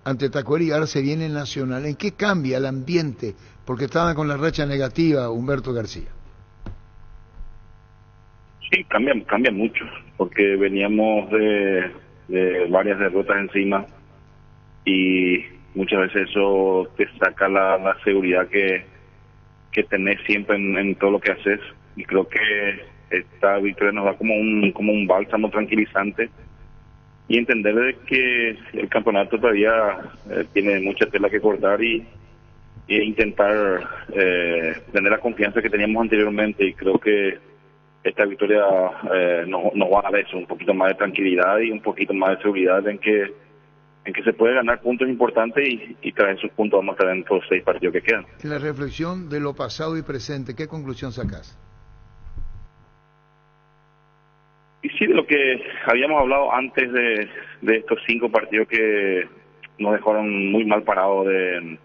ante Tacuary ahora se viene en Nacional. ¿En qué cambia el ambiente? Porque estaba con la racha negativa Humberto García. Sí, cambia mucho, porque veníamos de varias derrotas encima y muchas veces eso te saca la seguridad que tenés siempre en todo lo que haces, y creo que esta victoria nos da como un bálsamo tranquilizante y entender de que el campeonato todavía tiene mucha tela que cortar e intentar tener la confianza que teníamos anteriormente, y creo que esta victoria nos va a dar eso, un poquito más de tranquilidad y un poquito más de seguridad en que se puede ganar puntos importantes y traer esos puntos vamos a estar en estos 6 partidos que quedan. En la reflexión de lo pasado y presente, ¿qué conclusión sacás? Y sí, de lo que habíamos hablado antes de estos 5 partidos que nos dejaron muy mal parados en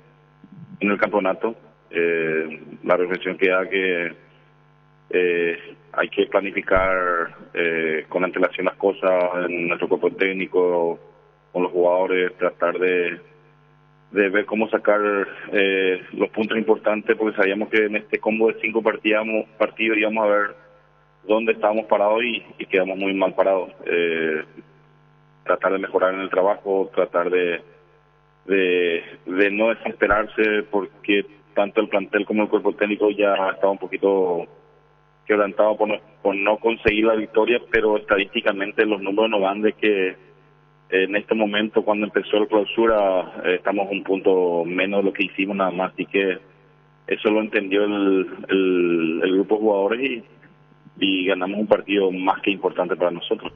el campeonato, la reflexión que da que hay que planificar con antelación las cosas en nuestro cuerpo técnico, los jugadores, tratar de ver cómo sacar los puntos importantes, porque sabíamos que en este combo de 5 partidos íbamos a ver dónde estábamos parados y quedamos muy mal parados. Tratar de mejorar en el trabajo, tratar de no desesperarse, porque tanto el plantel como el cuerpo técnico ya estaba un poquito quebrantado por no conseguir la victoria, pero estadísticamente los números nos dan de que en este momento, cuando empezó la clausura, estamos un punto menos de lo que hicimos nada más, así que eso lo entendió el grupo de jugadores y ganamos un partido más que importante para nosotros.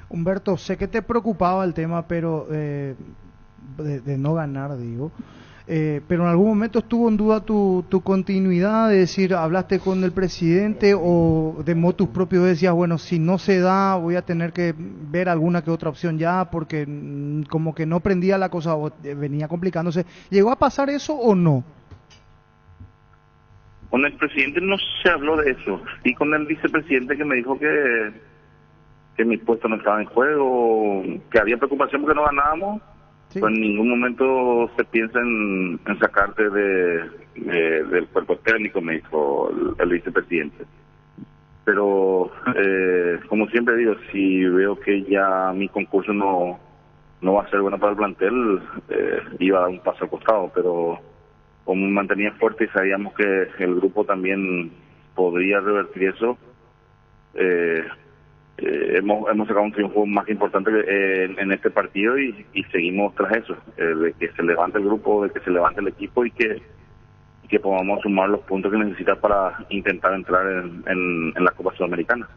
Humberto, sé que te preocupaba el tema, pero de no ganar, digo. Pero en algún momento estuvo en duda tu continuidad, de decir, hablaste con el presidente o de motus propio decías, bueno, si no se da voy a tener que ver alguna que otra opción ya, porque como que no prendía la cosa o venía complicándose. ¿Llegó a pasar eso o no? Con el presidente no se habló de eso, y con el vicepresidente que me dijo que mi puesto no estaba en juego, que había preocupación porque no ganábamos. Sí. Pues en ningún momento se piensa en sacarte del cuerpo técnico, me dijo el vicepresidente. Pero, como siempre digo, si veo que ya mi concurso no va a ser bueno para el plantel, iba a dar un paso al costado. Pero como me mantenía fuerte y sabíamos que el grupo también podría revertir eso, hemos sacado un triunfo más que importante en este partido y seguimos tras eso, de que se levante el grupo, de que se levante el equipo y que podamos sumar los puntos que necesita para intentar entrar en la Copa Sudamericana.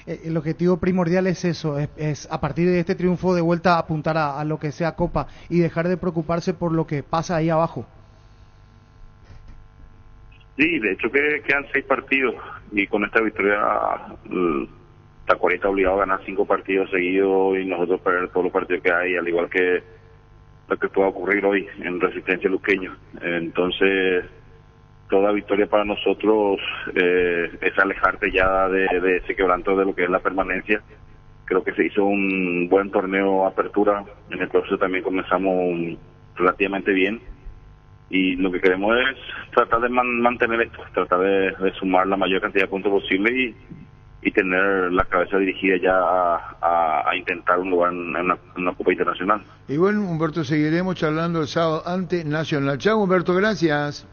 El objetivo primordial es eso, es a partir de este triunfo de vuelta apuntar a lo que sea Copa y dejar de preocuparse por lo que pasa ahí abajo. Sí, de hecho que quedan 6 partidos y con esta victoria Tacuarí está obligado a ganar 5 partidos seguidos y nosotros perder todos los partidos que hay, al igual que lo que pueda ocurrir hoy en Resistencia Luqueño. Entonces, toda victoria para nosotros es alejarte ya de ese quebranto de lo que es la permanencia. Creo que se hizo un buen torneo apertura, en el proceso también comenzamos relativamente bien y lo que queremos es tratar de mantener esto, tratar de sumar la mayor cantidad de puntos posible y tener la cabeza dirigida ya a intentar un lugar en una Copa Internacional. Y bueno, Humberto, seguiremos charlando el sábado ante Nacional. Chao, Humberto, gracias.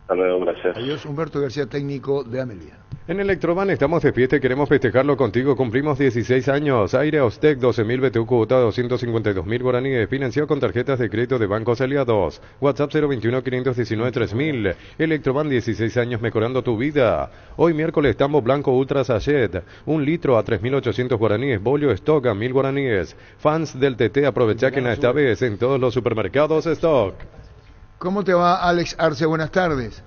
Hasta luego, gracias. Adiós, Humberto García, técnico de Amelia. En Electroban estamos de fiesta y queremos festejarlo contigo. Cumplimos 16 años. Aire Austec 12.000 BTU, cuota 252.000 guaraníes. Financiado con tarjetas de crédito de bancos aliados. WhatsApp 021-519-3000. Electroban, 16 años mejorando tu vida. Hoy miércoles Tambo Blanco Ultra Sachet. 1 litro a 3.800 guaraníes. Bolio Stock a 1.000 guaraníes. Fans del TT, aprovecha que esta vez en todos los supermercados Stock. ¿Cómo te va, Alex Arce? Buenas tardes.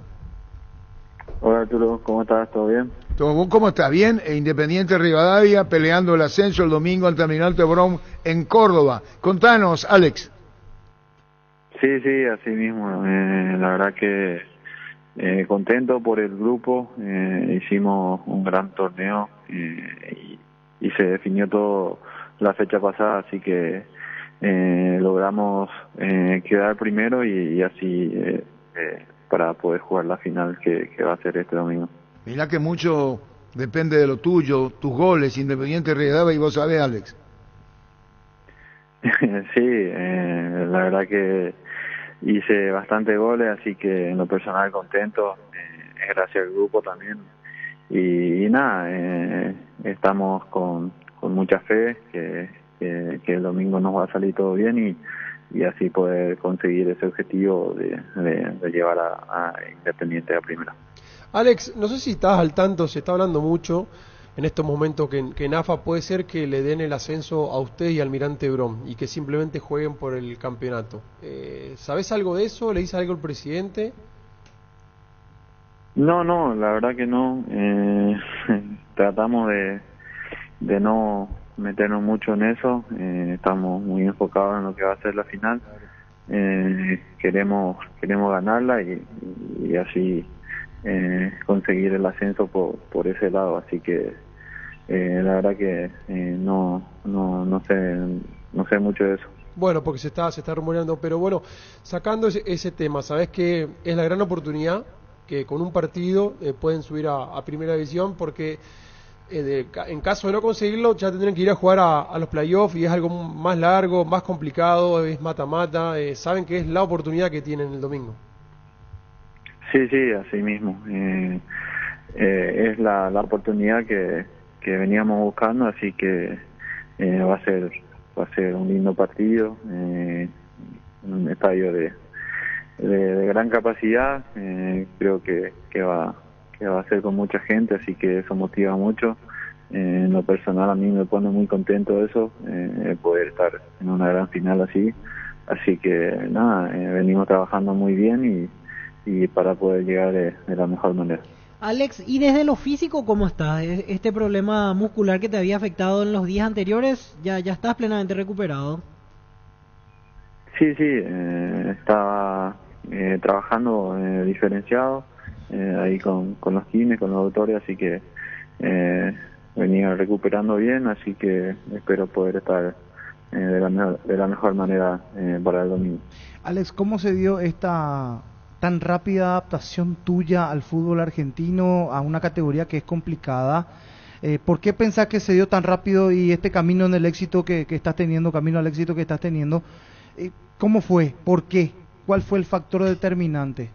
Hola Arturo, ¿cómo estás? ¿Todo bien? ¿Cómo estás? ¿Bien? Independiente Rivadavia peleando el ascenso el domingo ante Almirante Brown en Córdoba. Contanos, Alex. Sí, así mismo. La verdad que contento por el grupo. Hicimos un gran torneo y se definió todo la fecha pasada, así que logramos quedar primero y así para poder jugar la final que va a ser este domingo. Mirá que mucho depende de lo tuyo, tus goles, Independiente Rivadavia, y vos sabés, Alex. Sí, la verdad que hice bastante goles, así que en lo personal contento, es gracias al grupo también. Y nada, estamos con mucha fe que el domingo nos va a salir todo bien y así poder conseguir ese objetivo de llevar a Independiente a primera. Alex, no sé si estás al tanto, se está hablando mucho en estos momentos que en AFA puede ser que le den el ascenso a usted y Almirante Brown y que simplemente jueguen por el campeonato. ¿Sabes algo de eso? ¿Le dice algo al presidente? No, la verdad que no. Tratamos de no meternos mucho en eso. Estamos muy enfocados en lo que va a ser la final. Queremos ganarla y así conseguir el ascenso por ese lado. Así que la verdad que no sé no sé mucho de eso. Bueno, porque se está rumoreando, pero bueno, sacando ese tema, ¿sabes que es la gran oportunidad que con un partido pueden subir a primera división? Porque en caso de no conseguirlo, ya tendrían que ir a jugar a los playoffs y es algo más largo, más complicado, es mata-mata. Saben que es la oportunidad que tienen el domingo. Sí, así mismo. Es la oportunidad que veníamos buscando, así que va a ser un lindo partido, un estadio de gran capacidad. Creo que va a ser con mucha gente, así que eso motiva mucho. En lo personal a mí me pone muy contento eso, poder estar en una gran final así que nada, venimos trabajando muy bien y para poder llegar de la mejor manera. Alex, y desde lo físico, ¿cómo estás? Este problema muscular que te había afectado en los días anteriores, ¿ya estás plenamente recuperado? Sí, estaba trabajando diferenciado ahí con los kines, con los doctores, así que venía recuperando bien, así que espero poder estar de la mejor manera para el domingo. Alex, ¿cómo se dio esta tan rápida adaptación tuya al fútbol argentino, a una categoría que es complicada? ¿Por qué pensás que se dio tan rápido y este camino en el éxito que estás teniendo, camino al éxito que estás teniendo, cómo fue? ¿Por qué? ¿Cuál fue el factor determinante?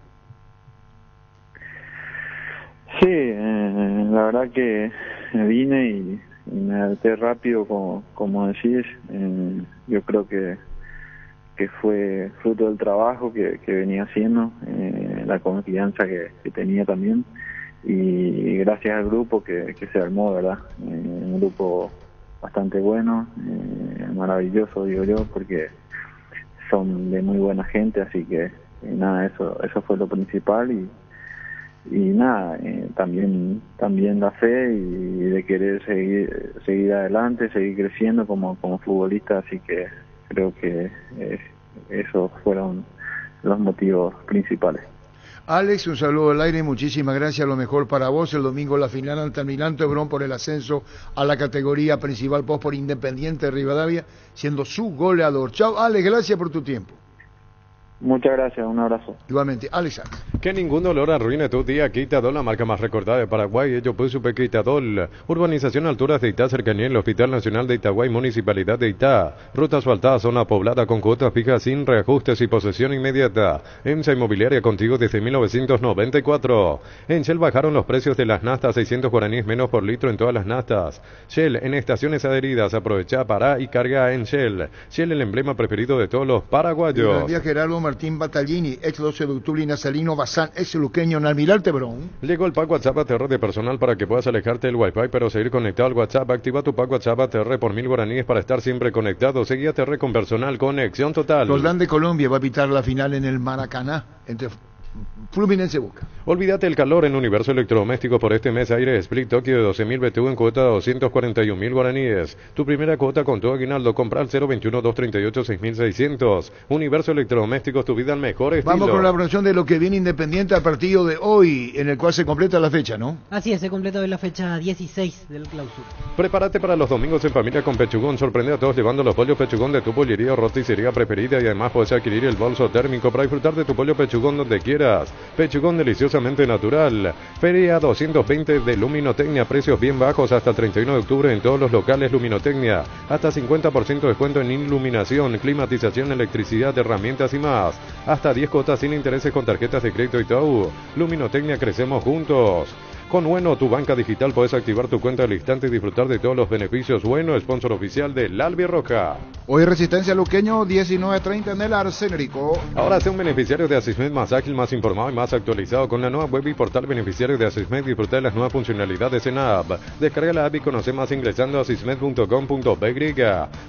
Sí, la verdad que vine y me adapté rápido, como decís. Yo creo que fue fruto del trabajo que venía haciendo, la confianza que tenía también, y gracias al grupo que se armó, ¿verdad? Un grupo bastante bueno, maravilloso, digo yo, porque son de muy buena gente, así que nada, eso fue lo principal, y nada, también la fe y de querer seguir adelante, seguir creciendo como futbolista, así que creo que esos fueron los motivos principales. Alex, un saludo al aire y muchísimas gracias, lo mejor para vos. El domingo la final ante Almirante Brown por el ascenso a la categoría principal post por Independiente de Rivadavia, siendo su goleador. Chao, Alex, gracias por tu tiempo. Muchas gracias, un abrazo. Igualmente, Alex. Que ningún dolor arruine tu día. Quitadol, la marca más recordada de Paraguay. Ello puede super Quitadol. Urbanización Alturas de Itá, cercanía en el Hospital Nacional de Itaguay, Municipalidad de Itá. Ruta asfaltada, zona poblada con cuotas fijas sin reajustes y posesión inmediata. EMSA Inmobiliaria contigo desde 1994. En Shell bajaron los precios de las naftas, 600 guaraníes menos por litro en todas las naftas. Shell en estaciones adheridas. Aprovecha, para y carga en Shell. Shell, el emblema preferido de todos los paraguayos. Buen día, Gerardo Martín Battaglini, ex 12 de octubre y Nazarino Bazán, ex luqueño en Almirante Brown. Llegó el pack WhatsApp ATR de personal para que puedas alejarte del Wi-Fi pero seguir conectado al WhatsApp. Activa tu pack WhatsApp ATR por 1000 guaraníes para estar siempre conectado. Seguí ATR con personal, conexión total. Roldán de Colombia va a pitar la final en el Maracaná entre Fluminense Boca. Olvídate el calor en Universo Electrodomésticos por este mes. Aire Split Tokio de 12.000 BTU en cuota de 241.000 guaraníes. Tu primera cuota con tu aguinaldo. Compra al 021-238-6.600. Universo Electrodomésticos, tu vida al mejor estilo. Vamos con la promoción de lo que viene Independiente al partido de hoy, en el cual se completa la fecha, ¿no? Así es, se completa hoy la fecha 16 del clausura. Prepárate para los domingos en familia con Pechugón. Sorprende a todos llevando los pollos Pechugón de tu pollería o roticería preferida, y además puedes adquirir el bolso térmico para disfrutar de tu pollo Pechugón donde quieras. Pechugón deliciosamente natural. Feria 220 de Luminotecnia, precios bien bajos hasta el 31 de octubre en todos los locales Luminotecnia. Hasta 50% de descuento en iluminación, climatización, electricidad, herramientas y más. Hasta 10 cuotas sin intereses con tarjetas de crédito Itaú. Luminotecnia, crecemos juntos. Con Bueno, tu banca digital, puedes activar tu cuenta al instante y disfrutar de todos los beneficios. Bueno, sponsor oficial del Albirroja. Hoy Resistencia Luqueño, 19:30 en el Arsénico. Ahora sé un beneficiario de Asismed más ágil, más informado y más actualizado. Con la nueva web y portal beneficiario de Asismed, disfruta de las nuevas funcionalidades en la app. Descarga la app y conoce más ingresando a asismed.com.py.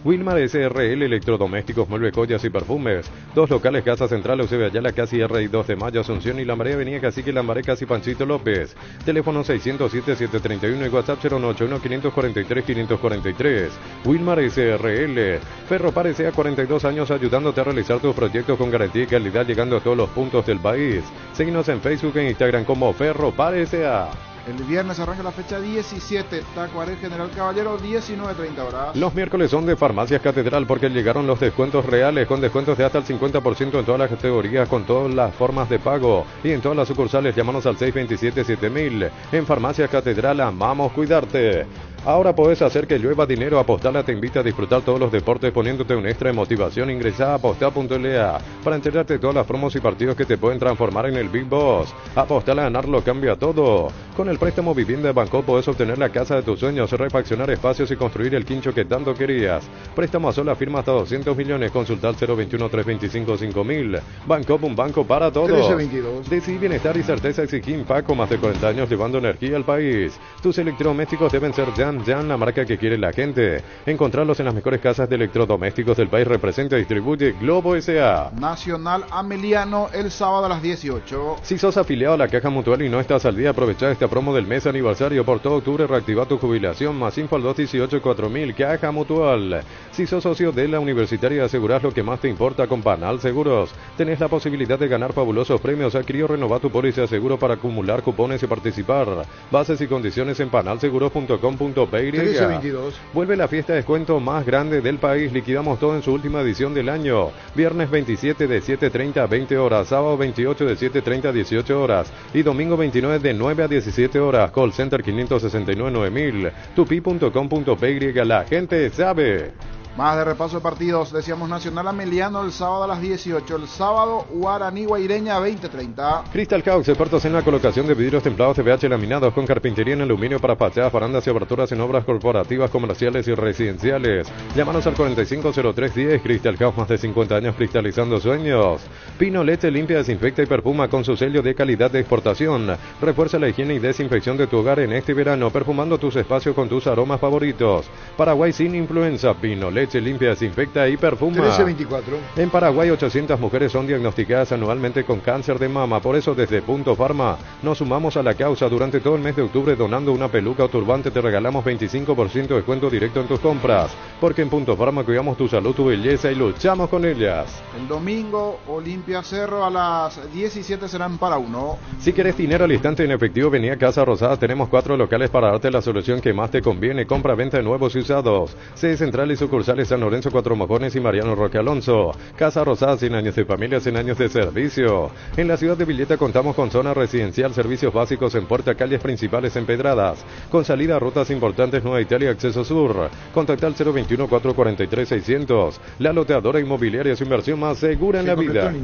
Wilmar SRL, electrodomésticos, muebles, joyas y perfumes. 2 locales, Casa Central, Eusebio Ayala, Casi R y 2 de Mayo, Asunción y Lambaré, Avenida Cacique, Lambaré, Casi Panchito López. Teléfono 607-731 y WhatsApp 081-543-543. Wilmar SRL. Ferropar S.A. 42 años ayudándote a realizar tus proyectos con garantía y calidad, llegando a todos los puntos del país. Síguenos en Facebook e Instagram como Ferropar S.A. El viernes arranca la fecha 17, Tacuaré General Caballero, 19:30 horas. Los miércoles son de Farmacias Catedral porque llegaron los descuentos reales con descuentos de hasta el 50% en todas las categorías con todas las formas de pago y en todas las sucursales. Llámanos al 627-7000. En Farmacias Catedral amamos cuidarte. Ahora podés hacer que llueva dinero. Apostala te invita a disfrutar todos los deportes poniéndote un extra de motivación. Ingresá a apostá.la para enterarte de todas las promos y partidos que te pueden transformar en el Big Boss. Apostala a ganar lo cambia todo. Con el préstamo Vivienda de Banco podés obtener la casa de tus sueños, refaccionar espacios y construir el quincho que tanto querías. Préstamo a sola firma hasta 200 millones. Consulta al 021-325-5000. Banco, un banco para todos. 1322. Decidí bienestar y certeza exigí Paco, más de 40 años llevando energía al país. Tus electrodomésticos deben ser Jan, la marca que quiere la gente. Encontrarlos en las mejores casas de electrodomésticos del país. Representa y distribuye Globo S.A. Nacional Ameliano el sábado a las 18. Si sos afiliado a la Caja Mutual y no estás al día, aprovecha esta promo del mes aniversario. Por todo octubre reactiva tu jubilación. Más info al 218-4000. Caja Mutual. Si sos socio de la Universitaria, asegurás lo que más te importa con Panal Seguros. Tenés la posibilidad de ganar fabulosos premios. Adquirí o renová tu póliza de seguro para acumular cupones y participar. Bases y condiciones en panalseguros.com.be. 1322. Vuelve la fiesta de descuento más grande del país. Liquidamos todo en su última edición del año. Viernes 27 de 7:30 a 20 horas. Sábado 28 de 7:30 a 18 horas. Y domingo 29 de 9 a 17 horas. Call Center 569-9000. tupi.com.py. La gente sabe. Más de repaso de partidos. Decíamos Nacional Ameliano el sábado a las 18. El sábado Guaraní Guaireña 20:30. Crystal House, expertos en la colocación de vidrios templados TVH laminados con carpintería en aluminio para fachadas, barandas y aberturas en obras corporativas, comerciales y residenciales. Llámanos al 450310. Crystal House, más de 50 años cristalizando sueños. Pino Leche limpia, desinfecta y perfuma con su sello de calidad de exportación. Refuerza la higiene y desinfección de tu hogar en este verano, perfumando tus espacios con tus aromas favoritos. Paraguay sin influenza. Pino Leche limpia, desinfecta y perfuma. 1324. En Paraguay 800 mujeres son diagnosticadas anualmente con cáncer de mama. Por eso desde Punto Pharma nos sumamos a la causa. Durante todo el mes de octubre, donando una peluca o turbante, te regalamos 25% de descuento directo en tus compras. Porque en Punto Pharma cuidamos tu salud, tu belleza y luchamos con ellas. El domingo Olimpia Cerro a las 17 serán para uno. Si querés dinero al instante en efectivo, vení a Casa Rosada. Tenemos 4 locales para darte la solución que más te conviene. Compra, venta de nuevos y usados. Sede central y sucursal San Lorenzo, Cuatro Mojones y Mariano Roque Alonso. Casa Rosada, 100 años de familia, 100 años de servicio. En la ciudad de Villeta contamos con zona residencial, servicios básicos en puerta, calles principales empedradas, con salida a rutas importantes, Nueva Italia, acceso sur. Contacta al 021-443-600. La loteadora inmobiliaria, su inversión más segura en la vida.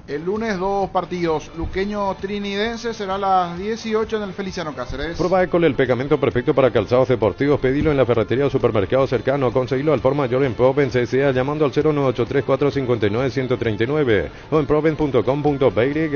El lunes 2 partidos. Luqueño Trinidense será a las 18 en el Feliciano Cáceres. Prueba Ecol, el pegamento perfecto para calzados deportivos. Pedilo en la ferretería o supermercado cercano. Conseguilo al por mayor en Proven CSA llamando al 0983459-139 o en proven.com.py.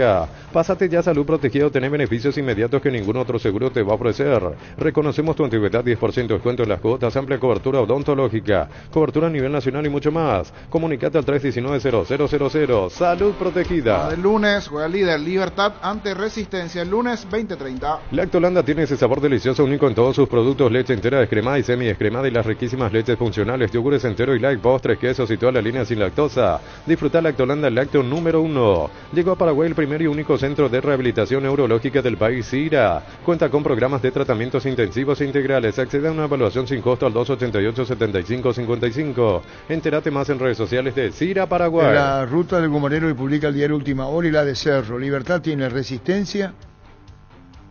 Pásate ya a Salud Protegido, tenés beneficios inmediatos que ningún otro seguro te va a ofrecer. Reconocemos tu antigüedad, 10% de descuento en las cuotas, amplia cobertura odontológica, cobertura a nivel nacional y mucho más. Comunicate al 319-0000. Salud Protegida. El lunes juega líder Libertad ante Resistencia. El lunes 20:30. Lactolanda tiene ese sabor delicioso único en todos sus productos: leche entera, descremada y semi-descremada, y las riquísimas leches funcionales, yogures entero y light, postres, quesos y toda la línea sin lactosa. Disfruta Lactolanda, el lácteo número 1. Llegó a Paraguay el primer y único centro de rehabilitación neurológica del país, CIRA. Cuenta con programas de tratamientos intensivos e integrales. Accede a una evaluación sin costo al 288-7555. Entérate más en redes sociales de CIRA Paraguay. La ruta del Gumarero y publica el diario Última Hora y la de Cerro. Libertad tiene Resistencia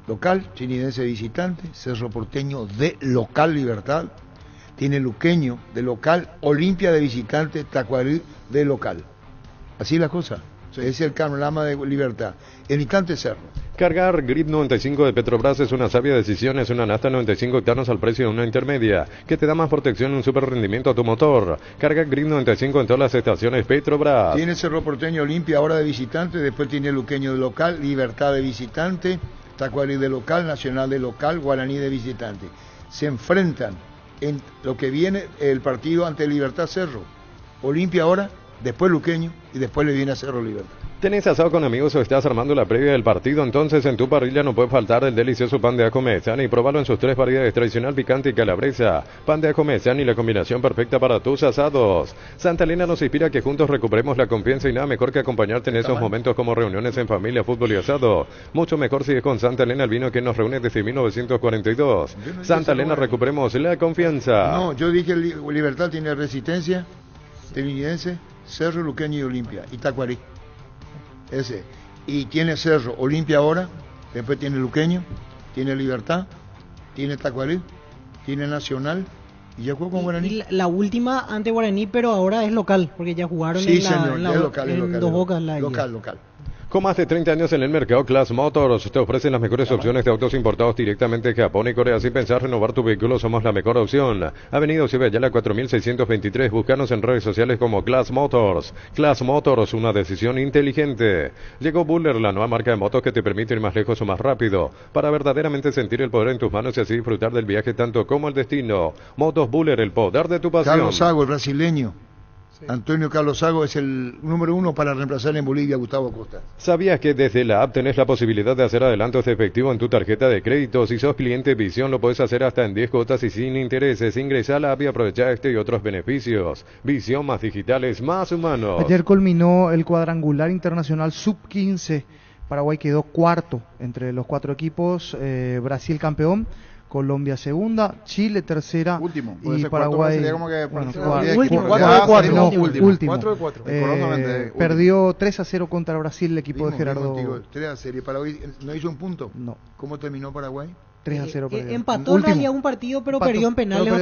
local, Trinidense visitante, Cerro Porteño de local Libertad. Tiene Luqueño de local, Olimpia de visitante, Tacuarí de local. Así la cosa. Sí. Es el panorama de Libertad. El instante Cerro. Cargar Grip 95 de Petrobras es una sabia decisión. Es una nafta 95 octanos al precio de una intermedia, que te da más protección y un super rendimiento a tu motor. Carga Grip 95 en todas las estaciones Petrobras. Tiene Cerro Porteño, Olimpia ahora de visitante. Después tiene Luqueño de local, Libertad de visitante, Tacuarí de local, Nacional de local, Guaraní de visitante. Se enfrentan en lo que viene el partido ante Libertad Cerro. Olimpia ahora, después Luqueño y después le viene a Cerro Libertad. ¿Tenés asado con amigos o estás armando la previa del partido? Entonces en tu parrilla no puede faltar el delicioso pan de ajo Mezzani y probalo en sus 3 variedades: tradicional, picante y calabresa. Pan de ajo Mezzani, la combinación perfecta para tus asados. Santa Elena nos inspira a que juntos recuperemos la confianza y nada mejor que acompañarte en esos momentos como reuniones en familia, fútbol y asado. Mucho mejor si es con Santa Elena, el vino que nos reúne desde 1942. Santa Elena, recuperemos la confianza. No, yo dije Libertad tiene Resistencia, Trinidad, Cerro, Luqueño y Olimpia, y Tacuarí. Ese. Y tiene Cerro, Olimpia ahora, después tiene Luqueño, tiene Libertad, tiene Tacuarí, tiene Nacional, y ya jugó con Guaraní. Y la última ante Guaraní, pero ahora es local, porque ya jugaron sí, en la, señor, en la, es local, en es local, Dos Bocas. Local. Con más de 30 años en el mercado, Class Motors te ofrecen las mejores opciones de autos importados directamente de Japón y Corea. Sin pensar renovar tu vehículo, somos la mejor opción. Avenida Ocibe Ayala 4623. Búscanos en redes sociales como Class Motors. Class Motors, una decisión inteligente. Llegó Buller, la nueva marca de motos que te permite ir más lejos o más rápido, para verdaderamente sentir el poder en tus manos y así disfrutar del viaje tanto como el destino. Motos Buller, el poder de tu pasión. Carlos Sago, el brasileño. Sí. Antonio Carlos Sago es el número 1 para reemplazar en Bolivia a Gustavo Costa. ¿Sabías que desde la app tenés la posibilidad de hacer adelantos de efectivo en tu tarjeta de crédito? Si sos cliente Visión, lo podés hacer hasta en 10 cuotas y sin intereses. Ingresá a la app y aprovechá este y otros beneficios. Visión, más digitales, más humanos. Ayer culminó el cuadrangular internacional sub-15. Paraguay quedó cuarto entre los 4 equipos. Brasil campeón, Colombia segunda, Chile tercera y Paraguay último. Perdió 3-0 contra Brasil el equipo de Gerardo. 3-0. ¿Paraguay no hizo un punto? No. ¿Cómo terminó Paraguay? 3-0. Empató en realidad un partido, pero perdió en penales.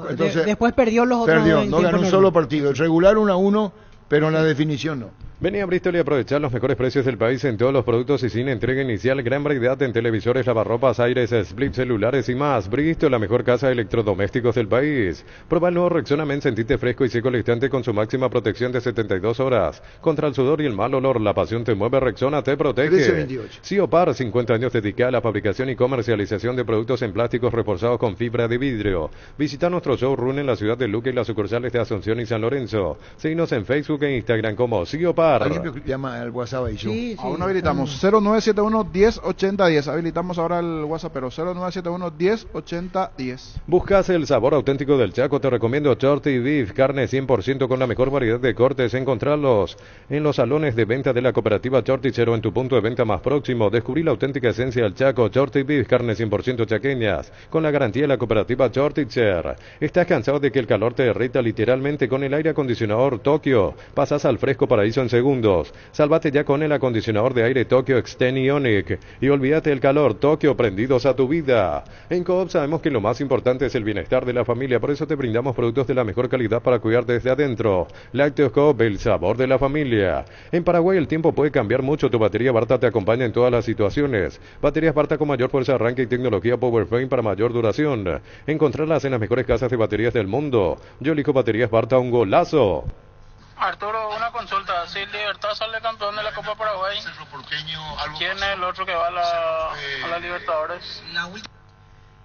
Entonces, después perdió los otros. No ganó un solo partido. El regular 1-1, pero en la definición no. Vení a Bristol y aprovechar los mejores precios del país en todos los productos y sin entrega inicial. Gran variedad en televisores, lavarropas, aires, split, celulares y más. Bristol, la mejor casa de electrodomésticos del país. Prueba el nuevo Rexona Men, sentite fresco y seco al instante con su máxima protección de 72 horas. Contra el sudor y el mal olor, la pasión te mueve, Rexona te protege. Siopar, 50 años dedicada a la fabricación y comercialización de productos en plásticos reforzados con fibra de vidrio. Visita nuestro showroom en la ciudad de Luque y las sucursales de Asunción y San Lorenzo. Síguenos en Facebook e Instagram como Siopar. ¿Alguien llama al WhatsApp ahí? Sí. Aún no habilitamos. 0971-108010. Habilitamos ahora el WhatsApp, pero 0971-108010. ¿Buscas el sabor auténtico del Chaco? Te recomiendo Shorty Beef, carne 100% con la mejor variedad de cortes. Encontrarlos en los salones de venta de la cooperativa Shorty o en tu punto de venta más próximo. Descubrí la auténtica esencia del Chaco. Shorty Beef, carne 100% chaqueñas, con la garantía de la cooperativa Shorty. ¿Estás cansado de que el calor te derrita literalmente con el aire acondicionador Tokio? Pasas al fresco paraíso en segundos. Sálvate ya con el acondicionador de aire Tokio Extend Ionic y olvídate del calor. Tokio, prendidos a tu vida. En Coop sabemos que lo más importante es el bienestar de la familia, por eso te brindamos productos de la mejor calidad para cuidar desde adentro. Lácteos Coop, el sabor de la familia. En Paraguay el tiempo puede cambiar mucho. Tu batería Barta te acompaña en todas las situaciones. Baterías Barta con mayor fuerza de arranque y tecnología Powerframe para mayor duración. Encontrarlas en las mejores casas de baterías del mundo. Yo elijo baterías Barta, un golazo. Arturo, una consulta. Si Libertad sale campeón de la Copa Paraguay, ¿quién es el otro que va a la Libertadores?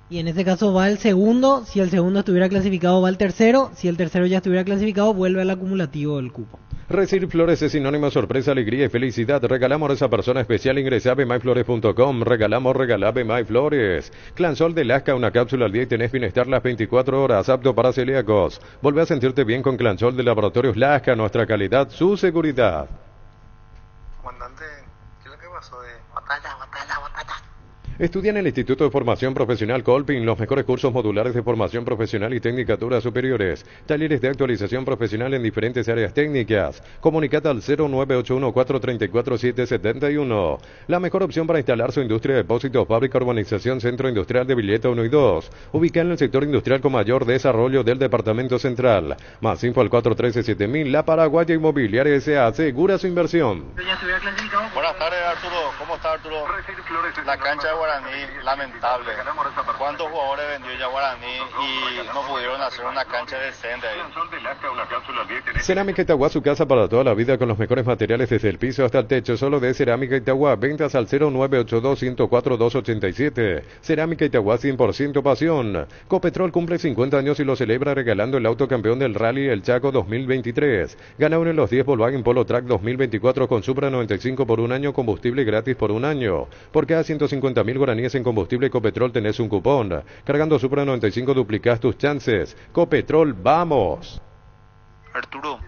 Y en este caso va el segundo. Si el segundo estuviera clasificado, va el tercero. Si el tercero ya estuviera clasificado, vuelve al acumulativo del cupo. Recibir flores es sinónimo de sorpresa, alegría y felicidad. Regalamos a esa persona especial. Ingresa a bemyflores.com. Regala BemyFlores. Clansol de Lasca, una cápsula al día y tenés bienestar las 24 horas. Apto para celíacos. Volvé a sentirte bien con Clansol de Laboratorios Lasca. Nuestra calidad, su seguridad. Comandante, ¿qué es lo que pasó de batalla? Estudia en el Instituto de Formación Profesional Colpin los mejores cursos modulares de formación profesional y tecnicaturas superiores, talleres de actualización profesional en diferentes áreas técnicas. Comunicate al 0981-434-771. La mejor opción para instalar su industria de depósitos, fábrica, urbanización, centro industrial de Villeta 1 y 2. Ubicada en el sector industrial con mayor desarrollo del Departamento Central. Más info al 413-7000. La Paraguaya Inmobiliaria S.A. asegura su inversión. Buenas tardes, Arturo. ¿Cómo está, Arturo? La cancha de Guaraní, lamentable. ¿Cuántos jugadores vendió ya Guaraní y no pudieron hacer una cancha decente ahí? Cerámica Itagua, su casa para toda la vida con los mejores materiales desde el piso hasta el techo. Solo de Cerámica Itagua. Ventas al 0982-104-287. Cerámica Itagua, 100% pasión. Copetrol cumple 50 años y lo celebra regalando el auto campeón del Rally El Chaco 2023. Gana uno en los 10 Volkswagen Polo Track 2024 con Supra 95 por un año, combustible gratis por un año. Por cada 150.000 guaraníes en combustible Copetrol tenés un cupón. Cargando Supra 95 duplicás tus chances. Copetrol, ¡vamos! Arturo,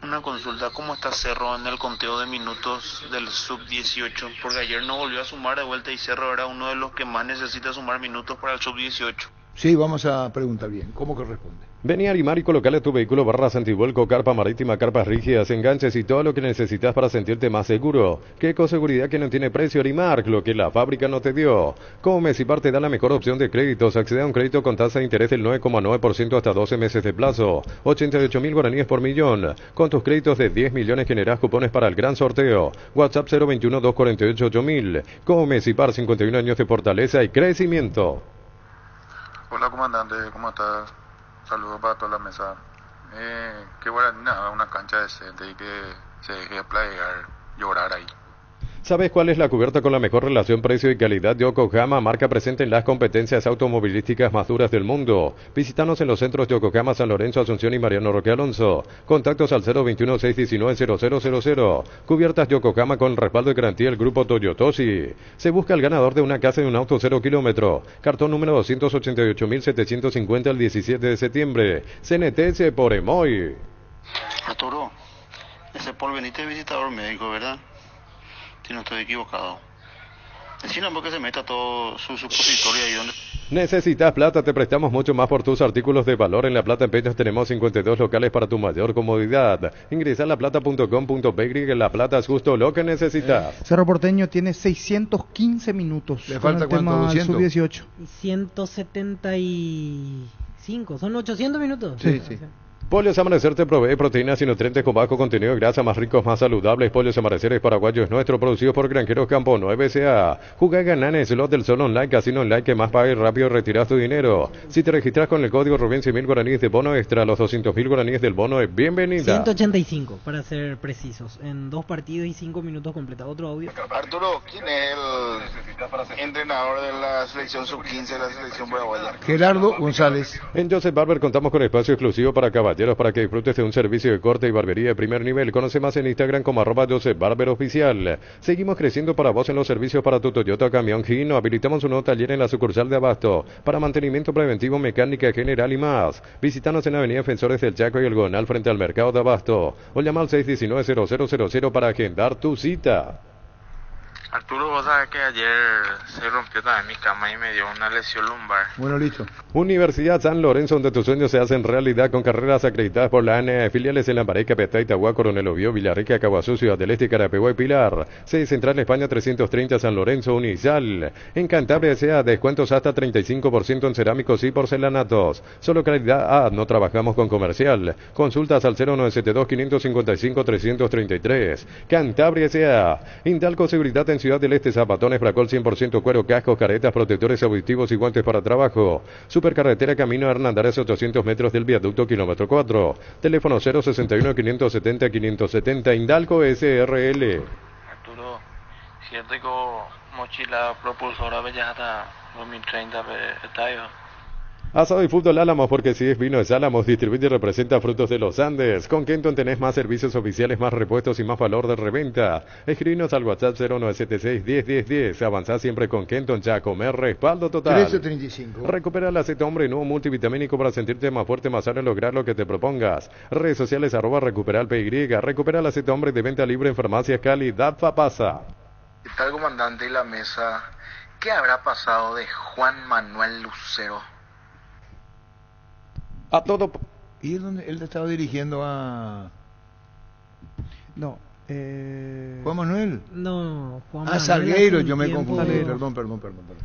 una consulta, ¿cómo está Cerro en el conteo de minutos del sub-18? Porque ayer no volvió a sumar de vuelta y Cerro era uno de los que más necesita sumar minutos para el sub-18. Sí, vamos a preguntar bien. ¿Cómo corresponde? Vení a Arimar y colocale a tu vehículo barras antivuelco, carpa marítima, carpas rígidas, enganches y todo lo que necesitas para sentirte más seguro. ¿Qué ecoseguridad que no tiene precio? Arimar, lo que la fábrica no te dio. Comecipar te da la mejor opción de créditos. Accede a un crédito con tasa de interés del 9,9% hasta 12 meses de plazo. 88.000 guaraníes por millón. Con tus créditos de 10 millones generás cupones para el gran sorteo. WhatsApp 021-248-8000. Comecipar, 51 años de fortaleza y crecimiento. Hola, comandante, ¿cómo estás? Saludos para toda la mesa. Que Guaraní haga una cancha decente y que se deje playar, llorar ahí. ¿Sabes cuál es la cubierta con la mejor relación precio y calidad? Yokohama, marca presente en las competencias automovilísticas más duras del mundo. Visítanos en los centros Yokohama, San Lorenzo, Asunción y Mariano Roque Alonso. Contactos al 021-619-0000. Cubiertas Yokohama con respaldo y garantía del grupo Toyotosi. Se busca el ganador de una casa y un auto 0 kilómetro. Cartón número 288.750 el 17 de septiembre. CNTS por Emoy. Arturo, ese Paul Benítez es visitador médico, ¿verdad? Si no estoy equivocado. Decime porque se meta todo su supositorio ahí donde... ¿Necesitas plata? Te prestamos mucho más por tus artículos de valor. En La Plata en Peñas tenemos 52 locales para tu mayor comodidad. Ingresa a laplata.com.py. La Plata es justo lo que necesitas. Cerro Porteño tiene 615 minutos. ¿Le falta cuánto? 200. Sub-18. 175. Son 800 minutos. Sí, sí. Pollos Amanecer te provee proteínas y nutrientes con bajo contenido de grasa, más ricos, más saludables. Pollos Amaneceres paraguayos nuestro, producido por Granjeros Campo 9SA. Jugá y ganá en el slot del Sol Online, casino online que más paga y rápido retiras tu dinero. Si te registras con el código Rubén, 100.000 guaraníes de bono extra, los 200.000 guaraníes del bono es bienvenida. 185, para ser precisos, en 2 partidos y 5 minutos completa. Otro audio. Arturo, ¿quién es el entrenador de la selección sub-15 de la selección paraguaya? Gerardo González. En Joseph Barber contamos con espacio exclusivo para caballeros para que disfrutes de un servicio de corte y barbería de primer nivel. Conoce más en Instagram como @JosephBarberOficial. Seguimos creciendo para vos en los servicios para tu Toyota Camión Gino. Habilitamos un nuevo taller en la sucursal de Abasto para mantenimiento preventivo, mecánica general y más. Visítanos en Avenida Defensores del Chaco y el Gonal frente al mercado de Abasto. O llama al 619-0000 para agendar tu cita. Arturo, vos sabés que ayer se rompió también mi cama y me dio una lesión lumbar. Bueno, listo. Universidad San Lorenzo, donde tus sueños se hacen realidad con carreras acreditadas por la ANE, filiales en Lambaré, Capiatá, Itagua, Coronel Oviedo, Villarrica, Caguazú, Ciudad del Este, Carapeguá y Pilar. Sede Central España 330 San Lorenzo, Unisal. En Cantabria sea descuentos hasta 35% en cerámicos y porcelanatos. Solo calidad A, no trabajamos con comercial. Consultas al 0972-555-333. Cantabria sea. Indalco Seguridad en Ciudad del Este, zapatones, Bracol 100% cuero, cascos, caretas, protectores auditivos y guantes para trabajo. Supercarretera Camino Hernandares, 800 metros del viaducto, kilómetro 4. Teléfono 061-570-570, Indalco SRL. Arturo, cierto que mochila propulsora Bellas hasta 2030 estadio. Asado y fútbol Álamos, porque si es vino es Álamos, distribuye y representa frutos de los Andes. Con Kenton tenés más servicios oficiales, más repuestos y más valor de reventa. Escribinos al WhatsApp 0976-101010. Avanzá siempre con Kenton, ya a comer, respaldo total. 1335. Recupera el aceite hombre nuevo multivitamínico para sentirte más fuerte, más sano y lograr lo que te propongas. Redes sociales @recuperalPY. Recupera el aceite hombre de venta libre en farmacias Calidad Fapasa. ¿Qué tal, comandante y la mesa? ¿Qué habrá pasado de Juan Manuel Lucero? A todo. ¿Y es donde él estaba dirigiendo a...? No, Juan Manuel. No, Juan Manuel. Salgueiro, yo me confundí. Perdón.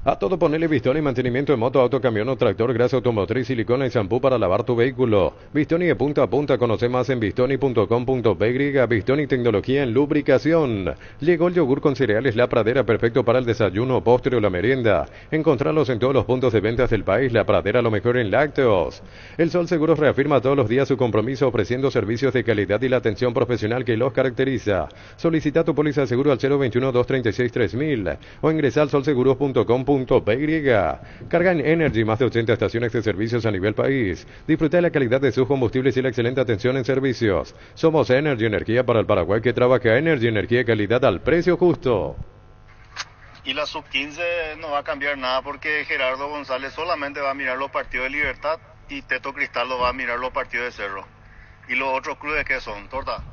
A todo ponerle Bistoni, mantenimiento de moto, auto, camión o tractor, grasa automotriz, silicona y shampoo para lavar tu vehículo. Bistoni de punta a punta, conoce más en bistoni.com.py. Bistoni tecnología en lubricación. Llegó el yogur con cereales La Pradera, perfecto para el desayuno, postre o la merienda. Encontrarlos en todos los puntos de ventas del país. La Pradera, lo mejor en lácteos. El Sol Seguros reafirma todos los días su compromiso ofreciendo servicios de calidad y la atención profesional que los caracteriza. Solicita tu póliza de seguro al 021-236-3000 o ingresa al solseguros.com.py. Carga en Energy, más de 80 estaciones de servicios a nivel país. Disfruta de la calidad de sus combustibles y la excelente atención en servicios. Somos Energy, energía para el Paraguay que trabaja. Energy, energía y calidad al precio justo. Y la sub-15 no va a cambiar nada porque Gerardo González solamente va a mirar los partidos de Libertad y Teto Cristal lo va a mirar los partidos de Cerro. ¿Y los otros clubes qué son? ¿Torta?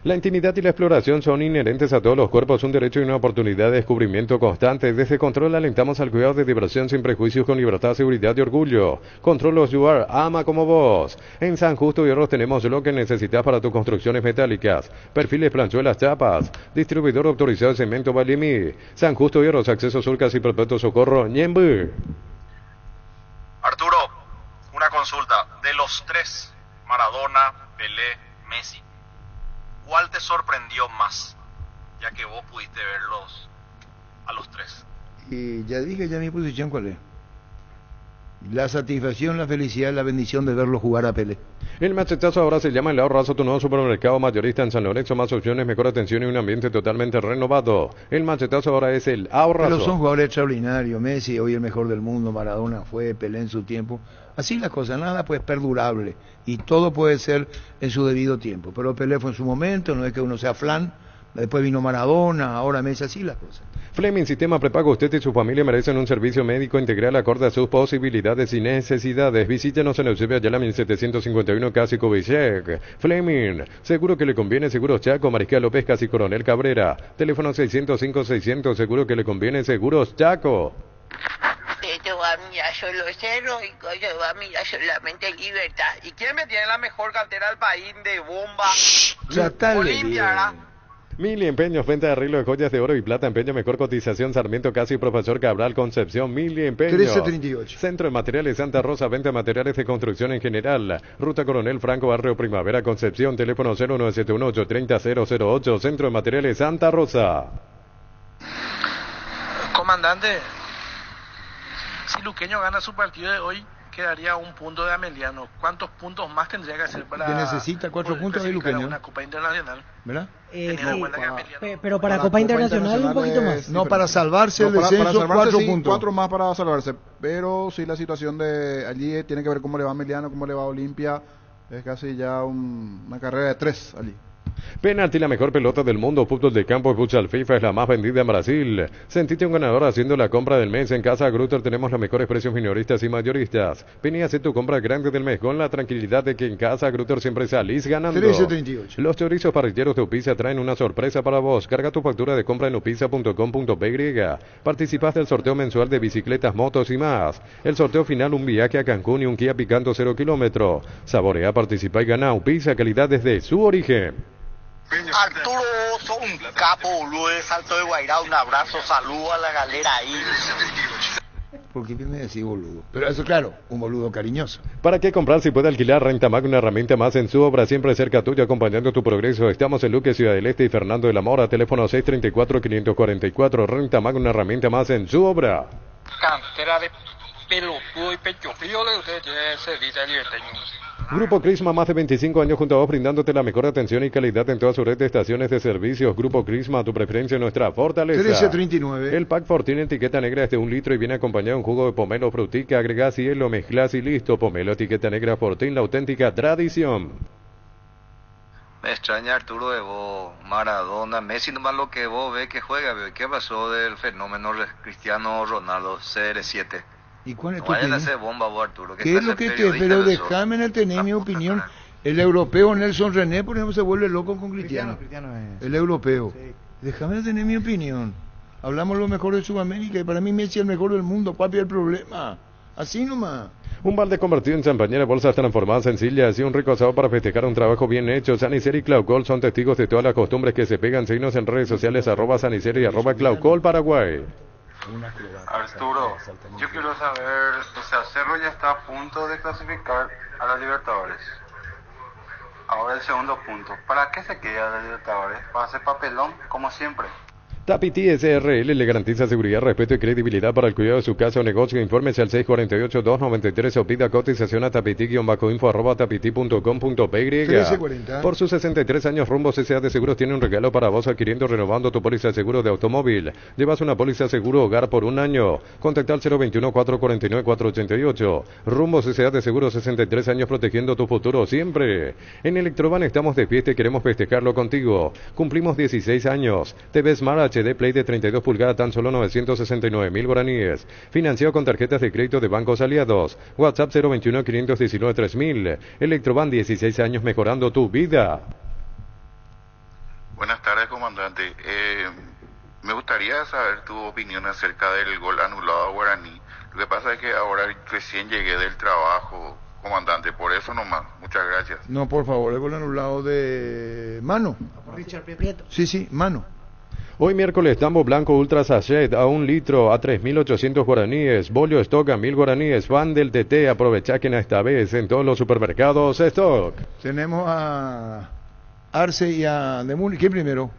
La intimidad y la exploración son inherentes a todos los cuerpos, un derecho y una oportunidad de descubrimiento constante. Desde Control alentamos al cuidado de diversión sin prejuicios, con libertad, seguridad y orgullo. Control los Yuar, ama como vos. En San Justo y Hierros tenemos lo que necesitas para tus construcciones metálicas. Perfiles, planchuelas, chapas. Distribuidor autorizado de cemento Balimí. San Justo y Hierros, acceso Surcas y Perpetuo Socorro, Ñembu. Arturo, una consulta. De los tres, Maradona, Pelé, Messi, ¿cuál te sorprendió más? Ya que vos pudiste verlos a los tres. Y ya dije mi posición cuál es. La satisfacción, la felicidad, la bendición de verlo jugar a Pelé. El machetazo ahora se llama El Ahorrazo, tu nuevo supermercado mayorista en San Lorenzo. Más opciones, mejor atención y un ambiente totalmente renovado. El machetazo ahora es El Ahorrazo. Pero son jugadores extraordinarios. Messi, hoy el mejor del mundo. Maradona fue, Pelé en su tiempo. Así las cosas, nada pues perdurable. Y todo puede ser en su debido tiempo. Pero Pelé fue en su momento, no es que uno sea flan. Después vino Maradona, ahora Messi, así las cosas. Fleming Sistema Prepago, usted y su familia merecen un servicio médico integral acorde a sus posibilidades y necesidades. Visítenos en Eusebio Ayala 1751, Casi Covichec. Fleming, seguro que le conviene, Seguros Chaco, Mariscal López, Casi Coronel Cabrera. Teléfono 605-600, seguro que le conviene, Seguros Chaco. Te va a mirar solo Cerro y Coyo va a mirar solamente Libertad. ¿Y quién me tiene la mejor cantera del país de bomba? Olimpia, Mili Empeños, venta de arreglo de joyas de oro y plata, empeño, mejor cotización, Sarmiento Casi, Profesor Cabral, Concepción, Mili Empeños. 1338. Centro de Materiales Santa Rosa, venta de materiales de construcción en general. Ruta Coronel Franco, Barrio Primavera, Concepción, teléfono 0971-830-008, Centro de Materiales Santa Rosa. Comandante, si Luqueño gana su partido de hoy, quedaría un punto de Ameliano. ¿Cuántos puntos más tendría que hacer para que necesita 4 puntos de Luqueño? Una Copa Internacional. ¿Verdad? Sí, pero para Copa Internacional un poquito más. No, para salvarse el descenso, 4 puntos. 4 más para salvarse. Pero sí, la situación de allí tiene que ver cómo le va a Ameliano, cómo le va a Olimpia. Es casi ya una carrera de 3 allí. Penalti, la mejor pelota del mundo, fútbol de campo, futsal FIFA, es la más vendida en Brasil. Sentite un ganador haciendo la compra del mes. En Casa Grutter tenemos los mejores precios minoristas y mayoristas. Ven y hace tu compra grande del mes con la tranquilidad de que en Casa Grutter siempre salís ganando. 1338. Los chorizos parrilleros de Upisa traen una sorpresa para vos. Carga tu factura de compra en upisa.com.py. Participás del sorteo mensual de bicicletas, motos y más. El sorteo final, un viaje a Cancún y un Kia Picanto 0 kilómetro. Saborea, participa y gana. Upisa, calidad desde su origen. Arturo, sos un capo, boludo, de Salto de Guairá. Un abrazo, saludo a la galera ahí. ¿Por qué me decís boludo? Pero eso, claro, un boludo cariñoso. ¿Para qué comprar si puede alquilar? Rentamac, una herramienta más en su obra, siempre cerca tuyo, acompañando tu progreso. Estamos en Luque, Ciudad del Este y Fernando de la Mora, teléfono 634-544. Rentamac, una herramienta más en su obra. Cantera de pelotudo y pecho frío le usted tiene servicio liberteño. Grupo Crisma, más de 25 años junto a vos, brindándote la mejor atención y calidad en toda su red de estaciones de servicios. Grupo Crisma, tu preferencia, nuestra fortaleza. 1339. El pack Ford tiene etiqueta negra de 1 litro y viene acompañado de un jugo de pomelo frutica. Agregás hielo, mezclas y listo. Pomelo, etiqueta negra Fortín, la auténtica tradición. Me extraña Arturo de vos, Maradona, Messi, nomás lo que vos ves que juega. ¿Qué pasó del fenómeno Cristiano Ronaldo, CR7? ¿Y cuál es tu Vayan a opinión? hacer bomba vos, Arturo. ¿Qué es lo que te... Pero déjame tener mi opinión. El europeo Nelson René, por ejemplo, se vuelve loco con Cristiano. El europeo. Sí. Déjame tener mi opinión. Hablamos lo mejor de Sudamérica y para mí Messi es el mejor del mundo, papi, el problema. Así nomás. Un balde convertido en champañera, bolsas transformadas en sillas y un rico asado para festejar un trabajo bien hecho. Sanicer y Claucol son testigos de todas las costumbres que se pegan. Síguenos en redes sociales @Sanicer y @Claucol Paraguay. Arturo, yo quiero saber, o sea, Cerro ya está a punto de clasificar a la Libertadores. Ahora el segundo punto, ¿para qué se queda la Libertadores? ¿Para hacer papelón, como siempre? Tapiti SRL le garantiza seguridad, respeto y credibilidad para el cuidado de su casa o negocio. Infórmese al 648-293 o pida cotización a tapiti-info@tapiti.com.py. 1340. Por sus 63 años, Rumbo CCA de Seguros tiene un regalo para vos adquiriendo renovando tu póliza de seguro de automóvil. Llevas una póliza de seguro hogar por un año. Contacta al 021-449-488. Rumbo CCA de Seguros, 63 años protegiendo tu futuro siempre. En Electroban estamos de fiesta y queremos festejarlo contigo. Cumplimos 16 años. TV Smart HD Play de 32 pulgadas, tan solo 969.000 guaraníes. Financiado con tarjetas de crédito de bancos aliados. WhatsApp 021-519-3000. Electroban, 16 años mejorando tu vida. Buenas tardes, comandante. Me gustaría saber tu opinión acerca del gol anulado a Guaraní. Lo que pasa es que ahora recién llegué del trabajo, comandante, por eso nomás. Muchas gracias. No, por favor, el gol anulado de Mano. Richard Prieto. Sí, Mano. Hoy miércoles, tambo blanco ultra sachet a 1 litro a 3.800 guaraníes. Bolio stock a 1.000 guaraníes. Van del TT, aprovecha que esta vez en todos los supermercados stock. Tenemos a Arce y a Demuni. ¿Quién primero?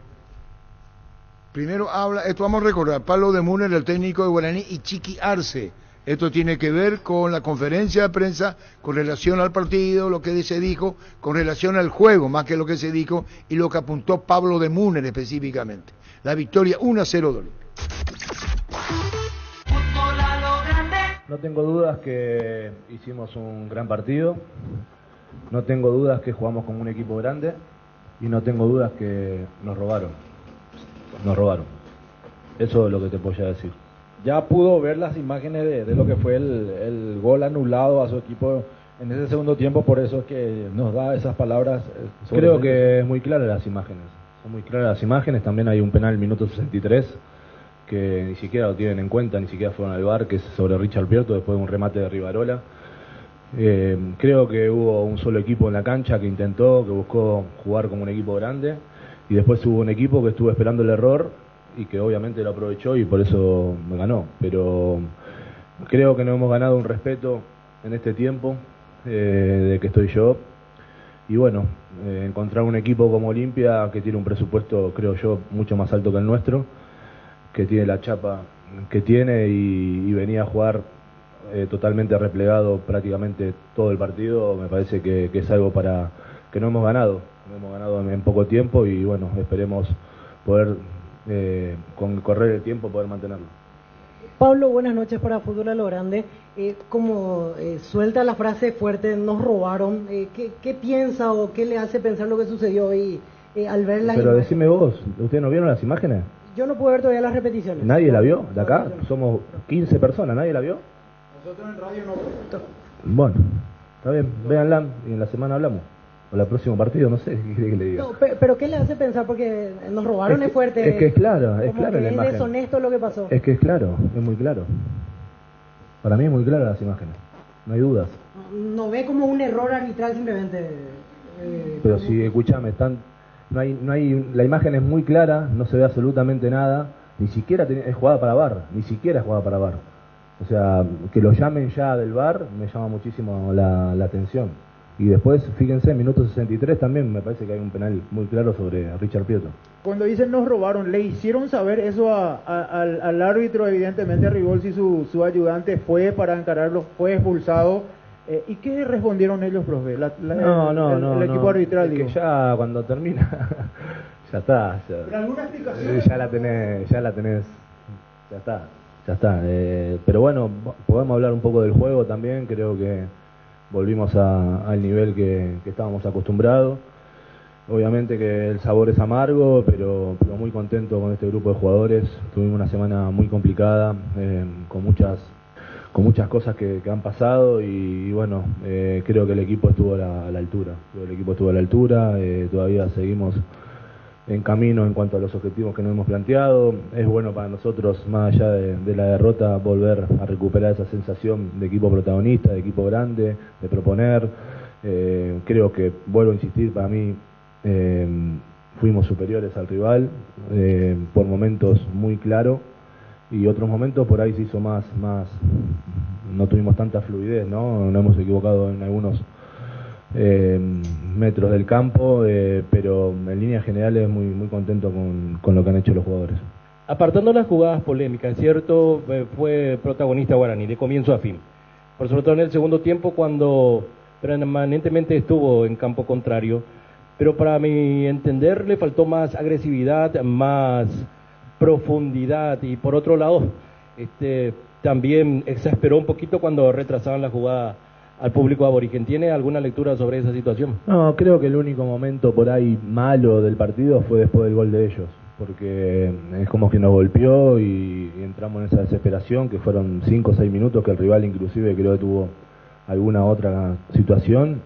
Primero habla, esto vamos a recordar, Pablo Demuni, el técnico de Guaraní, y Chiqui Arce. Esto tiene que ver con la conferencia de prensa, con relación al partido, lo que se dijo, con relación al juego, más que lo que se dijo, y lo que apuntó Pablo Demuni específicamente. La victoria 1-0 de No tengo dudas que hicimos un gran partido, no tengo dudas que jugamos como un equipo grande y no tengo dudas que nos robaron. Eso es lo que te voy a decir. Ya pudo ver las imágenes de lo que fue el gol anulado a su equipo en ese segundo tiempo, por eso es que nos da esas palabras. Creo que es muy claras las imágenes. Son muy claras las imágenes. También hay un penal minuto 63 que ni siquiera lo tienen en cuenta, ni siquiera fueron al VAR, que es sobre Richard Prieto después de un remate de Rivarola. Creo que hubo un solo equipo en la cancha que intentó, que buscó jugar como un equipo grande, y después hubo un equipo que estuvo esperando el error y que obviamente lo aprovechó y por eso me ganó. Pero creo que no hemos ganado un respeto en este tiempo de que estoy yo. Y bueno, encontrar un equipo como Olimpia que tiene un presupuesto, creo yo, mucho más alto que el nuestro, que tiene la chapa que tiene y venía a jugar totalmente replegado prácticamente todo el partido, me parece que es algo para que no hemos ganado en poco tiempo y bueno, esperemos poder con correr el tiempo poder mantenerlo. Pablo, buenas noches para Fútbol a lo Grande. Como suelta la frase fuerte, nos robaron, ¿qué piensa o qué le hace pensar lo que sucedió hoy al ver las Pero imágenes? decime vos, ¿ustedes no vieron las imágenes? Yo no pude ver todavía las repeticiones. ¿Nadie la vio? ¿De acá? Somos 15 personas, ¿nadie la vio? Nosotros en radio no. Bueno, está bien, véanla y en la semana hablamos. O el próximo partido, no sé, ¿qué quiere que le diga? No, pero ¿qué le hace pensar? Porque nos robaron es fuerte. Es que es claro, es como claro que la es imagen. deshonesto lo que pasó. Es que es claro, es muy claro. Para mí es muy clara las imágenes, no hay dudas. No ve como un error arbitral simplemente. Pero si, escuchame, no hay, la imagen es muy clara, no se ve absolutamente nada, ni siquiera es jugada para VAR, ni siquiera es jugada para VAR. O sea, que lo llamen ya del VAR me llama muchísimo la atención. Y después, fíjense, en minuto 63 también me parece que hay un penal muy claro sobre Richard Prieto. Cuando dicen nos robaron, ¿le hicieron saber eso al árbitro? Evidentemente Rigol, si su ayudante fue para encararlo, fue expulsado. ¿Y qué respondieron ellos, profe? El equipo arbitral, es digo. que ya cuando termina, ya está. ¿Pero alguna explicación? Ya la tenés, ya está. Pero bueno, podemos hablar un poco del juego también, creo que volvimos al nivel que estábamos acostumbrados. Obviamente que el sabor es amargo, pero muy contento con este grupo de jugadores. Tuvimos una semana muy complicada, con muchas cosas que han pasado y bueno, creo que el equipo estuvo a la altura. Todavía seguimos en camino en cuanto a los objetivos que nos hemos planteado. Es bueno para nosotros, más allá de la derrota, volver a recuperar esa sensación de equipo protagonista, de equipo grande, de proponer. Creo que, vuelvo a insistir, para mí fuimos superiores al rival, por momentos muy claro, y otros momentos por ahí se hizo más no tuvimos tanta fluidez, ¿no? Nos hemos equivocado en algunos metros del campo, pero en líneas generales muy contento con lo que han hecho los jugadores. Apartando las jugadas polémicas, cierto, fue protagonista Guaraní de comienzo a fin, por sobre todo en el segundo tiempo, cuando permanentemente estuvo en campo contrario, pero para mi entender le faltó más agresividad, más profundidad, y por otro lado también exasperó un poquito cuando retrasaban la jugada al público aborigen. ¿Tiene alguna lectura sobre esa situación? No, creo que el único momento por ahí malo del partido fue después del gol de ellos, porque es como que nos golpeó y entramos en esa desesperación, que fueron 5 o 6 minutos que el rival inclusive creo que tuvo alguna otra situación,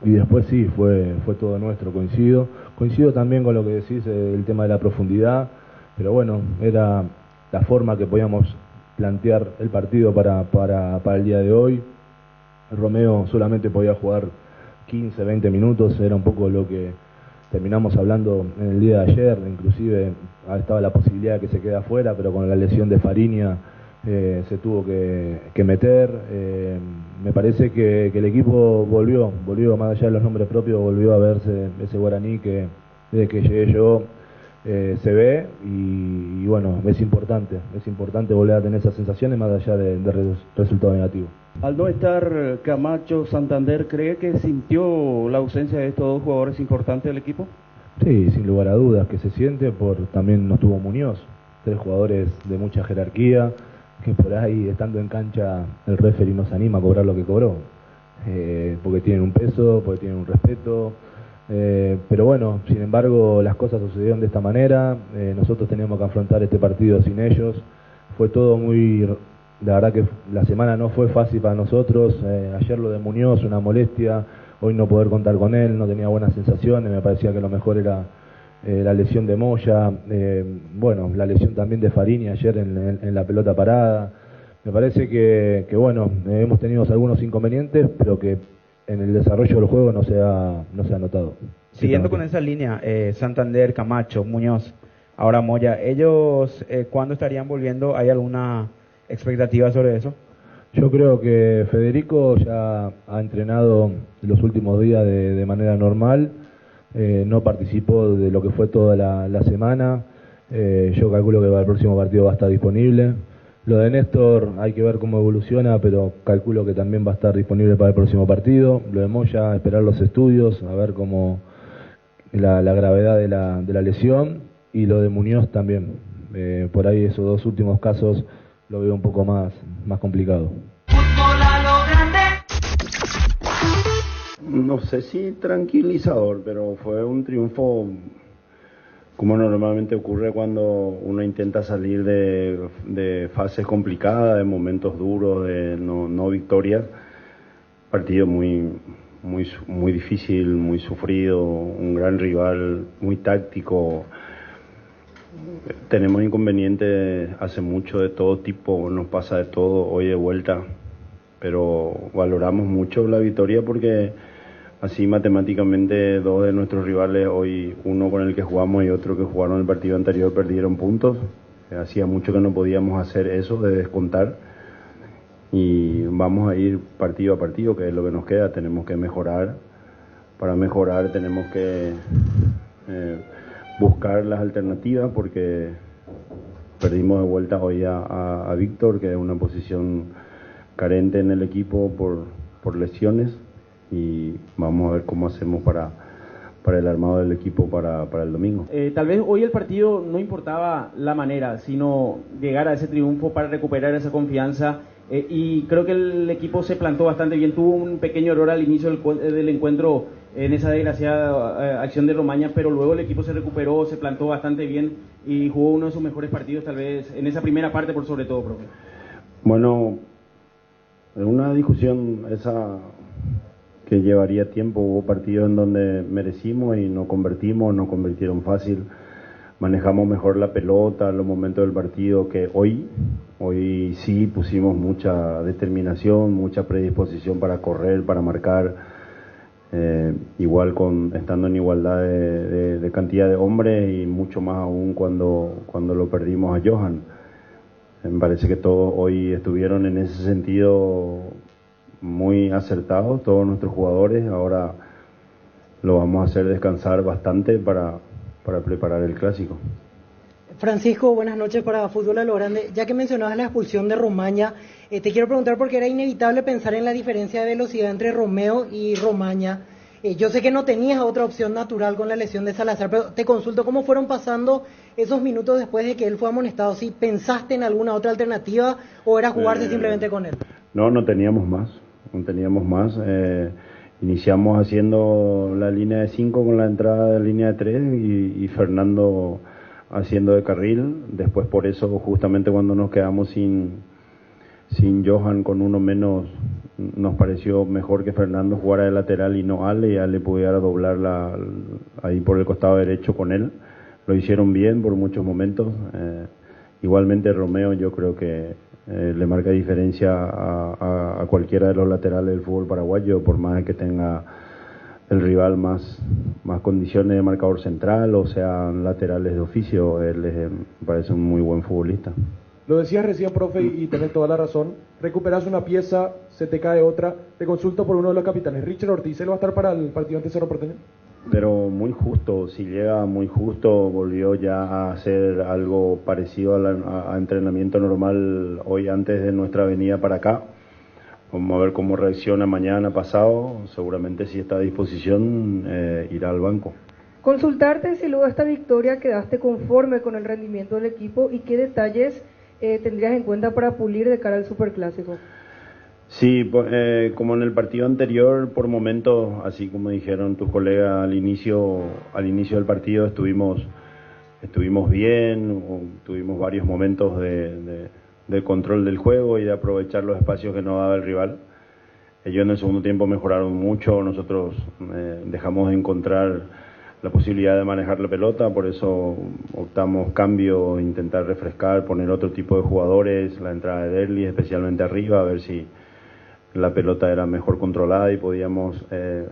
y después sí, fue todo nuestro. Coincido también con lo que decís, el tema de la profundidad, pero bueno, era la forma que podíamos plantear el partido para el día de hoy. Romeo solamente podía jugar 15, 20 minutos, era un poco lo que terminamos hablando en el día de ayer, inclusive estaba la posibilidad de que se quede afuera, pero con la lesión de Fariña se tuvo que meter. Me parece que el equipo volvió, más allá de los nombres propios, volvió a verse ese Guaraní que desde que llegué yo se ve, y bueno, es importante volver a tener esas sensaciones más allá de resultados negativos. Al no estar Camacho, Santander, ¿cree que sintió la ausencia de estos dos jugadores importantes del equipo? Sí, sin lugar a dudas que se siente, también no estuvo Muñoz, 3 jugadores de mucha jerarquía, que por ahí estando en cancha el referee nos anima a cobrar lo que cobró, porque tienen un peso, porque tienen un respeto. Pero bueno, sin embargo las cosas sucedieron de esta manera, nosotros teníamos que afrontar este partido sin ellos, fue todo la verdad que la semana no fue fácil para nosotros. Ayer lo de Muñoz, una molestia, hoy no poder contar con él, no tenía buenas sensaciones, me parecía que lo mejor era la lesión de Moya, bueno, la lesión también de Fariña ayer en la pelota parada. Me parece que bueno, hemos tenido algunos inconvenientes, pero que en el desarrollo del juego no se ha notado. Siguiendo con esa línea, Santander, Camacho, Muñoz, ahora Moya, ¿ellos cuándo estarían volviendo? ¿Hay alguna expectativa sobre eso? Yo creo que Federico ya ha entrenado los últimos días de manera normal, no participó de lo que fue toda la semana. Yo calculo que para el próximo partido va a estar disponible. Lo de Néstor hay que ver cómo evoluciona, pero calculo que también va a estar disponible para el próximo partido. Lo de Moya, esperar los estudios, a ver cómo la gravedad de la lesión, y lo de Muñoz también. Por ahí esos 2 últimos casos lo veo un poco más complicado. No sé si tranquilizador, pero fue un triunfo como normalmente ocurre cuando uno intenta salir de fases complicadas, de momentos duros, de no victorias. Partido muy difícil, muy sufrido, un gran rival, muy táctico. Tenemos inconvenientes hace mucho de todo tipo, nos pasa de todo hoy de vuelta, pero valoramos mucho la victoria porque así matemáticamente 2 de nuestros rivales hoy, uno con el que jugamos y otro que jugaron el partido anterior, perdieron puntos. Hacía mucho que no podíamos hacer eso de descontar, y vamos a ir partido a partido, que es lo que nos queda. Tenemos que mejorar. Para mejorar tenemos que buscar las alternativas, porque perdimos de vuelta hoy a Víctor, que es una posición carente en el equipo por lesiones, y vamos a ver cómo hacemos para el armado del equipo para el domingo. Tal vez hoy el partido no importaba la manera, sino llegar a ese triunfo para recuperar esa confianza, y creo que el equipo se plantó bastante bien. Tuvo un pequeño error al inicio del encuentro en esa desgraciada acción de Romaña, pero luego el equipo se recuperó, se plantó bastante bien y jugó uno de sus mejores partidos tal vez en esa primera parte por sobre todo, profe. Bueno, en una discusión esa que llevaría tiempo. Hubo partidos en donde merecimos y no convirtieron fácil. Manejamos mejor la pelota en los momentos del partido que hoy. Hoy sí pusimos mucha determinación, mucha predisposición para correr, para marcar. Igual estando en igualdad de cantidad de hombres y mucho más aún cuando lo perdimos a Johan. Me parece que todos hoy estuvieron en ese sentido muy acertados, todos nuestros jugadores. Ahora lo vamos a hacer descansar bastante para preparar el clásico. Francisco, buenas noches para Fútbol a lo Grande. Ya que mencionabas la expulsión de Romaña, te quiero preguntar porque era inevitable pensar en la diferencia de velocidad entre Romeo y Romaña. Yo sé que no tenías otra opción natural con la lesión de Salazar, pero te consulto cómo fueron pasando esos minutos después de que él fue amonestado. ¿Sí pensaste en alguna otra alternativa o era jugarse simplemente con él? No teníamos más. Iniciamos haciendo la línea de 5 con la entrada de línea de 3 y Fernando haciendo de carril. Después, por eso, justamente cuando nos quedamos sin Johan con uno menos, nos pareció mejor que Fernando jugara de lateral y no Ale, y Ale pudiera doblar ahí por el costado derecho con él. Lo hicieron bien por muchos momentos. Igualmente Romeo, yo creo que le marca diferencia a cualquiera de los laterales del fútbol paraguayo, por más que tenga el rival más condiciones de marcador central o sean laterales de oficio. Él me parece un muy buen futbolista. Lo decías recién, profe, y tenés toda la razón. Recuperas una pieza, se te cae otra. Te consulto por uno de los capitanes. Richard Ortiz, ¿él va a estar para el partido ante Cerro Porteño? Pero muy justo, si llega muy justo, volvió ya a hacer algo parecido a entrenamiento normal hoy antes de nuestra venida para acá. Vamos a ver cómo reacciona mañana pasado. Seguramente si está a disposición irá al banco. Consultarte si luego de esta victoria quedaste conforme con el rendimiento del equipo y qué detalles tendrías en cuenta para pulir de cara al Superclásico. Sí, como en el partido anterior, por momentos, así como dijeron tus colegas al inicio del partido, estuvimos bien, tuvimos varios momentos de control del juego y de aprovechar los espacios que nos daba el rival. Ellos en el segundo tiempo mejoraron mucho, nosotros dejamos de encontrar la posibilidad de manejar la pelota, por eso optamos cambio, intentar refrescar, poner otro tipo de jugadores, la entrada de Derli especialmente arriba, a ver si la pelota era mejor controlada y podíamos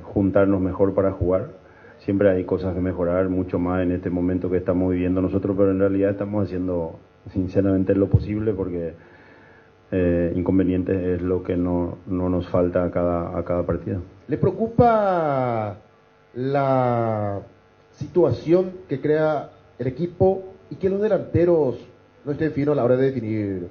juntarnos mejor para jugar. Siempre hay cosas que mejorar, mucho más en este momento que estamos viviendo nosotros, pero en realidad estamos haciendo sinceramente lo posible porque inconvenientes es lo que no nos falta a cada partido. ¿Le preocupa la situación que crea el equipo y que los delanteros no estén finos a la hora de definir,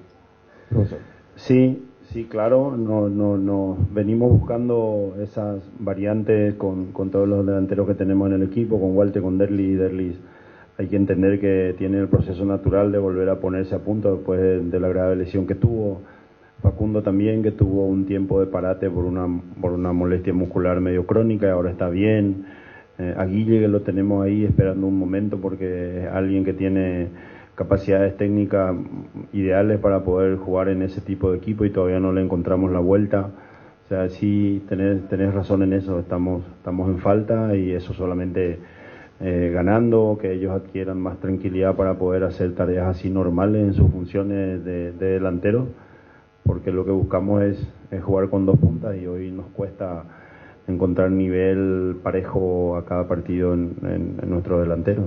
profesor? Sí, claro, no venimos buscando esas variantes con todos los delanteros que tenemos en el equipo, con Walter, con Derlis. Hay que entender que tiene el proceso natural de volver a ponerse a punto después de la grave lesión que tuvo. Facundo también, que tuvo un tiempo de parate por una molestia muscular medio crónica y ahora está bien. A Guille, que lo tenemos ahí esperando un momento porque es alguien que tiene capacidades técnicas ideales para poder jugar en ese tipo de equipo y todavía no le encontramos la vuelta. O sea, sí, tenés razón en eso, estamos en falta y eso solamente ganando, que ellos adquieran más tranquilidad para poder hacer tareas así normales en sus funciones de delantero, porque lo que buscamos es jugar con dos puntas y hoy nos cuesta encontrar nivel parejo a cada partido en nuestros delanteros.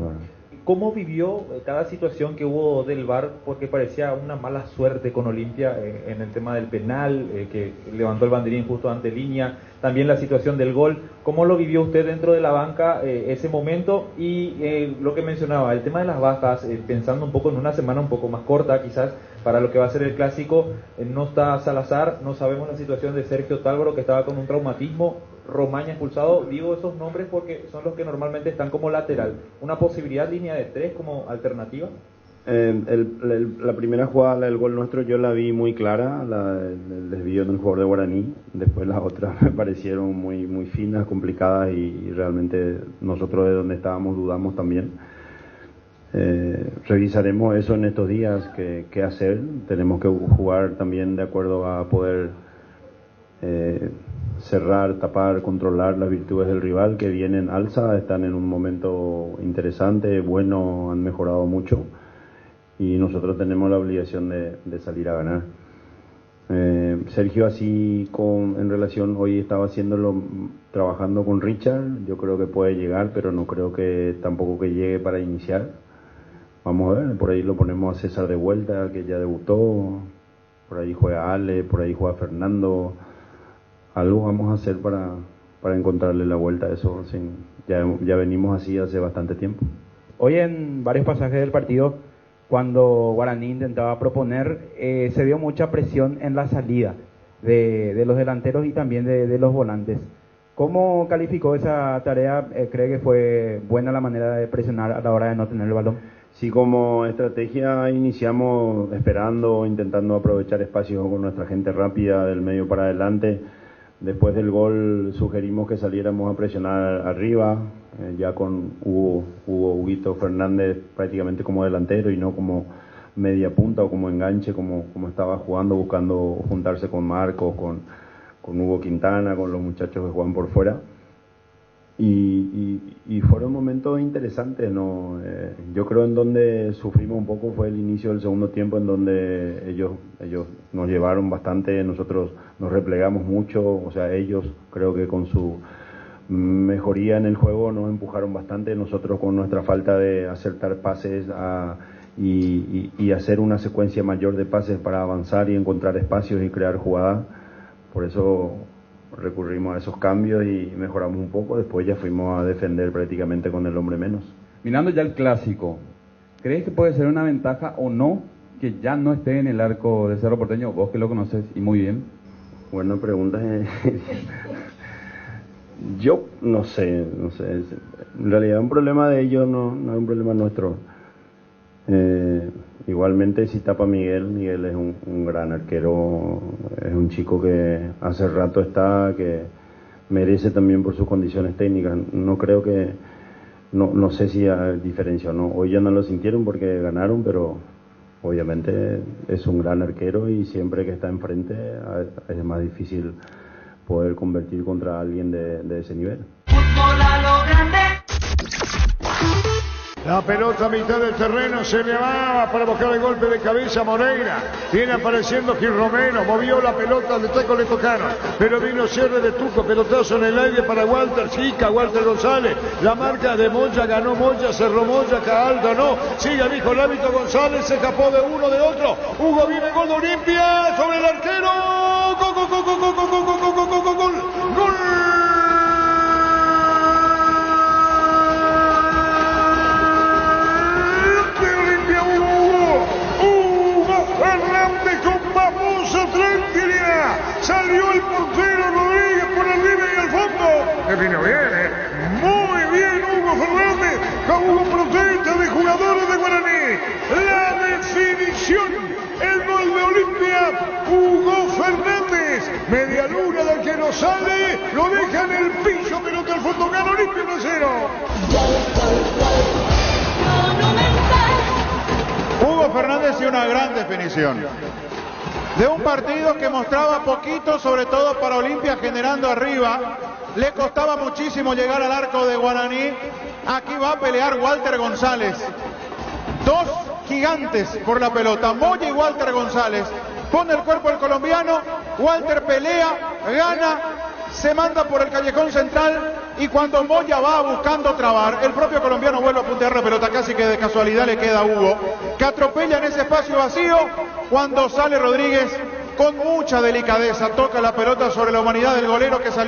¿Cómo vivió cada situación que hubo del VAR? Porque parecía una mala suerte con Olimpia en el tema del penal, que levantó el banderín justo ante línea, también la situación del gol. ¿Cómo lo vivió usted dentro de la banca ese momento? Y lo que mencionaba, el tema de las bajas, pensando un poco en una semana un poco más corta quizás para lo que va a ser el clásico, no está Salazar, no sabemos la situación de Sergio Tálvaro que estaba con un traumatismo, Romaña expulsado. Digo esos nombres porque son los que normalmente están como lateral. ¿Una posibilidad línea de 3 como alternativa? La primera jugada, la del gol nuestro, yo la vi muy clara, el desvío del jugador de Guaraní. Después las otras me parecieron muy finas, complicadas y realmente nosotros de donde estábamos dudamos también. Revisaremos eso en estos días, qué hacer. Tenemos que jugar también de acuerdo a poder cerrar, tapar, controlar las virtudes del rival que vienen alza, están en un momento interesante, bueno, han mejorado mucho y nosotros tenemos la obligación de salir a ganar. Sergio así en relación, hoy estaba haciéndolo trabajando con Richard, yo creo que puede llegar, pero no creo que tampoco que llegue para iniciar. Vamos a ver, por ahí lo ponemos a César de vuelta, que ya debutó, por ahí juega Ale, por ahí juega Fernando. Algo vamos a hacer para encontrarle la vuelta a eso, ya venimos así hace bastante tiempo. Hoy en varios pasajes del partido, cuando Guaraní intentaba proponer, se vio mucha presión en la salida de los delanteros y también de los volantes. ¿Cómo calificó esa tarea? ¿Cree que fue buena la manera de presionar a la hora de no tener el balón? Sí, como estrategia iniciamos esperando, intentando aprovechar espacios con nuestra gente rápida del medio para adelante. Después del gol sugerimos que saliéramos a presionar arriba, ya con Huguito Fernández prácticamente como delantero y no como media punta o como enganche, como estaba jugando, buscando juntarse con Marcos, con Hugo Quintana, con los muchachos que juegan por fuera. Y fueron momentos interesantes, ¿no? Yo creo en donde sufrimos un poco fue el inicio del segundo tiempo, en donde ellos nos llevaron bastante, nosotros nos replegamos mucho, o sea, ellos creo que con su mejoría en el juego nos empujaron bastante, nosotros con nuestra falta de acertar pases y hacer una secuencia mayor de pases para avanzar y encontrar espacios y crear jugadas, por eso recurrimos a esos cambios y mejoramos un poco. Después ya fuimos a defender prácticamente con el hombre menos. Mirando ya el clásico, ¿crees que puede ser una ventaja o no que ya no esté en el arco de Cerro Porteño? Vos que lo conoces y muy bien. Buena pregunta. Yo no sé. En realidad un problema de ellos no es un problema nuestro. Igualmente si tapa Miguel es un gran arquero, es un chico que hace rato está, que merece también por sus condiciones técnicas. No creo que, no sé si hay diferencia o no. Hoy ya no lo sintieron porque ganaron, pero obviamente es un gran arquero y siempre que está enfrente es más difícil poder convertir contra alguien de ese nivel. La pelota a mitad del terreno se le va para buscar el golpe de cabeza Moreira. Viene apareciendo Gil Romero, movió la pelota, de taco le tocaron. Pero vino cierre de Tuco, pelotazo en el aire para Walter Chica, Walter González. La marca de Moya, ganó Moya, cerró Moya, Caalda no. Sigue el hijo Lábito González, se escapó de uno, de otro. Hugo viene, gol de Olimpia, sobre el arquero. Gol, gol, gol, gol, gol, gol, gol, gol, gol, gol, gol, gol. Salió el portero Rodríguez por arriba y al fondo. Definió bien, Muy bien Hugo Fernández. Con Hugo protesta de jugadores de Guaraní. La definición. El gol de Olimpia. Hugo Fernández. Media luna del que no sale. Lo deja en el piso. Pelota al fondo. Gana Olimpia 1-0. Hugo Fernández y una gran definición. De un partido que mostraba poquito, sobre todo para Olimpia, generando arriba. Le costaba muchísimo llegar al arco de Guaraní. Aquí va a pelear Walter González. Dos gigantes por la pelota, Moya y Walter González. Pone el cuerpo el colombiano, Walter pelea, gana, se manda por el callejón central y cuando Moya va buscando trabar, el propio colombiano vuelve a puntear la pelota, casi que de casualidad le queda a Hugo, que atropella en ese espacio vacío. Cuando sale Rodríguez con mucha delicadeza, toca la pelota sobre la humanidad del golero que salió.